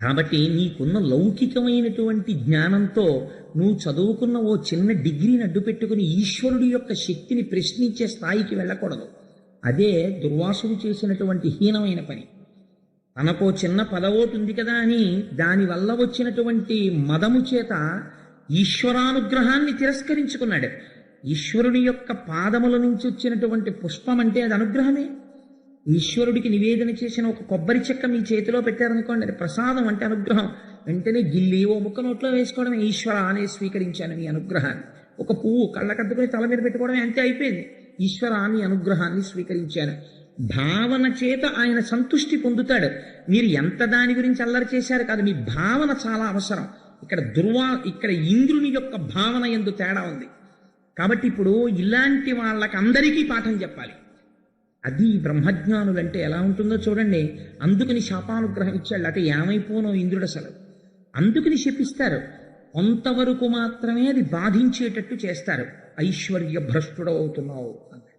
కాబట్టి నీకున్న లౌకికమైనటువంటి జ్ఞానంతో నువ్వు చదువుకున్న ఓ చిన్న డిగ్రీని అడ్డు పెట్టుకుని ఈశ్వరుడి యొక్క శక్తిని ప్రశ్నించే స్థాయికి వెళ్ళకూడదు. అదే దుర్వాసుడు చేసినటువంటి హీనమైన పని. తనకో చిన్న పదవోటు ఉంది కదా అని దానివల్ల వచ్చినటువంటి మదము చేత ఈశ్వరానుగ్రహాన్ని తిరస్కరించుకున్నాడు. ఈశ్వరుడి యొక్క పాదముల నుంచి వచ్చినటువంటి పుష్పం అంటే అది అనుగ్రహమే. ఈశ్వరుడికి నివేదన చేసిన ఒక కొబ్బరి చెక్క మీ చేతిలో పెట్టారనుకోండి, అది ప్రసాదం అంటే అనుగ్రహం. వెంటనే గిల్లి ఓ ముక్క నోట్లో వేసుకోవడమే, ఈశ్వర అనే స్వీకరించాను నీ అనుగ్రహాన్ని. ఒక పువ్వు కళ్ళకద్దుకుని తల మీద పెట్టుకోవడమే, అంతే అయిపోయింది. ఈశ్వర నీ అనుగ్రహాన్ని స్వీకరించాను. భావన చేత ఆయన సంతుష్టి పొందుతాడు. మీరు ఎంత దాని గురించి అల్లరి చేశారు కాదు, మీ భావన చాలా అవసరం. ఇక్కడ ఇంద్రుని యొక్క భావన యందు తేడా ఉంది. కాబట్టి ఇప్పుడు ఇలాంటి వాళ్ళకి అందరికీ పాఠం చెప్పాలి. అది బ్రహ్మజ్ఞానులంటే ఎలా ఉంటుందో చూడండి. అందుకని శాపానుగ్రహం ఇచ్చాడు. అటు ఏమైపోనో ఇంద్రుడు అసలు. అందుకని శపిస్తారు. కొంతవరకు మాత్రమే అది బాధించేటట్టు చేస్తారు. ఐశ్వర్య భ్రష్టుడవుతున్నావు అన్నాడు.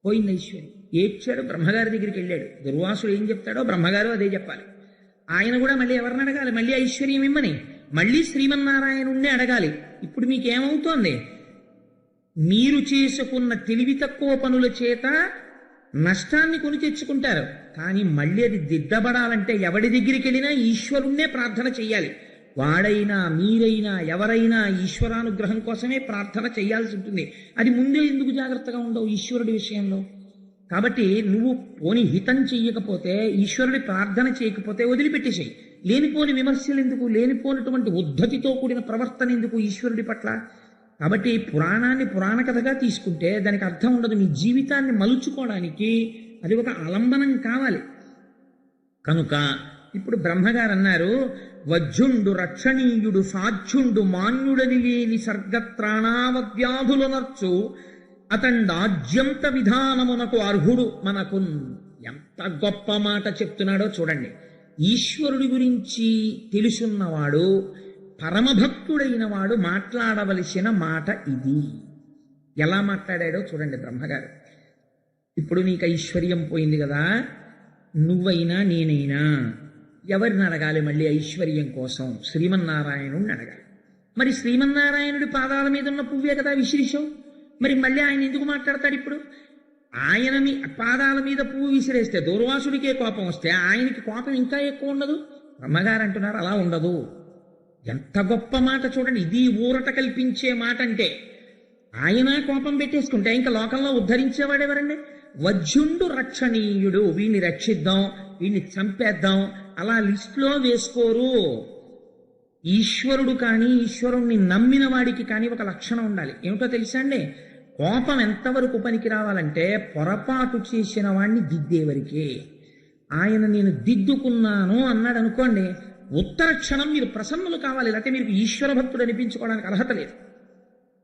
పోయింది ఐశ్వర్యం. ఏడ్చాడు, బ్రహ్మగారి దగ్గరికి వెళ్ళాడు. దుర్వాసుడు ఏం చెప్తాడో బ్రహ్మగారు అదే చెప్పాలి. ఆయన కూడా మళ్ళీ ఎవరిని అడగాలి? మళ్ళీ ఐశ్వర్యం ఇమ్మని, మళ్ళీ శ్రీమన్నారాయణుణ్ణి అడగాలి. ఇప్పుడు మీకేమవుతోంది? మీరు చేసుకున్న తెలివి తక్కువ పనుల చేత నష్టాన్ని కొని తెచ్చుకుంటారు. కానీ మళ్ళీ అది దిద్దబడాలంటే ఎవడి దగ్గరికి వెళ్ళినా ఈశ్వరుణ్ణే ప్రార్థన చెయ్యాలి. వాడైనా మీరైనా ఎవరైనా ఈశ్వరానుగ్రహం కోసమే ప్రార్థన చేయాల్సి ఉంటుంది. అది ముందే ఎందుకు జాగ్రత్తగా ఉండవు ఈశ్వరుడి విషయంలో? కాబట్టి నువ్వు పోని హితం చెయ్యకపోతే, ఈశ్వరుడి ప్రార్థన చేయకపోతే వదిలిపెట్టేసేయి. లేనిపోని విమర్శలు ఎందుకు? లేనిపోయినటువంటి ఉద్ధతితో కూడిన ప్రవర్తన ఎందుకు ఈశ్వరుడి పట్ల? కాబట్టి పురాణాన్ని పురాణ కథగా తీసుకుంటే దానికి అర్థం ఉండదు. మీ జీవితాన్ని మలుచుకోవడానికి అది ఒక ఆలంబనం కావాలి. కనుక ఇప్పుడు బ్రహ్మగారు అన్నారు, వజ్జుండు రక్షణీయుడు సాధ్యుండు మాన్యుడని లేని సర్గత్రాణావవ్యాధుల నర్చు అతండాజ్యంత విధానమునకు అర్హుడు మనకు. ఎంత గొప్ప మాట చెప్తున్నాడో చూడండి. ఈశ్వరుడి గురించి తెలుసున్నవాడు, పరమభక్తుడైన వాడు మాట్లాడవలసిన మాట ఇది. ఎలా మాట్లాడాడో చూడండి బ్రహ్మగారు. ఇప్పుడు నీకు ఐశ్వర్యం పోయింది కదా, నువ్వైనా నేనైనా ఎవరిని అడగాలి? మళ్ళీ ఐశ్వర్యం కోసం శ్రీమన్నారాయణుడిని అడగాలి. మరి శ్రీమన్నారాయణుడి పాదాల మీద ఉన్న పువ్వే కదా విసిరిశావు. మరి మళ్ళీ ఆయన ఎందుకు మాట్లాడతాడు? ఇప్పుడు ఆయన పాదాల మీద పువ్వు విసిరేస్తే దూర్వాసుడికే కోపం వస్తే ఆయనకి కోపం ఇంకా ఎక్కువ ఉండదు? బ్రహ్మగారు అంటున్నారు అలా ఉండదు. ఎంత గొప్ప మాట చూడండి. ఇది ఊరట కల్పించే మాట. అంటే ఆయన కోపం పెట్టేసుకుంటే ఇంకా లోకంలో ఉద్ధరించేవాడెవరండి? వజ్జుండు రక్షణీయుడు, వీడిని రక్షిద్దాం, వీడిని చంపేద్దాం అలా లిస్టులో వేసుకోరు. ఈశ్వరుడు కానీ ఈశ్వరుణ్ణి నమ్మిన వాడికి కానీ ఒక లక్షణం ఉండాలి. ఏమిటో తెలుసా అండి? కోపం ఎంతవరకు పనికి రావాలంటే పొరపాటు చేసిన వాడిని దిద్దేవరికే. ఆయన నేను దిద్దుకున్నాను అన్నాడు అనుకోండి, ఉత్తర క్షణం మీరు ప్రసన్నులు కావాలి. లేకపోతే మీరు ఈశ్వర భక్తుడు అనిపించుకోవడానికి అర్హత లేదు.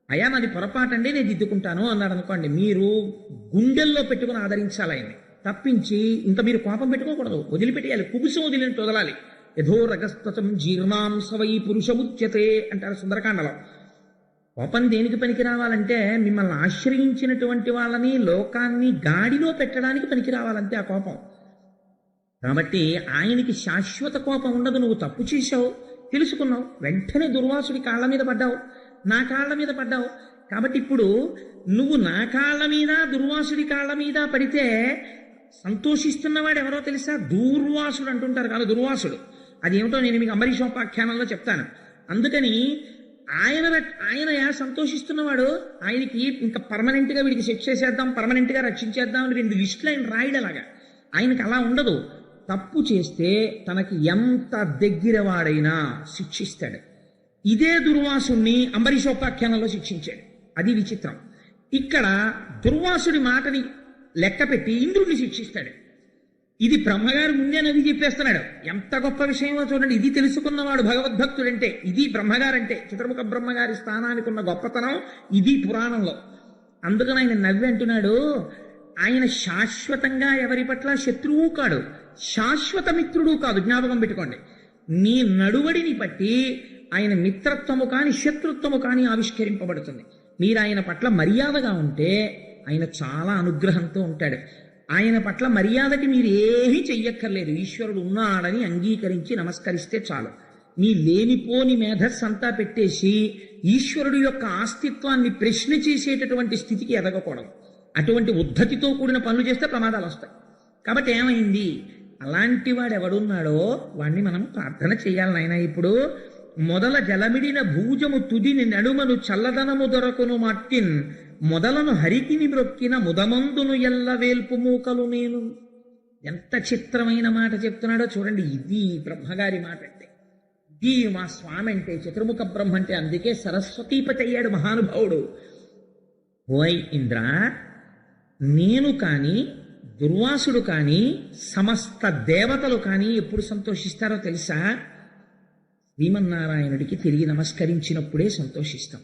అయ్యా నాది పొరపాటండి నేను దిద్దుకుంటాను అన్నాడు అనుకోండి, మీరు గుండెల్లో పెట్టుకుని ఆదరించాలి ఆయన్ని. తప్పించి ఇంకా మీరు కోపం పెట్టుకోకూడదు, వదిలిపెట్టేయాలి. కుబుసం వదిలినట్టు వదలాలి. యథో రగస్త్వచం జీర్ణాంసవై పురుషముచ్యతే అంటారు సుందరకాండలో. కోపం దేనికి పనికి రావాలంటే మిమ్మల్ని ఆశ్రయించినటువంటి వాళ్ళని, లోకాన్ని గాడిలో పెట్టడానికి పనికి రావాలంటే ఆ కోపం. కాబట్టి ఆయనకి శాశ్వత కోపం ఉండదు. నువ్వు తప్పు చేశావు, తెలుసుకున్నావు, వెంటనే దుర్వాసుడి కాళ్ళ మీద పడ్డావు, నా కాళ్ళ మీద పడ్డావు. కాబట్టి ఇప్పుడు నువ్వు నా కాళ్ళ మీద దుర్వాసుడి కాళ్ళ మీద పడితే సంతోషిస్తున్నవాడు ఎవరో తెలుసా? దూర్వాసుడు అంటుంటారు కాదు, దుర్వాసుడు. అదేమిటో నేను మీకు అంబరీషోపాఖ్యానంలో చెప్తాను. అందుకని ఆయన సంతోషిస్తున్నవాడు. ఆయనకి ఇంకా పర్మనెంట్గా వీడికి శిక్ష చేసేద్దాం, పర్మనెంట్గా రక్షించేద్దాం అని 2 లిస్టులు ఆయన రాయడలాగా. ఆయనకి అలా ఉండదు. తప్పు చేస్తే తనకి ఎంత దగ్గర వాడైనా శిక్షిస్తాడు. ఇదే దుర్వాసుని అంబరీషోపాఖ్యానంలో శిక్షించాడు. అది విచిత్రం. ఇక్కడ దుర్వాసుడి మాటని లెక్క పెట్టి ఇంద్రుడిని శిక్షిస్తాడు. ఇది బ్రహ్మగారు ముందే నది చెప్పేస్తున్నాడు. ఎంత గొప్ప విషయమో చూడండి. ఇది తెలుసుకున్నవాడు భగవద్భక్తుడంటే, ఇది బ్రహ్మగారంటే. చతుర్ముఖ బ్రహ్మగారి స్థానానికి ఉన్న గొప్పతనం ఇది పురాణంలో. అందుకని ఆయన నవ్వి అంటున్నాడు, ఆయన శాశ్వతంగా ఎవరి పట్ల శత్రువు కాడు, శాశ్వత మిత్రుడు కాదు. జ్ఞాపకం పెట్టుకోండి. నీ నడువడిని బట్టి ఆయన మిత్రత్వము కాని శత్రుత్వము కాని ఆవిష్కరింపబడుతుంది. మీరు ఆయన పట్ల మర్యాదగా ఉంటే ఆయన చాలా అనుగ్రహంతో ఉంటాడు. ఆయన పట్ల మర్యాదకి మీరు ఏమీ చెయ్యక్కర్లేదు. ఈశ్వరుడు ఉన్నాడని అంగీకరించి నమస్కరిస్తే చాలు. మీ లేనిపోని మేధస్సు అంతా పెట్టేసి ఈశ్వరుడు యొక్క అస్తిత్వాన్ని ప్రశ్న చేసేటటువంటి స్థితికి ఎదగకూడదు. అటువంటి ఉద్ధతితో కూడిన పనులు చేస్తే ప్రమాదాలు వస్తాయి. కాబట్టి ఏమైంది, అలాంటి వాడు ఎవడున్నాడో వాణ్ణి మనం ప్రార్థన చేయాలి. నాయన ఇప్పుడు మొదల జలమిడిన భూజము తుదిని నడుమను చల్లదనము దొరకును మట్టిన్ మొదలను హరికిని బ్రొక్కిన ముదమందును ఎల్ల వేల్పు మూకలు నేను. ఎంత చిత్రమైన మాట చెప్తున్నాడో చూడండి. ఇది బ్రహ్మగారి మాట అంటే, ఇది మా స్వామి అంటే, చతుర్ముఖ బ్రహ్మ అంటే. అందుకే సరస్వతీపతి అయ్యాడు మహానుభావుడు. ఓయ్ ఇంద్ర, నేను కానీ దుర్వాసుడు కానీ సమస్త దేవతలు కానీ ఎప్పుడు సంతోషిస్తారో తెలుసా? శ్రీమన్నారాయణుడికి తిరిగి నమస్కరించినప్పుడే సంతోషిస్తాం.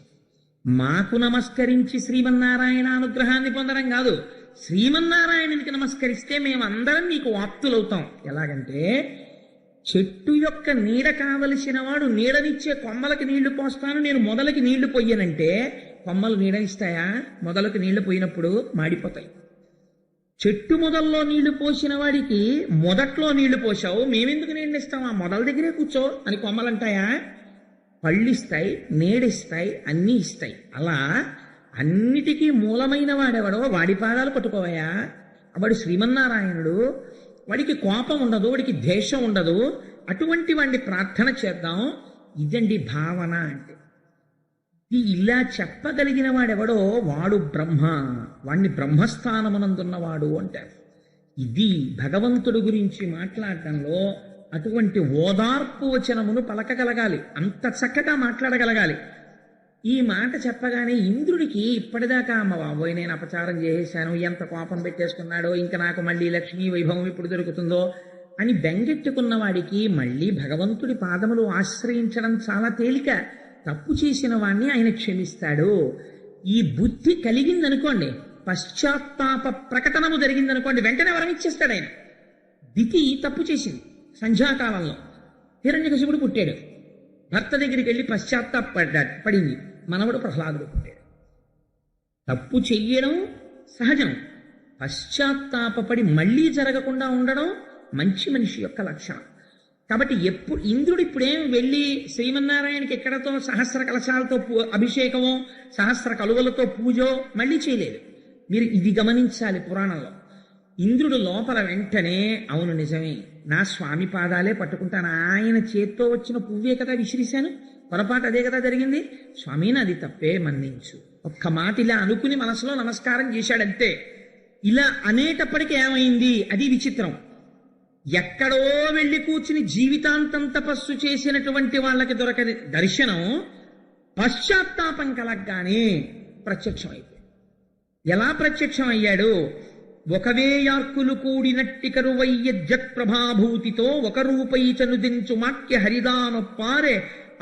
మాకు నమస్కరించి శ్రీమన్నారాయణ అనుగ్రహాన్ని పొందడం కాదు, శ్రీమన్నారాయణునికి నమస్కరిస్తే మేమందరం నీకు ఆప్తులవుతాం. ఎలాగంటే, చెట్టు యొక్క నీడ కావలసిన వాడు నీడనిచ్చే కొమ్మలకి నీళ్లు పోస్తాను, నేను మొదలకి నీళ్లు పొయ్యనంటే కొమ్మలు నీడనిస్తాయా? మొదలకు నీళ్లు పోయినప్పుడు మాడిపోతాయి. చెట్టు మొదల్లో నీళ్లు పోసిన వాడికి మొదట్లో నీళ్లు పోసావు, మేమెందుకు నీళ్ళిస్తాం, ఆ మొదల దగ్గరే కూర్చో అని కొమ్మలంటాయా? పళ్ళిస్తాయి, నీడిస్తాయి, అన్నీ ఇస్తాయి. అలా అన్నిటికీ మూలమైన వాడెవడో వాడి పాదాలు పట్టుకోవయా. వాడు శ్రీమన్నారాయణుడు. వాడికి కోపం ఉండదు, వాడికి ద్వేషం ఉండదు. అటువంటి వాడిని ప్రార్థన చేద్దాం. ఇదండి భావన అంటే. ఇలా చెప్పగలిగిన వాడెవడో వాడు బ్రహ్మ, వాణ్ణి బ్రహ్మస్థానమునందున్నవాడు అంటారు. ఇది భగవంతుడి గురించి మాట్లాడటంలో అటువంటి ఓదార్పు వచనమును పలకగలగాలి, అంత చక్కగా మాట్లాడగలగాలి. ఈ మాట చెప్పగానే ఇంద్రుడికి ఇప్పటిదాకా అమ్మ బాబోయ్ నేను అపచారం చేసేశాను, ఎంత కోపం పెట్టేసుకున్నాడో, ఇంకా నాకు మళ్ళీ లక్ష్మీ వైభవం ఇప్పుడు దొరుకుతుందో అని బెంగెట్టుకున్న వాడికి మళ్ళీ భగవంతుడి పాదములు ఆశ్రయించడం చాలా తేలిక. తప్పు చేసిన వాణ్ణి ఆయన క్షమిస్తాడు. ఈ బుద్ధి కలిగిందనుకోండి, పశ్చాత్తాప ప్రకటనము జరిగిందనుకోండి, వెంటనే వరం ఇచ్చేస్తాడు ఆయన. దితి తప్పు చేసింది సంధ్యాకాలంలో. హిరణ్యకశిపుడు పుట్టాడు, భర్త దగ్గరికి వెళ్ళి పడింది. మనవడు ప్రహ్లాదుడు పుట్టాడు. తప్పు చెయ్యడం సహజం, పశ్చాత్తాపడి మళ్ళీ జరగకుండా ఉండడం మంచి మనిషి యొక్క లక్షణం. కాబట్టి ఇంద్రుడు ఇప్పుడేం వెళ్ళి శ్రీమన్నారాయణకి ఎక్కడతో సహస్ర కలశాలతో అభిషేకమో సహస్ర కలువలతో పూజో మళ్ళీ చేయలేదు. మీరు ఇది గమనించాలి. పురాణంలో ఇంద్రుడు లోపల వెంటనే అవును నిజమే, నా స్వామి పాదాలే పట్టుకుంటాను, ఆయన చేత్తో వచ్చిన పువ్వే కదా విసిరిశాను, పొరపాటు అదే కదా జరిగింది, స్వామి నాది తప్పే మన్నించు. ఒక్క మాట ఇలా అనుకుని మనసులో నమస్కారం చేశాడంతే. ఇలా అనేటప్పటికీ ఏమైంది, అది విచిత్రం. ఎక్కడో వెళ్ళి కూర్చుని జీవితాంతం తపస్సు చేసినటువంటి వాళ్ళకి దొరకని దర్శనం పశ్చాత్తాపం కలగ్గానే ప్రత్యక్షం అయిపోయింది. ఎలా ప్రత్యక్షం అయ్యాడు? ఒకవేయార్కులు కూడినట్టి కరువయ్య జత్ప్రభాభూతితో ఒక రూపైచనుదించు మాక్య హరిదానొప్పారే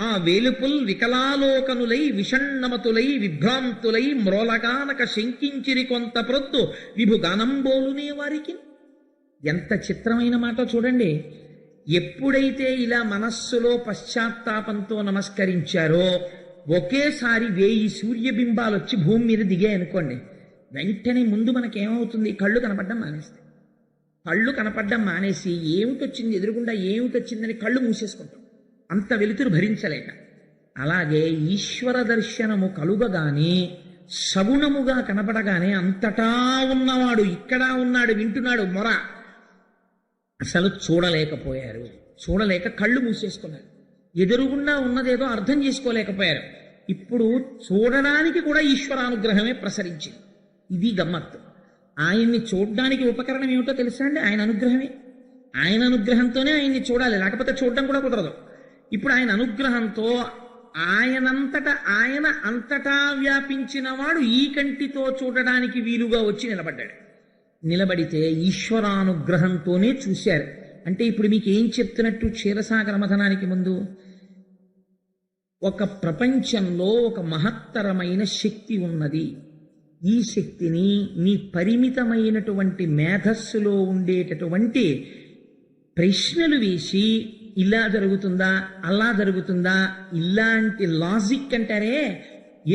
ఆ వేలుపుల్ వికలాలోకనులై విషణ్ణమతులై విభ్రాంతులై మ్రోలగానక శంకించిరి కొంత ప్రొద్దు విభుగానంబోలునే వారికి. ఎంత చిత్రమైన మాట చూడండి. ఎప్పుడైతే ఇలా మనస్సులో పశ్చాత్తాపంతో నమస్కరించారో ఒకేసారి 1000 సూర్యబింబాలు వచ్చి భూమి మీద దిగాయనుకోండి, వెంటనే ముందు మనకేమవుతుంది, కళ్ళు కనపడడం మానేస్తాయి. కళ్ళు కనపడడం మానేసి ఏమిటొచ్చింది, ఎదురుగుండా ఏమిటొచ్చిందని కళ్ళు మూసేసుకుంటాం, అంత వెలుతురు భరించలేక. అలాగే ఈశ్వర దర్శనము కలుగగానే సగుణముగా కనపడగానే అంతటా ఉన్నవాడు ఇక్కడ ఉన్నాడు, వింటున్నాడు మొర. అసలు చూడలేకపోయారు, చూడలేక కళ్ళు మూసేసుకున్నారు. ఎదురుగుండా ఉన్నదేదో అర్థం చేసుకోలేకపోయారు. ఇప్పుడు చూడడానికి కూడా ఈశ్వరానుగ్రహమే ప్రసరించింది. ఇది గమ్మత్తు. ఆయన్ని చూడడానికి ఉపకరణం ఏమిటో తెలుసా అండి? ఆయన అనుగ్రహమే. ఆయన అనుగ్రహంతోనే ఆయన్ని చూడాలి, లేకపోతే చూడడం కూడా కుదరదు. ఇప్పుడు ఆయన అనుగ్రహంతో ఆయన అంతటా వ్యాపించిన వాడు ఈ కంటితో చూడడానికి వీలుగా వచ్చి నిలబడ్డాడు. నిలబడితే ఈశ్వరానుగ్రహంతోనే చూశారు. అంటే ఇప్పుడు మీకు ఏం చెప్తున్నట్టు క్షీరసాగర మథనానికి ముందు ఒక ప్రపంచంలో ఒక మహత్తరమైన శక్తి ఉన్నది. ఈ శక్తిని నీ పరిమితమైనటువంటి మేధస్సులో ఉండేటటువంటి ప్రశ్నలు వేసి ఇలా జరుగుతుందా, అలా జరుగుతుందా, ఇలాంటి లాజిక్ అంటారే,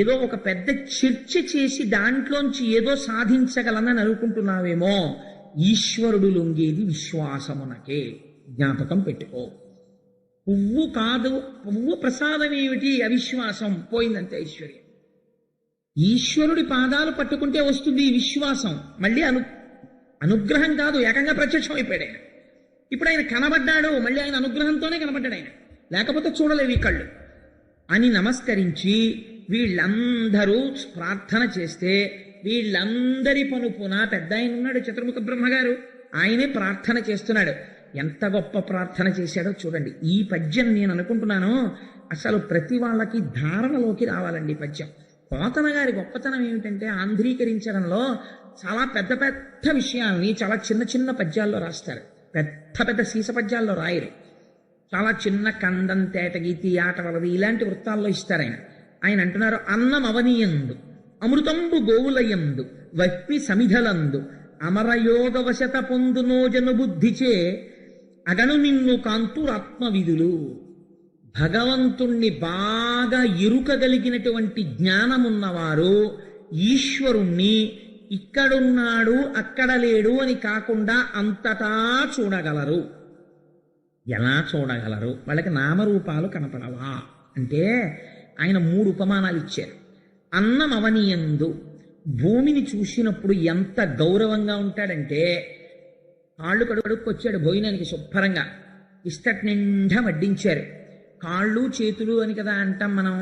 ఏదో ఒక పెద్ద చర్చ చేసి దాంట్లోంచి ఏదో సాధించగలనని అనుకుంటున్నావేమో. ఈశ్వరుడు లొంగేది విశ్వాసమునకే, జ్ఞాపకం పెట్టుకో. పువ్వు కాదు, పువ్వు ప్రసాదం ఏమిటి? అవిశ్వాసం, పోయిందంతే ఐశ్వర్యం. ఈశ్వరుడి పాదాలు పట్టుకుంటే వస్తుంది ఈ విశ్వాసం. మళ్ళీ అనుగ్రహం కాదు, ఏకంగా ప్రత్యక్షం అయిపోయాడు ఆయన. ఇప్పుడు ఆయన కనబడ్డాడు, మళ్ళీ ఆయన అనుగ్రహంతోనే కనబడ్డాడు ఆయన, లేకపోతే చూడలేవు ఈ కళ్ళు అని నమస్కరించి వీళ్ళందరూ ప్రార్థన చేస్తే, వీళ్ళందరి పనుపున పెద్ద ఆయన ఉన్నాడు చతుర్ముఖ బ్రహ్మగారు, ఆయనే ప్రార్థన చేస్తున్నాడు. ఎంత గొప్ప ప్రార్థన చేశాడో చూడండి. ఈ పద్యం నేను అనుకుంటున్నాను అసలు ప్రతి వాళ్ళకి ధారణలోకి రావాలండి. పద్యం పోతన గారి గొప్పతనం ఏమిటంటే ఆంధ్రీకరించడంలో చాలా పెద్ద పెద్ద విషయాల్ని చాలా చిన్న చిన్న పద్యాల్లో రాస్తారు. పెద్ద పెద్ద సీస పద్యాల్లో రాయరు. చాలా చిన్న కందం, తేటగీతి, ఆట వలది ఇలాంటి వృత్తాల్లో ఇస్తారు ఆయన. ఆయన అంటున్నారు, అన్నం అవనీయందు అమృతంబు గోవులయందు వహ్వి సమిధలందు అమరయోగవశత పొందునోజను బుద్ధిచే అగను నిన్ను కాంతురాత్మవిధులు. భగవంతుణ్ణి బాగా ఎరుకగలిగినటువంటి జ్ఞానమున్నవారు ఈశ్వరుణ్ణి ఇక్కడున్నాడు అక్కడ లేడు అని కాకుండా అంతటా చూడగలరు. ఎలా చూడగలరు? వాళ్ళకి నామరూపాలు కనపడవా అంటే ఆయన 3 ఉపమానాలు ఇచ్చారు. అన్నం అవనీయందు, భూమిని చూసినప్పుడు ఎంత గౌరవంగా ఉంటాడంటే, కాళ్ళు కడుక్కొచ్చాడు భోజనానికి శుభ్రంగా, ఇస్తటి నిండా వడ్డించారు. కాళ్ళు చేతులు అని కదా అంటాం మనం.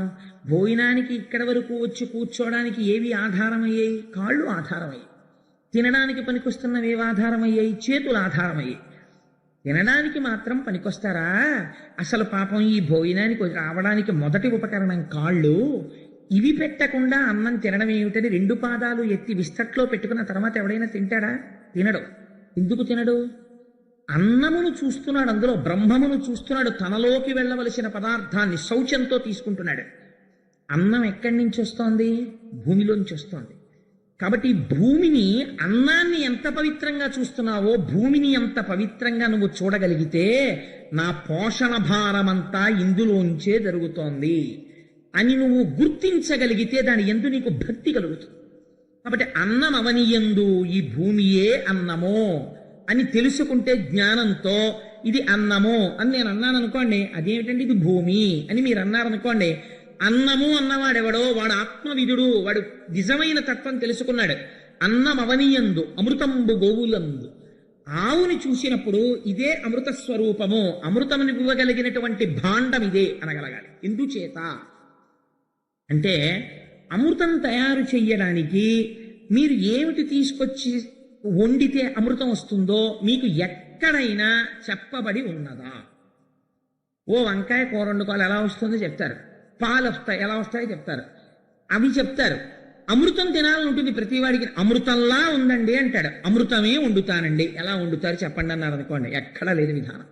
భోజనానికి ఇక్కడ వరకు వచ్చి కూర్చోవడానికి ఏవి ఆధారమయ్యాయి? కాళ్ళు ఆధారమయ్యాయి. తినడానికి పనికొస్తున్నవి ఏవి ఆధారమయ్యాయి? చేతులు ఆధారమయ్యాయి. తినడానికి మాత్రం పనికొస్తారా? అసలు పాపం ఈ భోజనానికి రావడానికి మొదటి ఉపకరణం కాళ్ళు. ఇవి పెట్టకుండా అన్నం తినడం ఏమిటని 2 పాదాలు ఎత్తి విస్తట్లో పెట్టుకున్న తర్వాత ఎవడైనా తింటాడా? తినడు. ఎందుకు తినడు? అన్నమును చూస్తున్నాడు, అందులో బ్రహ్మమును చూస్తున్నాడు, తనలోకి వెళ్ళవలసిన పదార్థాన్ని శౌచంతో తీసుకుంటున్నాడు. అన్నం ఎక్కడి నుంచి వస్తోంది? భూమిలోంచి వస్తోంది. కాబట్టి భూమిని, అన్నాన్ని ఎంత పవిత్రంగా చూస్తున్నావో భూమిని ఎంత పవిత్రంగా నువ్వు చూడగలిగితే నా పోషణ భారమంతా ఇందులోంచే జరుగుతోంది అని నువ్వు గుర్తించగలిగితే దాని యందు నీకు భక్తి కలుగుతుంది. కాబట్టి అన్నం అవనియందు, ఈ భూమియే అన్నమో అని తెలుసుకుంటే జ్ఞానంతో ఇది అన్నము అని నేను అన్నాను అనుకోండి, అదేమిటంటే ఇది భూమి అని మీరు అన్నారనుకోండి, అన్నము అన్నవాడెవడో వాడు ఆత్మవిధుడు, వాడు నిజమైన తత్వం తెలుసుకున్నాడు. అన్నం అవనియందు అమృతంబు గోవులందు, ఆవుని చూసినప్పుడు ఇదే అమృత స్వరూపము, అమృతముని ఇవ్వగలిగినటువంటి భాండం ఇదే అనగలగాలి. ఎందుచేత అంటే అమృతం తయారు చెయ్యడానికి మీరు ఏమిటి తీసుకొచ్చి వండితే అమృతం వస్తుందో మీకు ఎక్కడైనా చెప్పబడి ఉన్నదా? ఓ వంకాయ కూర వండుకోవాలి, ఎలా వస్తుందో చెప్తారు. పాలు వస్తాయి, ఎలా వస్తాయో చెప్తారు. అవి చెప్తారు. అమృతం తినాలని ఉంటుంది ప్రతివాడికి. అమృతంలా ఉందండి అంటాడు. అమృతమే వండుతానండి, ఎలా వండుతారు చెప్పండి అన్నారు అనుకోండి, ఎక్కడా లేదు విధానం.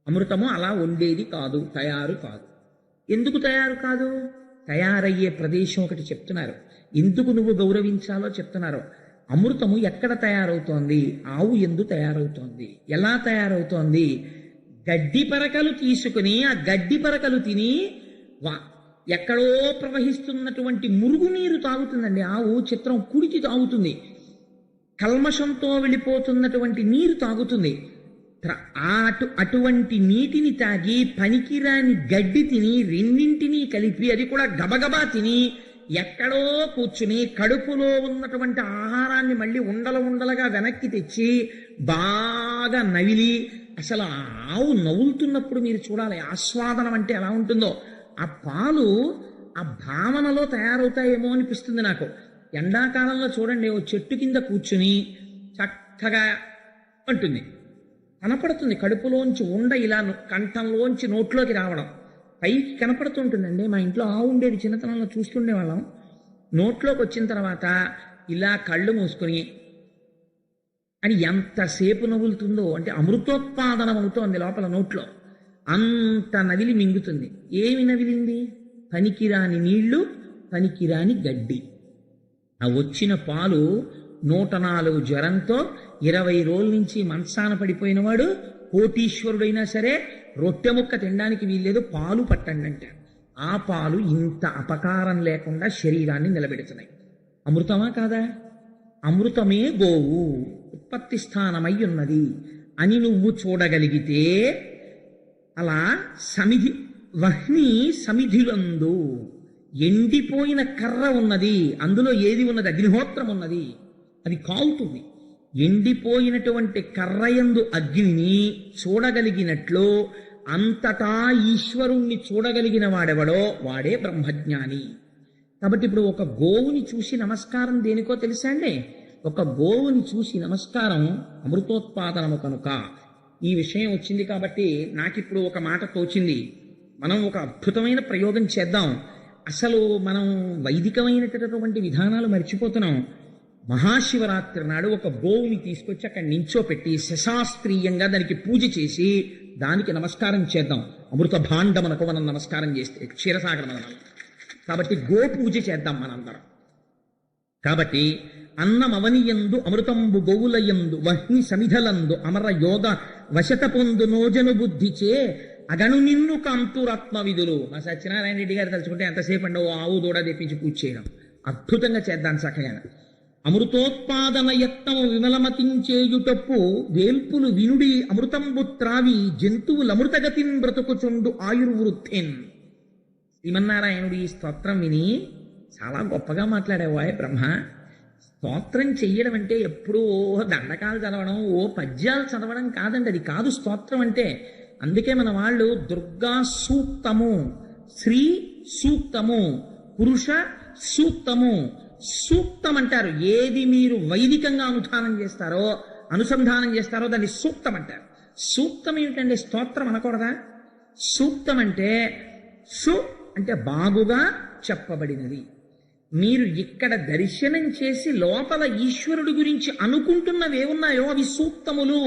అమృతము అలా వండేది కాదు, తయారు కాదు. ఎందుకు తయారు కాదు? తయారయ్యే ప్రదేశం ఒకటి చెప్తున్నారు. ఎందుకు నువ్వు గౌరవించాలో చెప్తున్నారు. అమృతము ఎక్కడ తయారవుతోంది? ఆవు ఎందు తయారవుతోంది. ఎలా తయారవుతోంది? గడ్డి పరకలు తీసుకుని ఆ గడ్డి పరకలు తిని ఎక్కడో ప్రవహిస్తున్నటువంటి మురుగునీరు తాగుతుందండి ఆవు. చిత్రం, కుడికి తాగుతుంది. కల్మషంతో వెళ్ళిపోతున్నటువంటి నీరు తాగుతుంది. అటువంటి నీటిని తాగి పనికిరాని గడ్డి తిని రెండింటినీ కలిపి, అది కూడా గబగబా తిని ఎక్కడో కూర్చుని కడుపులో ఉన్నటువంటి ఆహారాన్ని మళ్ళీ ఉండలుగా వెనక్కి తెచ్చి బాగా నవిలి, అసలు ఆవు నవ్వులుతున్నప్పుడు మీరు చూడాలి ఆస్వాదనం అంటే ఎలా ఉంటుందో. ఆ పాలు ఆ భావనలో తయారవుతాయేమో అనిపిస్తుంది నాకు. ఎండాకాలంలో చూడండి, ఓ చెట్టు కింద కూర్చుని చక్కగా అంటుంది, కనపడుతుంది కడుపులోంచి ఉండ ఇలా కంఠంలోంచి నోట్లోకి రావడం పైకి కనపడుతుంటుందండి. మా ఇంట్లో ఆవు ఉండేది, చిన్నతనంలో చూస్తుండే వాళ్ళం. నోట్లోకి వచ్చిన తర్వాత ఇలా కళ్ళు మూసుకొని అని ఎంతసేపు నవ్వులుతుందో, అంటే అమృతోత్పాదనం అవుతోంది లోపల నోట్లో. అంత నవిలి మింగుతుంది. ఏమి నవిలింది? పనికిరాని నీళ్లు, పనికిరాని గడ్డి. ఆ వచ్చిన పాలు 104 జ్వరంతో 20 రోజుల నుంచి మంచాన పడిపోయినవాడు, కోటీశ్వరుడైనా సరే రొట్టె ముక్క తినడానికి వీల్లేదు, పాలు పట్టండి అంటారు. ఆ పాలు ఇంత అపకారం లేకుండా శరీరాన్ని నిలబెడుతున్నాయి. అమృతమా కాదా? అమృతమే గోవు ఉత్పత్తి స్థానమై ఉన్నది అని నువ్వు చూడగలిగితే, అలా సమిధి వహ్ని సమిధిలందు ఎండిపోయిన కర్ర ఉన్నది, అందులో ఏది ఉన్నది? అగ్నిహోత్రం ఉన్నది, అది కాలుతుంది. ఎండిపోయినటువంటి కర్రయందు అగ్నిని చూడగలిగినట్లు అంతటా ఈశ్వరుణ్ణి చూడగలిగిన వాడెవడో వాడే బ్రహ్మజ్ఞాని. కాబట్టి ఇప్పుడు ఒక గోవుని చూసి నమస్కారం దేనికో తెలుసా అండి? ఒక గోవుని చూసి నమస్కారం అమృతోత్పాదనము కనుక. ఈ విషయం వచ్చింది కాబట్టి నాకిప్పుడు ఒక మాట తోచింది. మనం ఒక అద్భుతమైన ప్రయోగం చేద్దాం. అసలు మనం వైదికమైనటువంటి విధానాలు మర్చిపోతున్నాం. మహాశివరాత్రి నాడు ఒక గోవుని తీసుకొచ్చి అక్కడ నించోపెట్టి శశాస్త్రీయంగా దానికి పూజ చేసి దానికి నమస్కారం చేద్దాం. అమృత భాండమునకు మనం నమస్కారం చేస్తే క్షీరసాగర మనం. కాబట్టి గో పూజ చేద్దాం మనందరం. కాబట్టి అన్నమవనియందు అమృతంబు గోవులయందు వహ్ని సమిధలందు అమర యోగ వశత పొందు నోజను బుద్ధిచే అగణు నిన్ను కాంతురాత్మ విధులు. మా సత్యనారాయణ రెడ్డి గారు తలుచుకుంటే ఎంతసేపు అండి ఆవు దూడ తెప్పించి పూజ చేయడం. అద్భుతంగా చేద్దాం చక్కగా. అమృతోత్పాదన యత్నము విమలమతించేయుటప్పు వేల్పులు వినుడి అమృతంబు త్రావి జంతువులు అమృతగతిన్ బ్రతుకుచుండు ఆయుర్వృద్ధిన్. శ్రీమన్నారాయణుడు ఈ స్తోత్రం విని చాలా గొప్పగా మాట్లాడేవా బ్రహ్మ. స్తోత్రం చెయ్యడం అంటే ఎప్పుడూ దండకాలు చదవడం, పద్యాలు చదవడం కాదండి. అది కాదు స్తోత్రం అంటే. అందుకే మన వాళ్ళు దుర్గా సూక్తము, శ్రీ సూక్తము, పురుష సూక్తము, సూక్తం అంటారు. ఏది మీరు వైదికంగా అనుసంధానం చేస్తారో దాన్ని సూక్తం అంటారు. సూక్తం ఏమిటండి? స్తోత్రం అనకూడదా? సూక్తం అంటే అంటే బాగుగా చెప్పబడినది. మీరు ఇక్కడ దర్శనం చేసి లోపల ఈశ్వరుడి గురించి అనుకుంటున్నవేమున్నాయో అవి సూక్తములు.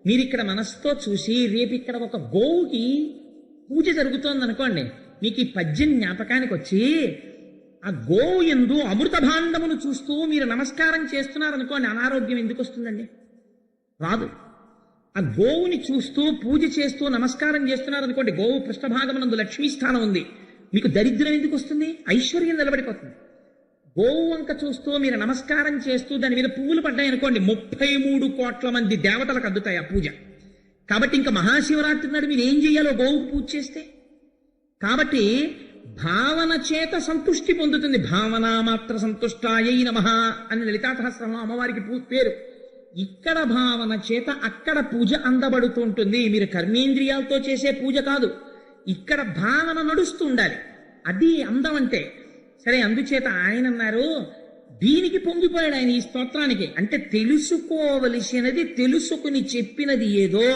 మీరు ఇక్కడ మనసుతో చూసి రేపు ఇక్కడ ఒక గోవుకి పూజ జరుగుతోంది అనుకోండి, మీకు ఈ పద్యం జ్ఞాపకానికి వచ్చి ఆ గోవు యందు అమృత భాండమును చూస్తూ మీరు నమస్కారం చేస్తున్నారనుకోండి, అనారోగ్యం ఎందుకు వస్తుందండి? రాదు. ఆ గోవుని చూస్తూ పూజ చేస్తూ నమస్కారం చేస్తున్నారనుకోండి, గోవు పృష్ఠభాగమునందు లక్ష్మీస్థానం ఉంది, మీకు దరిద్రం ఎందుకు వస్తుంది? ఐశ్వర్యం నిలబడిపోతుంది. గోవు వంక చూస్తూ మీరు నమస్కారం చేస్తూ దాని మీద పువ్వులు పడ్డాయి అనుకోండి, 33 కోట్ల మంది దేవతలకు అందుతాయి ఆ పూజ. కాబట్టి ఇంకా మహాశివరాత్రి నాడు మీరు ఏం చేయాలో గోవుకు పూజ చేస్తే. కాబట్టి భావన చేత సంతుష్టి పొందుతుంది. భావన మాత్ర సంతుష్టాయై నమః అని లలితా సహస్రంలో అమ్మవారికి పేరు. ఇక్కడ భావన చేత అక్కడ పూజ అందబడుతూ ఉంటుంది. మీరు కర్మేంద్రియాలతో చేసే పూజ కాదు, ఇక్కడ భావన నడుస్తూ ఉండాలి. అది అందం అంటే. సరే, అందుచేత ఆయన అన్నారు, దీనికి పొంగిపోయాడు ఆయన ఈ స్తోత్రానికి. అంటే తెలుసుకోవలసినది తెలుసుకుని చెప్పినది ఏదో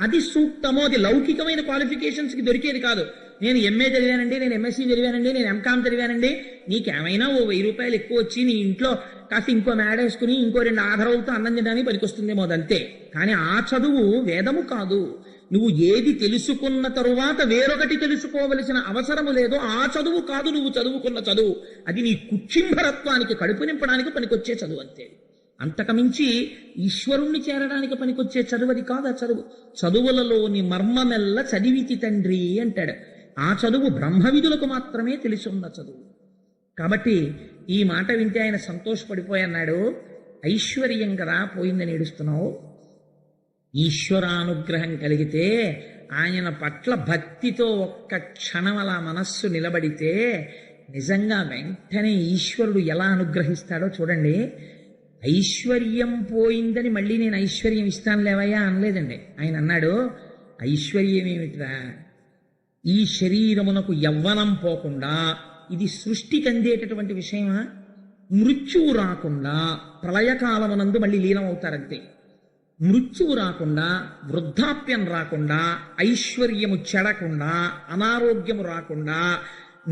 అది సూక్తమో. అది లౌకికమైన క్వాలిఫికేషన్స్కి దొరికేది కాదు. నేను ఎంఏ చదివానండి, నేను ఎంఎస్సీ చదివానండి, నేను ఎంకామ్ చదివానండి, నీకేమైనా ఓ 1000 రూపాయలు ఎక్కువ వచ్చి నీ ఇంట్లో కాస్త ఇంకో మేడేసుకుని ఇంకో 2 ఆధారాలతో అన్నం తినడానికి పనికొస్తుందేమో, అదంతే. కానీ ఆ చదువు వేదము కాదు. నువ్వు ఏది తెలుసుకున్న తరువాత వేరొకటి తెలుసుకోవలసిన అవసరము లేదో ఆ చదువు కాదు నువ్వు చదువుకున్న చదువు. అది నీ కుక్షింభరత్వానికి, కడుపు నింపడానికి పనికొచ్చే చదువు అంతే. అంతకమించి ఈశ్వరుణ్ణి చేరడానికి పనికొచ్చే చదువు అది కాదు. ఆ చదువు చదువులలోని మర్మమెల్ల చదివితి తండ్రి అంటాడు. ఆ చదువు బ్రహ్మవిధులకు మాత్రమే తెలిసున్న చదువు. కాబట్టి ఈ మాట వింటే ఆయన సంతోషపడిపోయి అన్నాడు, ఐశ్వర్యం కదా పోయిందని ఏడుస్తున్నావు. ఈశ్వరానుగ్రహం కలిగితే, ఆయన పట్ల భక్తితో ఒక్క క్షణం అలా మనస్సు నిలబడితే నిజంగా వెంటనే ఈశ్వరుడు ఎలా అనుగ్రహిస్తాడో చూడండి. ఐశ్వర్యం పోయిందని మళ్ళీ నేను ఐశ్వర్యం ఇస్తాను లేవయ్యా అనలేదండి. ఆయన అన్నాడు, ఐశ్వర్యం ఏమిట్రా, ఈ శరీరమునకు యవ్వనం పోకుండా, ఇది సృష్టికి అందేటటువంటి విషయమా? మృత్యువు రాకుండా ప్రళయకాలమునందు మళ్ళీ లీనమవుతారంతే. మృత్యువు రాకుండా, వృద్ధాప్యం రాకుండా, ఐశ్వర్యము చెడకుండా, అనారోగ్యము రాకుండా,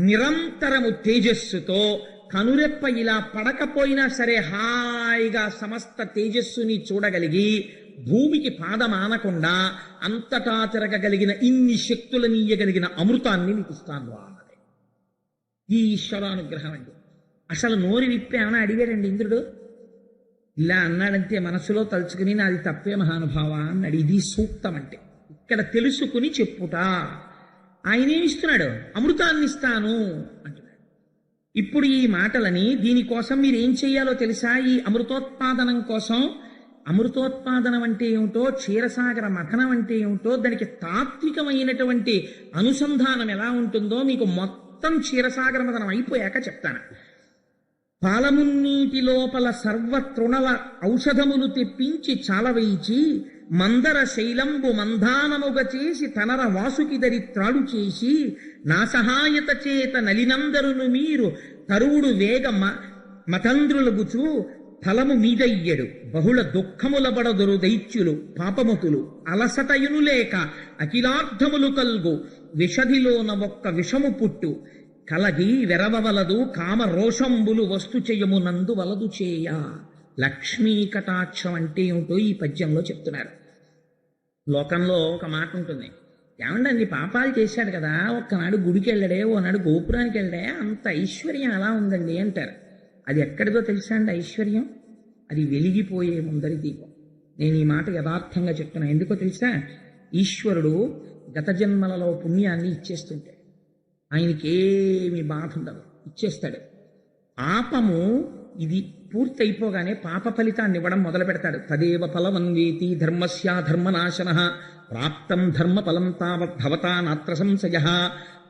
నిరంతరము తేజస్సుతో కనురెప్ప ఇలా పడకపోయినా సరే హాయిగా సమస్త తేజస్సుని చూడగలిగి భూమికి పాదమానకుండా అంతటా తిరగగలిగిన ఇన్ని శక్తులనీయగలిగిన అమృతాన్ని నీకు ఇస్తాను అన్నది ఈ ఈశ్వరానుగ్రహం అండి. అసలు నోరు విప్పి ఏమైనా అడిగాడండి ఇంద్రుడు? ఇలా అన్నాడంతే మనసులో తలుచుకుని నాది తప్పే మహానుభావ అన్నాడు. ఇది సూక్తం అంటే. ఇక్కడ తెలుసుకుని చెప్పుట. ఆయనేమిస్తున్నాడు? అమృతాన్ని ఇస్తాను అంటున్నాడు. ఇప్పుడు ఈ మాటలని దీనికోసం మీరు ఏం చెయ్యాలో తెలుసా? ఈ అమృతోత్పాదనం కోసం, అమృతోత్పాదనం అంటే ఏమిటో, క్షీరసాగర మథనం అంటే ఏమిటో, దానికి తాత్వికమైనటువంటి అనుసంధానం ఎలా ఉంటుందో మీకు మొత్తం క్షీరసాగర మథనం అయిపోయాక చెప్తాను. పాలమున్నీటి లోపల సర్వతృణల ఔషధములు తెప్పించి చాలవైచి మందర శైలంబు మంధానముగ చేసి తనర వాసుకిదరి త్రాడు చేసి నా సహాయత చేత నలినందరును మీరు తరువుడు వేగ మతంద్రులగుచు ఫలము మీదయ్యడు బహుళ దుఃఖముల బడదొరు దైత్యులు పాపమతులు అలసటయును లేక అఖిలార్థములు కల్గు విషధిలోన ఒక్క విషము పుట్టు కలగి వెరవవలదు కామ రోషంబులు వస్తు చెయ్యమునందు వలదు చేయ. లక్ష్మీ కటాక్షం అంటే ఏమిటో ఈ పద్యంలో చెప్తున్నారు. లోకంలో ఒక మాట ఉంటుంది, ఏమంటే అన్ని పాపాలు చేశాడు కదా, ఒక్కనాడు గుడికి వెళ్ళడే, ఓనాడు గోపురానికి వెళ్ళడే, అంత ఐశ్వర్యం ఎలా ఉందండి అంటారు. అది ఎక్కడిదో తెలుసా అండి ఐశ్వర్యం? అది వెలిగిపోయే ముందరి దీపం. నేను ఈ మాట యథార్థంగా చెప్తున్నా. ఎందుకో తెలుసా? ఈశ్వరుడు గత జన్మలలో పుణ్యాన్ని ఇచ్చేస్తుంటాడు. ఆయనకేమి బాధ ఉండదు, ఇచ్చేస్తాడు. పాపము ఇది పూర్తి అయిపోగానే పాప ఫలితాన్ని ఇవ్వడం మొదలు పెడతాడు. తదేవ ఫలమన్వేతి ధర్మస్యాధర్మనాశన ప్రాప్తం ధర్మ ఫలం తావద్భవతా నాత్ర సంశయ.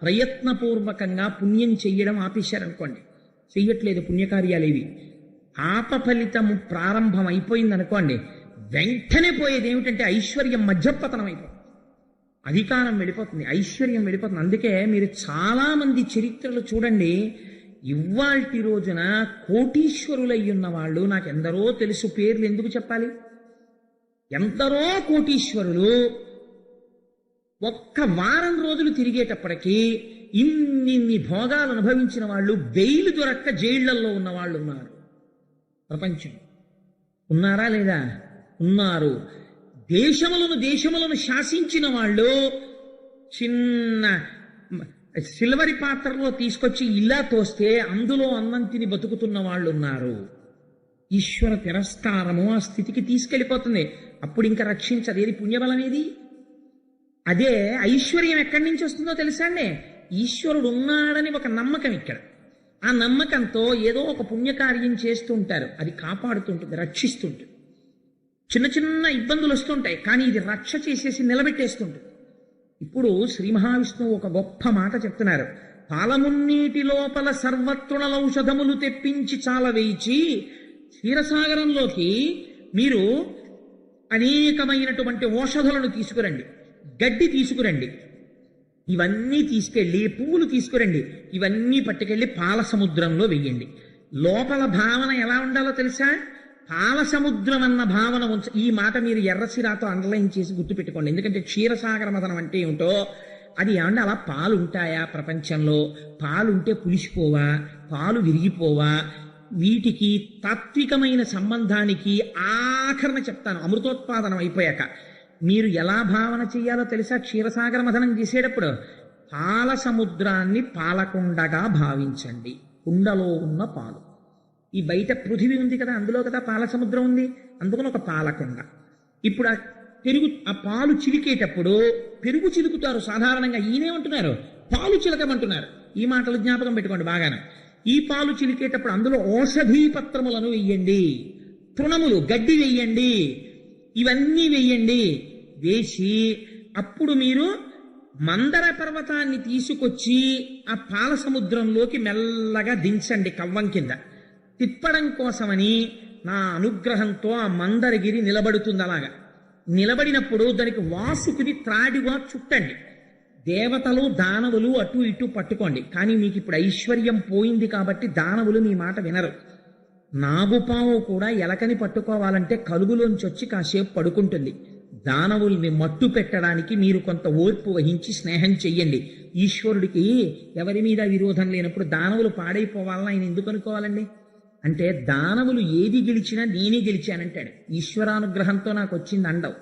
ప్రయత్నపూర్వకంగా పుణ్యం చెయ్యడం ఆపేశారనుకోండి, చెయ్యట్లేదు పుణ్యకార్యాలేవి, పాప ఫలితము ప్రారంభం అయిపోయిందనుకోండి, వెంటనే పోయేది ఏమిటంటే ఐశ్వర్యం మధ్యపతనం అయిపోతుంది, అధికారం వెళ్ళిపోతుంది, ఐశ్వర్యం వెళ్ళిపోతుంది. అందుకే మీరు చాలామంది చరిత్రలు చూడండి, ఇవాల్టి రోజున కోటీశ్వరులై ఉన్న వాళ్ళు నాకు ఎందరో తెలుసు, పేర్లు ఎందుకు చెప్పాలి? ఎందరో కోటీశ్వరులు ఒక్క వారం రోజులు తిరిగేటప్పటికీ ఇన్ని భోగాలు అనుభవించిన వాళ్ళు, బెయిల్ దొరక్క జైళ్లలో ఉన్న వాళ్ళు ఉన్నారు. ప్రపంచం ఉన్నారా లేదా? ఉన్నారు. దేశములను శాసించిన వాళ్ళు చిన్న సిల్వరి పాత్రలో తీసుకొచ్చి ఇలా తోస్తే అందులో అన్నం తిని బతుకుతున్న వాళ్ళు ఉన్నారు. ఈశ్వర తిరస్కారము ఆ స్థితికి తీసుకెళ్ళిపోతుంది. అప్పుడు ఇంకా రక్షించదు. ఏది పుణ్యబలం ఏది? అదే ఐశ్వర్యం ఎక్కడి నుంచి వస్తుందో తెలుసా అండి? ఈశ్వరుడు ఉన్నాడని ఒక నమ్మకం ఇక్కడ. ఆ నమ్మకంతో ఏదో ఒక పుణ్యకార్యం చేస్తూ ఉంటారు, అది కాపాడుతుంటుంది, రక్షిస్తుంటుంది. చిన్న చిన్న ఇబ్బందులు వస్తుంటాయి, కానీ ఇది రక్ష చేసేసి నిలబెట్టేస్తుంటుంది. ఇప్పుడు శ్రీ మహావిష్ణువు ఒక గొప్ప మాట చెప్తున్నారు. పాలమున్నీటి లోపల సర్వతృణలౌషధములు తెప్పించి చాలా వేయించి క్షీరసాగరంలోకి మీరు అనేకమైనటువంటి ఔషధులను తీసుకురండి, గడ్డి తీసుకురండి, ఇవన్నీ తీసుకెళ్ళి పువ్వులు తీసుకురండి, ఇవన్నీ పట్టుకెళ్ళి పాల సముద్రంలో వెయ్యండి. లోపల భావన ఎలా ఉండాలో తెలుసా? పాల సముద్రం అన్న భావన ఈ మాట మీరు ఎర్రసిరాతో అండర్లైన్ చేసి గుర్తుపెట్టుకోండి. ఎందుకంటే క్షీరసాగర మథనం అంటే ఏమిటో అది. ఏమంటే అలా పాలు ఉంటాయా ప్రపంచంలో? పాలుంటే పులిసిపోవా, పాలు విరిగిపోవా? వీటికి తాత్వికమైన సంబంధానికి ఆఖరణ చెప్తాను. అమృతోత్పాదనం అయిపోయాక మీరు ఎలా భావన చెయ్యాలో తెలుసా? క్షీరసాగర మథనం చేసేటప్పుడు పాల సముద్రాన్ని పాలకుండగా భావించండి. కుండలో ఉన్న పాలు, ఈ బయట పృథివీ ఉంది కదా, అందులో కదా పాల సముద్రం ఉంది, అందుకని ఒక పాలకుండ. ఇప్పుడు ఆ పాలు చిలికేటప్పుడు పెరుగు చిలుకుతారు సాధారణంగా. ఈయనేమంటున్నారు? పాలు చిలకమంటున్నారు. ఈ మాటలు జ్ఞాపకం పెట్టుకోండి బాగానే. ఈ పాలు చిలికేటప్పుడు అందులో ఔషధీ పత్రములను వెయ్యండి, తృణములు గడ్డి వెయ్యండి, ఇవన్నీ వెయ్యండి. వేసి అప్పుడు మీరు మందర పర్వతాన్ని తీసుకొచ్చి ఆ పాల సముద్రంలోకి మెల్లగా దించండి. కవ్వం కింద తిప్పడం కోసమని నా అనుగ్రహంతో ఆ మందరగిరి నిలబడుతుంది. అలాగా నిలబడినప్పుడు దానికి వాసుకుని త్రాడిగా చుట్టండి. దేవతలు దానవులు అటు ఇటు పట్టుకోండి. కానీ మీకు ఇప్పుడు ఐశ్వర్యం పోయింది కాబట్టి దానవులు మీ మాట వినరు. నాగుపాము కూడా ఎలకని పట్టుకోవాలంటే కలుగులోంచి వచ్చి కాసేపు పడుకుంటుంది. దానవుల్ని మట్టు పెట్టడానికి మీరు కొంత ఓర్పు వహించి స్నేహం చెయ్యండి. ఈశ్వరుడికి ఎవరి మీద విరోధం లేనప్పుడు దానవులు పాడైపోవాలని ఆయన ఎందుకు అనుకోవాలండి? అంటే దానవులు ఏది గెలిచినా నేనే గెలిచానంటాడు. ఈశ్వరానుగ్రహంతో నాకు వచ్చింది అండవు.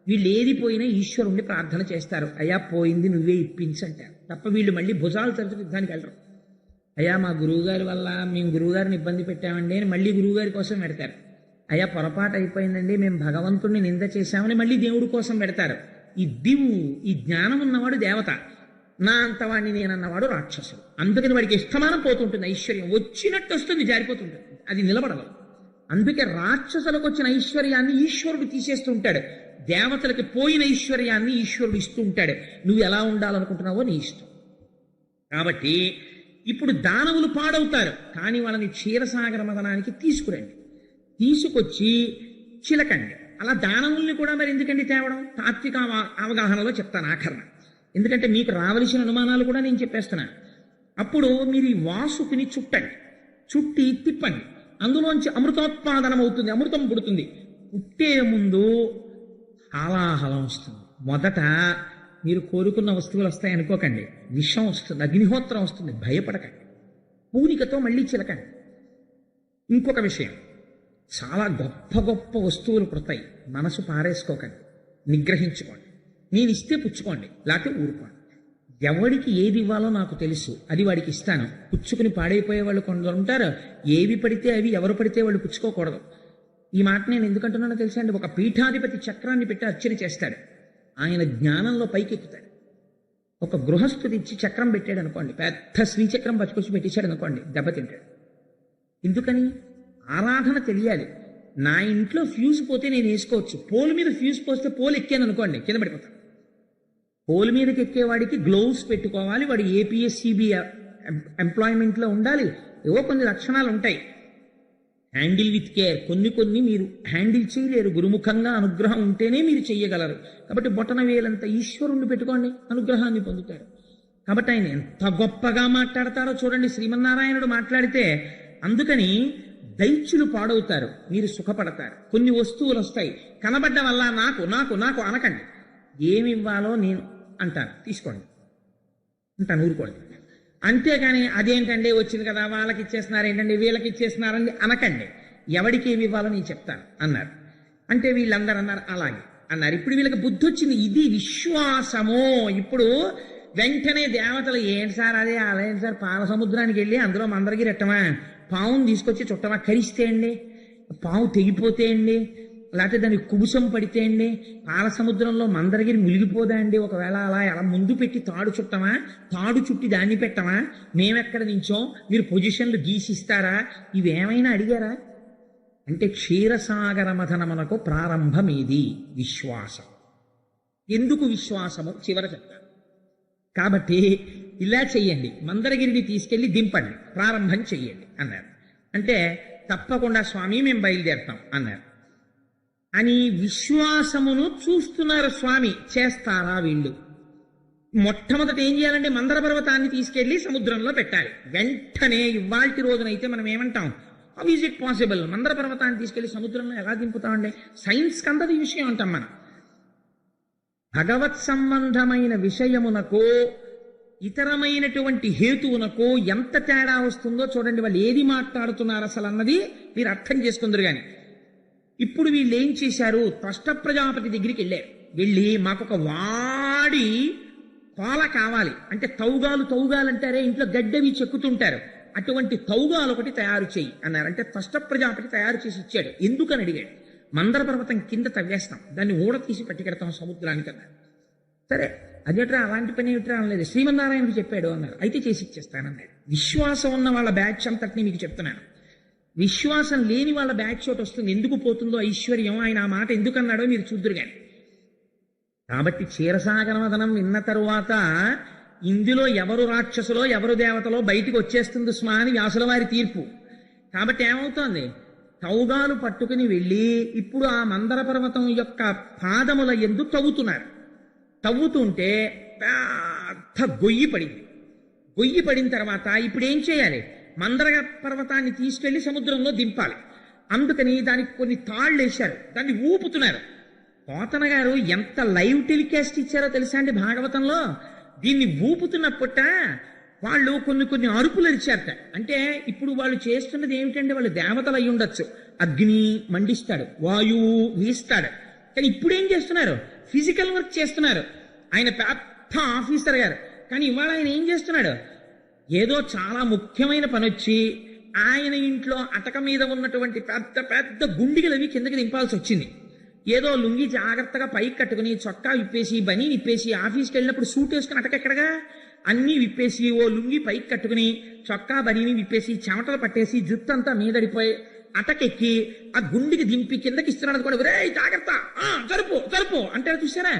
వీళ్ళు ఏది పోయినా ఈశ్వరుణ్ణి ప్రార్థన చేస్తారు. అయ్యా పోయింది నువ్వే ఇప్పించంటారు తప్ప వీళ్ళు మళ్ళీ భుజాలు తరచు యుద్ధానికి వెళ్ళరు. అయ్యా మా గురువుగారి వల్ల మేము గురువుగారిని ఇబ్బంది పెట్టామండి అని మళ్ళీ గురువుగారి కోసం పెడతారు. అయ్యా పొరపాటు అయిపోయిందండి మేము భగవంతుడిని నింద చేశామని మళ్ళీ దేవుడి కోసం పెడతారు. ఈ దివు, ఈ జ్ఞానం ఉన్నవాడు దేవత, నా అంతవాణ్ణి నేనన్నవాడు రాక్షసుడు. అందుకని వాడికి ఇష్టమానం పోతుంటుంది, ఐశ్వర్యం వచ్చినట్టు వస్తుంది, జారిపోతుంటుంది, అది నిలబడదు. అందుకే రాక్షసులకు వచ్చిన ఐశ్వర్యాన్ని ఈశ్వరుడు తీసేస్తూ ఉంటాడు, దేవతలకి పోయిన ఐశ్వర్యాన్ని ఈశ్వరుడు ఇస్తూ ఉంటాడు. నువ్వు ఎలా ఉండాలనుకుంటున్నావో నీ ఇష్టం. కాబట్టి ఇప్పుడు దానవులు పాడవుతారు, కానీ వాళ్ళని క్షీరసాగర మదనానికి తీసుకురండి, తీసుకొచ్చి చిలకండి. అలా దానవుల్ని కూడా మరి ఎందుకండి తేవడం, తాత్విక అవగాహనలో చెప్తాను ఆఖరణ. ఎందుకంటే మీకు రావలసిన అనుమానాలు కూడా నేను చెప్పేస్తున్నాను. అప్పుడు మీరు ఈ వాసుకిని చుట్టండి, చుట్టి తిప్పండి, అందులోంచి అమృతోత్పాదనం అవుతుంది, అమృతం పుడుతుంది. పుట్టే ముందు హాలాహలం వస్తుంది. మొదట మీరు కోరుకున్న వస్తువులు వస్తాయి అనుకోకండి, విషం వస్తుంది, అగ్నిహోత్రం వస్తుంది, భయపడకండి, పూనికతో మళ్ళీ చిలకండి. ఇంకొక విషయం, చాలా గొప్ప గొప్ప వస్తువులు పుడతాయి, మనసు పారేసుకోకండి, నిగ్రహించుకోండి. నేను ఇస్తే పుచ్చుకోండి, లేకపోతే ఊరుకోండి. ఎవడికి ఏది ఇవ్వాలో నాకు తెలుసు, అది వాడికి ఇస్తాను. పుచ్చుకుని పాడైపోయే వాళ్ళు కొందరు ఉంటారు, ఏవి పడితే అవి ఎవరు పడితే వాళ్ళు పుచ్చుకోకూడదు. ఈ మాట నేను ఎందుకంటున్నానో తెలుసా అండి, ఒక పీఠాధిపతి చక్రాన్ని పెట్టి అర్చన చేస్తాడు, ఆయన జ్ఞానంలో పైకెక్కుతాడు. ఒక గృహస్థుడు ఇచ్చి చక్రం పెట్టాడు అనుకోండి, పెద్ద శ్రీచక్రం పట్టుకొచ్చి పెట్టించాడు అనుకోండి, దెబ్బతింటాడు. ఎందుకని? ఆరాధన తెలియాలి. నా ఇంట్లో ఫ్యూజ్ పోతే నేను వేసుకోవచ్చు, పోల్ మీద ఫ్యూజ్ పోస్తే పోల్ ఎక్కాను అనుకోండి, కింద పడిపోతాను. పోల్ మీదకి ఎక్కేవాడికి గ్లోవ్స్ పెట్టుకోవాలి, వాడు ఏపీఎస్సిబి ఎంప్లాయ్మెంట్లో ఉండాలి, ఏవో కొన్ని లక్షణాలు ఉంటాయి. Handle with care. కొన్ని మీరు హ్యాండిల్ చేయలేరు, గురుముఖంగా అనుగ్రహం ఉంటేనే మీరు చెయ్యగలరు. కాబట్టి బొటన వేలంత ఈశ్వరుణ్ణి పెట్టుకోండి, అనుగ్రహాన్ని పొందుతారు. కాబట్టి ఆయన ఎంత గొప్పగా మాట్లాడతారో చూడండి, శ్రీమన్నారాయణుడు మాట్లాడితే. అందుకని దైత్యులు పాడవుతారు, మీరు సుఖపడతారు. కొన్ని వస్తువులు వస్తాయి, కనబడ్డ వల్ల నాకు నాకు నాకు అనకండి, ఏమి ఇవ్వాలో నేను అంటాను, తీసుకోండి అంటాను, ఊరుకోండి. అంతేగాని అదేంటండి వచ్చింది కదా వాళ్ళకి ఇచ్చేస్తున్నారు ఏంటండి వీళ్ళకి ఇచ్చేస్తున్నారండి అనకండి. ఎవడికి ఏమి ఇవ్వాలో నేను చెప్తాను అన్నారు. అంటే వీళ్ళందరూ అన్నారు అలాగే అన్నారు. ఇప్పుడు వీళ్ళకి బుద్ధి వచ్చింది, ఇది విశ్వాసము. ఇప్పుడు వెంటనే దేవతలు ఏంటి సార్ అదే అదేంటి సార్, పాల సముద్రానికి వెళ్ళి అందులో మందరికి రెట్టమా, పావును తీసుకొచ్చి చుట్టమా, కరిస్తే అండి, పావు తెగిపోతే అండి, లేకపోతే దానికి కుబుసం పడితే అండి, పాల సముద్రంలో మందరగిరి మునిగిపోదా అండి, ఒకవేళ అలా ఎలా ముందు పెట్టి తాడు చుట్టమా, తాడు చుట్టి దాన్ని పెట్టమా, మేమెక్కడ నుంచో మీరు పొజిషన్లు గీసిస్తారా, ఇవేమైనా అడిగారా అంటే క్షీరసాగర మథనమునకు ప్రారంభమేది విశ్వాసం. ఎందుకు విశ్వాసము చివర చెప్తాను. కాబట్టి ఇలా చెయ్యండి, మందరగిరిని తీసుకెళ్లి దింపండి, ప్రారంభం చెయ్యండి అన్నారు. అంటే తప్పకుండా స్వామి మేము బయలుదేరుతాం అన్నారు. అని విశ్వాసమును చూస్తున్నారు స్వామి, చేస్తారా వీళ్ళు. మొట్టమొదట ఏం చేయాలంటే మందర పర్వతాన్ని తీసుకెళ్లి సముద్రంలో పెట్టాలి. వెంటనే ఇవాల్టి రోజునైతే మనం ఏమంటాం, హౌ ఈజ్ ఇట్ పాసిబుల్, మందర పర్వతాన్ని తీసుకెళ్లి సముద్రంలో ఎలా దింపుతామండి, సైన్స్ కందది విషయం అంటాం మనం. భగవత్ సంబంధమైన విషయమునకో ఇతరమైనటువంటి హేతువునకో ఎంత తేడా వస్తుందో చూడండి. వాళ్ళు ఏది మాట్లాడుతున్నారు అసలు అన్నది మీరు అర్థం చేసుకుందరు. కానీ ఇప్పుడు వీళ్ళు ఏం చేశారు, త్వష్ట ప్రజాపతి దగ్గరికి వెళ్ళారు. వెళ్ళి మాకొక వాడి పాల కావాలి అంటే, తౌగాలంటారే ఇంట్లో గడ్డవి చెక్కుతుంటారు, అటువంటి తౌగాలు ఒకటి తయారు చేయి అన్నారు. అంటే త్వష్ట ప్రజాపతి తయారు చేసి ఇచ్చాడు. ఎందుకని అడిగాడు. మందర పర్వతం కింద తవ్వేస్తాం, దాన్ని ఊడ తీసి పట్టుకెడతాం సముద్రానికి అన్నారు. సరే అదేట్రా అలాంటి పని ఏమిట్రా అనలేదు, శ్రీమన్నారాయణుడు చెప్పాడు అన్నారు. అయితే చేసి ఇచ్చేస్తానన్నాడు. విశ్వాసం ఉన్న వాళ్ళ బ్యాచ్ అంతటిని మీకు చెప్తున్నాను. విశ్వాసం లేని వాళ్ళ బ్యాచ్ ఒకటి వస్తుంది. ఎందుకు పోతుందో ఐశ్వర్యం, ఆయన ఆ మాట ఎందుకన్నాడో మీరు చూద్దురు కానీ. కాబట్టి క్షీరసాగరమదనం విన్న తరువాత ఇందులో ఎవరు రాక్షసులో ఎవరు దేవతలో బయటికి వచ్చేస్తుంది స్మా అని వ్యాసుల వారి తీర్పు. కాబట్టి ఏమవుతోంది, తౌగాలు పట్టుకుని వెళ్ళి ఇప్పుడు ఆ మందర పర్వతం యొక్క పాదముల యందు తవ్వుతున్నారు. తవ్వుతుంటే పెద్ద గొయ్యి పడింది. గొయ్యి పడిన తర్వాత ఇప్పుడు ఏం చేయాలి, మందర పర్వతాన్ని తీసుకెళ్లి సముద్రంలో దింపాలి. అందుకని దానికి కొన్ని తాళ్ళు వేశారు, దాన్ని ఊపుతున్నారు. పోతన గారు ఎంత లైవ్ టెలికాస్ట్ ఇచ్చారో తెలుసా అండి భాగవతంలో. దీన్ని ఊపుతున్నప్పుట వాళ్ళు కొన్ని అరుపులు అరిచారట. అంటే ఇప్పుడు వాళ్ళు చేస్తున్నది ఏమిటంటే, వాళ్ళు దేవతలు అయి ఉండొచ్చు. అగ్ని మండిస్తాడు, వాయువు వీస్తాడు, కానీ ఇప్పుడు ఏం చేస్తున్నారు, ఫిజికల్ వర్క్ చేస్తున్నారు. ఆయన పెద్ద ఆఫీసర్ గారు, కానీ ఇవాళ ఆయన ఏం చేస్తున్నాడు, ఏదో చాలా ముఖ్యమైన పని వచ్చి ఆయన ఇంట్లో అటక మీద ఉన్నటువంటి పెద్ద పెద్ద గుండిగలు అవి కిందకి దింపాల్సి వచ్చింది. ఏదో లుంగి జాగ్రత్తగా పైకి కట్టుకుని చొక్కా విప్పేసి బనీ విప్పేసి ఆఫీస్కి వెళ్ళినప్పుడు సూట్ వేసుకుని అటకెక్కడగా అన్నీ విప్పేసి ఓ లుంగి పైకి కట్టుకుని చొక్కా బనీని విప్పేసి చెమటలు పట్టేసి జుత్తంతా మీదడిపోయి అటకెక్కి ఆ గుండికి దింపి కిందకి ఇస్తున్నాడు అనుకోండి, ఒరే జాగ్రత్త, జరుపు జరుపు అంటే చూసారా.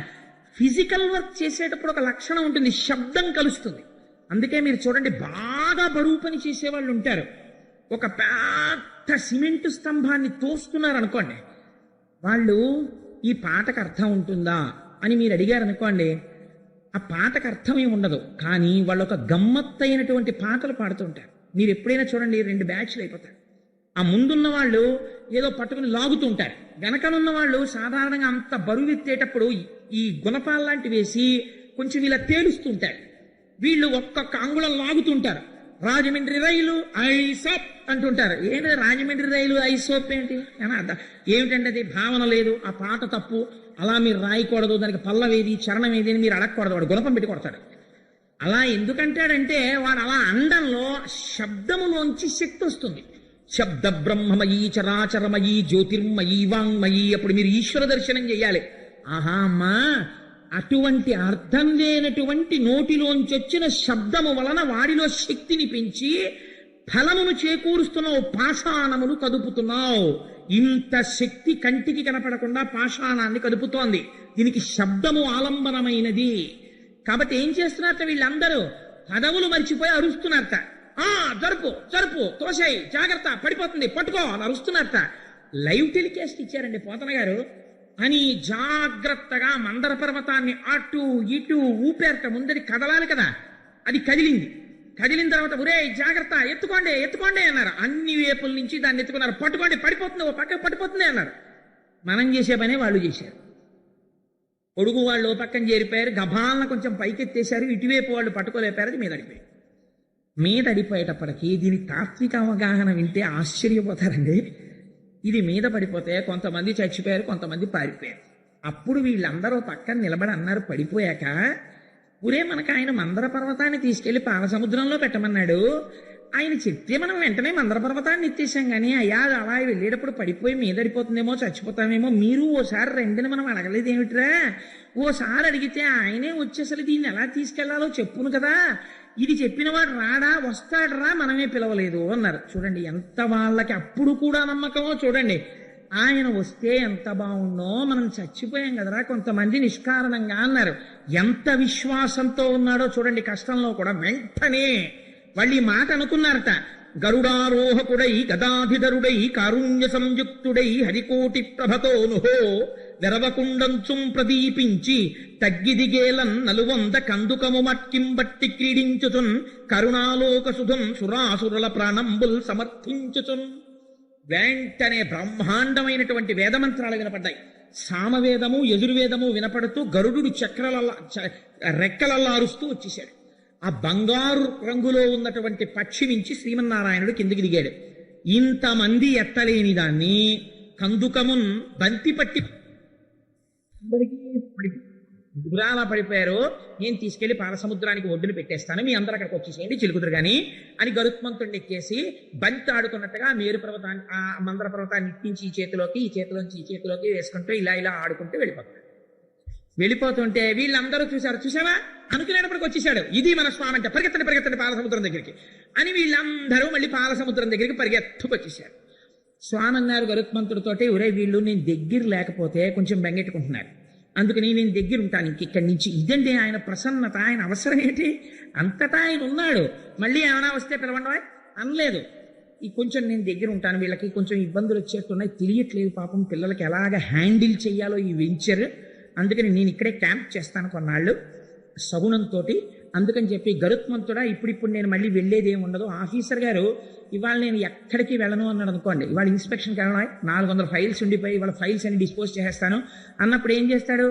ఫిజికల్ వర్క్ చేసేటప్పుడు ఒక లక్షణం ఉంటుంది, శబ్దం కలుస్తుంది. అందుకే మీరు చూడండి, బాగా బరువు పని చేసేవాళ్ళు ఉంటారు. ఒక పెద్ద సిమెంటు స్తంభాన్ని తోస్తున్నారు అనుకోండి, వాళ్ళు ఈ పాటకు అర్థం ఉంటుందా అని మీరు అడిగారు అనుకోండి, ఆ పాటకు అర్థం ఏమి ఉండదు. కానీ వాళ్ళు ఒక గమ్మత్తైనటువంటి పాటలు పాడుతుంటారు. మీరు ఎప్పుడైనా చూడండి, 2 బ్యాచ్లు అయిపోతారు. ఆ ముందున్న వాళ్ళు ఏదో పట్టుకుని లాగుతుంటారు, వెనకనున్న వాళ్ళు సాధారణంగా అంత బరువు ఎత్తేటప్పుడు ఈ గుణపాలు లాంటివి వేసి కొంచెం ఇలా తేలుస్తుంటారు. వీళ్ళు ఒక్కొక్క అంగుళం లాగుతుంటారు. రాజమండ్రి రైలు ఐసోప్ అంటుంటారు. ఏంటి రాజమండ్రి రైలు ఐసోప్ ఏంటి ఏమిటంటే అది భావన లేదు, ఆ పాట తప్పు, అలా మీరు రాయకూడదు, దానికి పల్లవేది చరణం ఏది అని మీరు అడగకూడదు. వాడు గుణపం పెట్టి కొడతాడు. అలా ఎందుకంటాడంటే వాడు అలా అండంలో శబ్దములోంచి శక్తి వస్తుంది. శబ్ద బ్రహ్మమయీ చరాచరమయీ జ్యోతిర్మయీ వాంగ్మయీ. అప్పుడు మీరు ఈశ్వర దర్శనం చెయ్యాలి. ఆహా అమ్మా, అటువంటి అర్థం లేనటువంటి నోటిలోంచి వచ్చిన శబ్దము వలన వాడిలో శక్తిని పెంచి ఫలమును చేకూరుస్తున్నావు, పాషాణమును కదుపుతున్నావు. ఇంత శక్తి కంటికి కనపడకుండా పాషాణాన్ని కదుపుతోంది. దీనికి శబ్దము ఆలంబనమైనది. కాబట్టి ఏం చేస్తున్నారట వీళ్ళందరూ, పదవులు మర్చిపోయి అరుస్తున్నారట. జరుపు జరుపు, తోసాయి, జాగ్రత్త, పడిపోతుంది, పట్టుకో అని అరుస్తున్నారట. లైవ్ టెలికాస్ట్ ఇచ్చారండి పోతన గారు అని. జాగ్రత్తగా మందర పర్వతాన్ని అటు ఇటు ఊపేరట. ముందరి కదలాలి కదా, అది కదిలింది. కదిలిన తర్వాత ఒరే జాగ్రత్త, ఎత్తుకోండి ఎత్తుకోండి అన్నారు. అన్ని వైపుల నుంచి దాన్ని ఎత్తుకున్నారు. పట్టుకోండి, పడిపోతుంది, ఓ పక్కకు పడిపోతుంది అన్నారు. మనం చేసే పనే వాళ్ళు చేశారు. పొడుగు వాళ్ళు ఓ పక్కన చేరిపోయారు, గభాలను కొంచెం పైకెత్తేశారు. ఇటువైపు వాళ్ళు పట్టుకోలేపారు, అది మీద అడిపోయారు. మీద అడిపోయేటప్పటికీ దీని తాత్విక అవగాహన వింటే ఆశ్చర్యపోతారండి. ఇది మీద పడిపోతే కొంతమంది చచ్చిపోయారు, కొంతమంది పారిపోయారు. అప్పుడు వీళ్ళందరూ పక్కన నిలబడి అన్నారు పడిపోయాక, ఊరే మనకు ఆయన మందర పర్వతాన్ని తీసుకెళ్లి పాలసముద్రంలో పెట్టమన్నాడు. ఆయన చెప్తే మనం వెంటనే మందర పర్వతాన్ని ఎత్తేసాం. కానీ అయ్యా అలా వెళ్ళేటప్పుడు పడిపోయి మీదడిపోతుందేమో, చచ్చిపోతామేమో, మీరు ఓసారి రెండుని మనం అడగలేదు ఏమిట్రా? ఓసారి అడిగితే ఆయనే వచ్చి అసలు దీన్ని ఎలా తీసుకెళ్లాలో చెప్పును కదా, ఇది చెప్పినవాడు రాడా, వస్తాడరా, మనమే పిలవలేదు అన్నారు. చూడండి ఎంత వాళ్ళకి అప్పుడు కూడా నమ్మకమో చూడండి. ఆయన వస్తే ఎంత బాగుండో, మనం చచ్చిపోయాం కదరా కొంతమంది నిష్కారణంగా అన్నారు. ఎంత విశ్వాసంతో ఉన్నాడో చూడండి. కష్టంలో కూడా వెంటనే వాళ్ళు ఈ మాట అనుకున్నారట. గరుడారోహకుడై గదాధిధరుడై కారుణ్య సంయుక్తుడై హరికోటి ప్రభతోనుహో వెరవకుండంచుం ప్రదీపించి తగ్గిదిగేలన్ నలువంద కందుకము మట్కింబట్టి క్రీడించుచున్ కరుణాలోక సుధున్ సురాసురుల ప్రాణంబుల్ సమర్థించుచున్. వెంటనే బ్రహ్మాండమైనటువంటి వేదమంత్రాలు వినపడ్డాయి. సామవేదము యజుర్వేదము వినపడుతూ గరుడు రెక్కలల్లా అరుస్తూ వచ్చేశాడు. ఆ బంగారు రంగులో ఉన్నటువంటి పక్షి నుంచి శ్రీమన్నారాయణుడు కిందికి దిగాడు. ఇంతమంది ఎత్తలేని దాన్ని కందుకమున్ బంతి పట్టి గురాల పడిపోయారు. నేను తీసుకెళ్లి పాలసముద్రానికి ఒడ్డును పెట్టేస్తాను, మీ అందరూ అక్కడికి వచ్చేసేయండి చిలుకుదురు గాని అని గరుత్మంతుడిని ఎక్కేసి బంతి ఆడుకున్నట్టుగా మేరు పర్వతాన్ని, ఆ మందర పర్వతాన్ని ఇట్టించి ఈ చేతిలోకి, ఈ చేతిలోంచి ఈ చేతిలోకి వేసుకుంటూ ఇలా ఇలా ఆడుకుంటూ వెళ్ళిపోతుంటే వీళ్ళందరూ చూసావా అనుకునేటప్పటికి వచ్చేసాడు. ఇది మన స్వామి అంటే పరిగెత్తండి పరిగెత్తండి పాలసముద్రం దగ్గరికి అని వీళ్ళందరూ మళ్ళీ పాలసముద్రం దగ్గరికి పరిగెత్తుకొచ్చేసాడు. స్వామి అన్నారు గరుత్మంతుడితోటి, ఒరే వీళ్ళు నేను దగ్గర లేకపోతే కొంచెం బెంగెట్టుకుంటున్నారు, అందుకని నేను దగ్గర ఉంటాను ఇక్కడి నుంచి. ఇదండి ఆయన ప్రసన్నత, ఆయన అవసరం ఏంటి, అంతటా ఆయన ఉన్నాడు. మళ్ళీ ఏమైనా వస్తే పిలవండి అనలేదు. ఈ కొంచెం నేను దగ్గర ఉంటాను, వీళ్ళకి కొంచెం ఇబ్బందులు వచ్చేట్టున్నాయి, తెలియట్లేదు పాపం పిల్లలకి ఎలాగ హ్యాండిల్ చేయాలో ఈ వెంచర్, అందుకని నేను ఇక్కడే క్యాంప్ చేస్తాను కొన్నాళ్ళు సగుణంతో. అందుకని చెప్పి గరుత్మంతుడా ఇప్పుడు నేను మళ్ళీ వెళ్ళేది ఏమి ఉండదు, ఆఫీసర్ గారు ఇవాళ నేను ఎక్కడికి వెళ్ళను అన్నాడు అనుకోండి, ఇవాళ ఇన్స్పెక్షన్కి వెళ్ళను, 400 ఫైల్స్ ఉండిపోయి ఇవాళ ఫైల్స్ అన్ని డిస్పోజ్ చేసేస్తాను అన్నప్పుడు ఏం చేస్తాడు,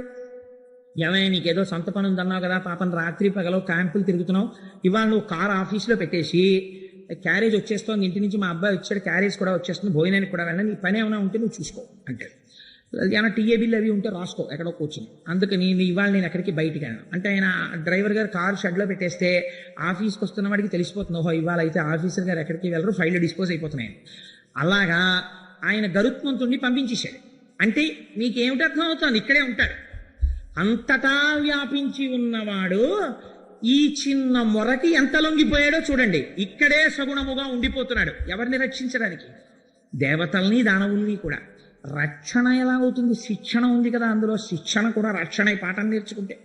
ఏమైనా నీకేదో సొంత పని ఉందన్నావు కదా, పాపం రాత్రి పగలో క్యాంపులు తిరుగుతున్నావు, ఇవాళ నువ్వు కారు ఆఫీస్లో పెట్టేసి క్యారేజ్ వచ్చేస్తోంది, ఇంటి నుంచి మా అబ్బాయి వచ్చాడు, క్యారేజ్ కూడా వచ్చేస్తుంది, భోజనానికి కూడా వెళ్ళను, నీ పని ఏమైనా ఉంటే నువ్వు చూసుకో అంటే, ఏమైనా టీఏ బిల్ అవి ఉంటే రాసుకో ఎక్కడో కూర్చుని, అందుకని ఇవాళ నేను ఎక్కడికి బయటికి వెళ్ళను అంటే ఆయన డ్రైవర్ గారు కారు షెడ్లో పెట్టేస్తే ఆఫీస్కి వస్తున్న వాడికి తెలిసిపోతుంది, ఓహో ఇవాళ అయితే ఆఫీసర్ గారు ఎక్కడికి వెళ్ళరు, ఫైళ్ళు డిస్పోజ్ అయిపోతున్నాయి. అలాగా ఆయన గరుత్మంతుడిని పంపించేశాడు. అంటే మీకేమిటి అర్థం అవుతుంది? ఇక్కడే ఉంటాడు. అంతటా వ్యాపించి ఉన్నవాడు ఈ చిన్న మొరకి ఎంత లొంగిపోయాడో చూడండి. ఇక్కడే సగుణముగా ఉండిపోతున్నాడు. ఎవరిని రక్షించడానికి? దేవతల్ని దానవుల్ని కూడా. రక్షణ ఎలా అవుతుంది? శిక్షణ ఉంది కదా అందులో. శిక్షణ కూడా రక్షణ పాఠం నేర్చుకుంటే.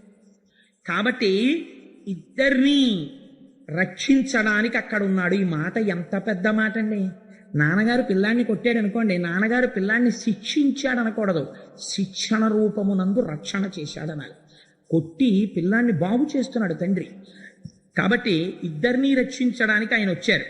కాబట్టి ఇద్దరినీ రక్షించడానికి అక్కడ ఉన్నాడు. ఈ మాట ఎంత పెద్ద మాట అండి. నాన్నగారు పిల్లాన్ని కొట్టాడు అనుకోండి, నాన్నగారు పిల్లాన్ని శిక్షించాడు అనకూడదు, శిక్షణ రూపమునందు రక్షణ చేశాడనాలి. కొట్టి పిల్లాన్ని బాగు చేస్తున్నాడు తండ్రి. కాబట్టి ఇద్దరినీ రక్షించడానికి ఆయన వచ్చారు.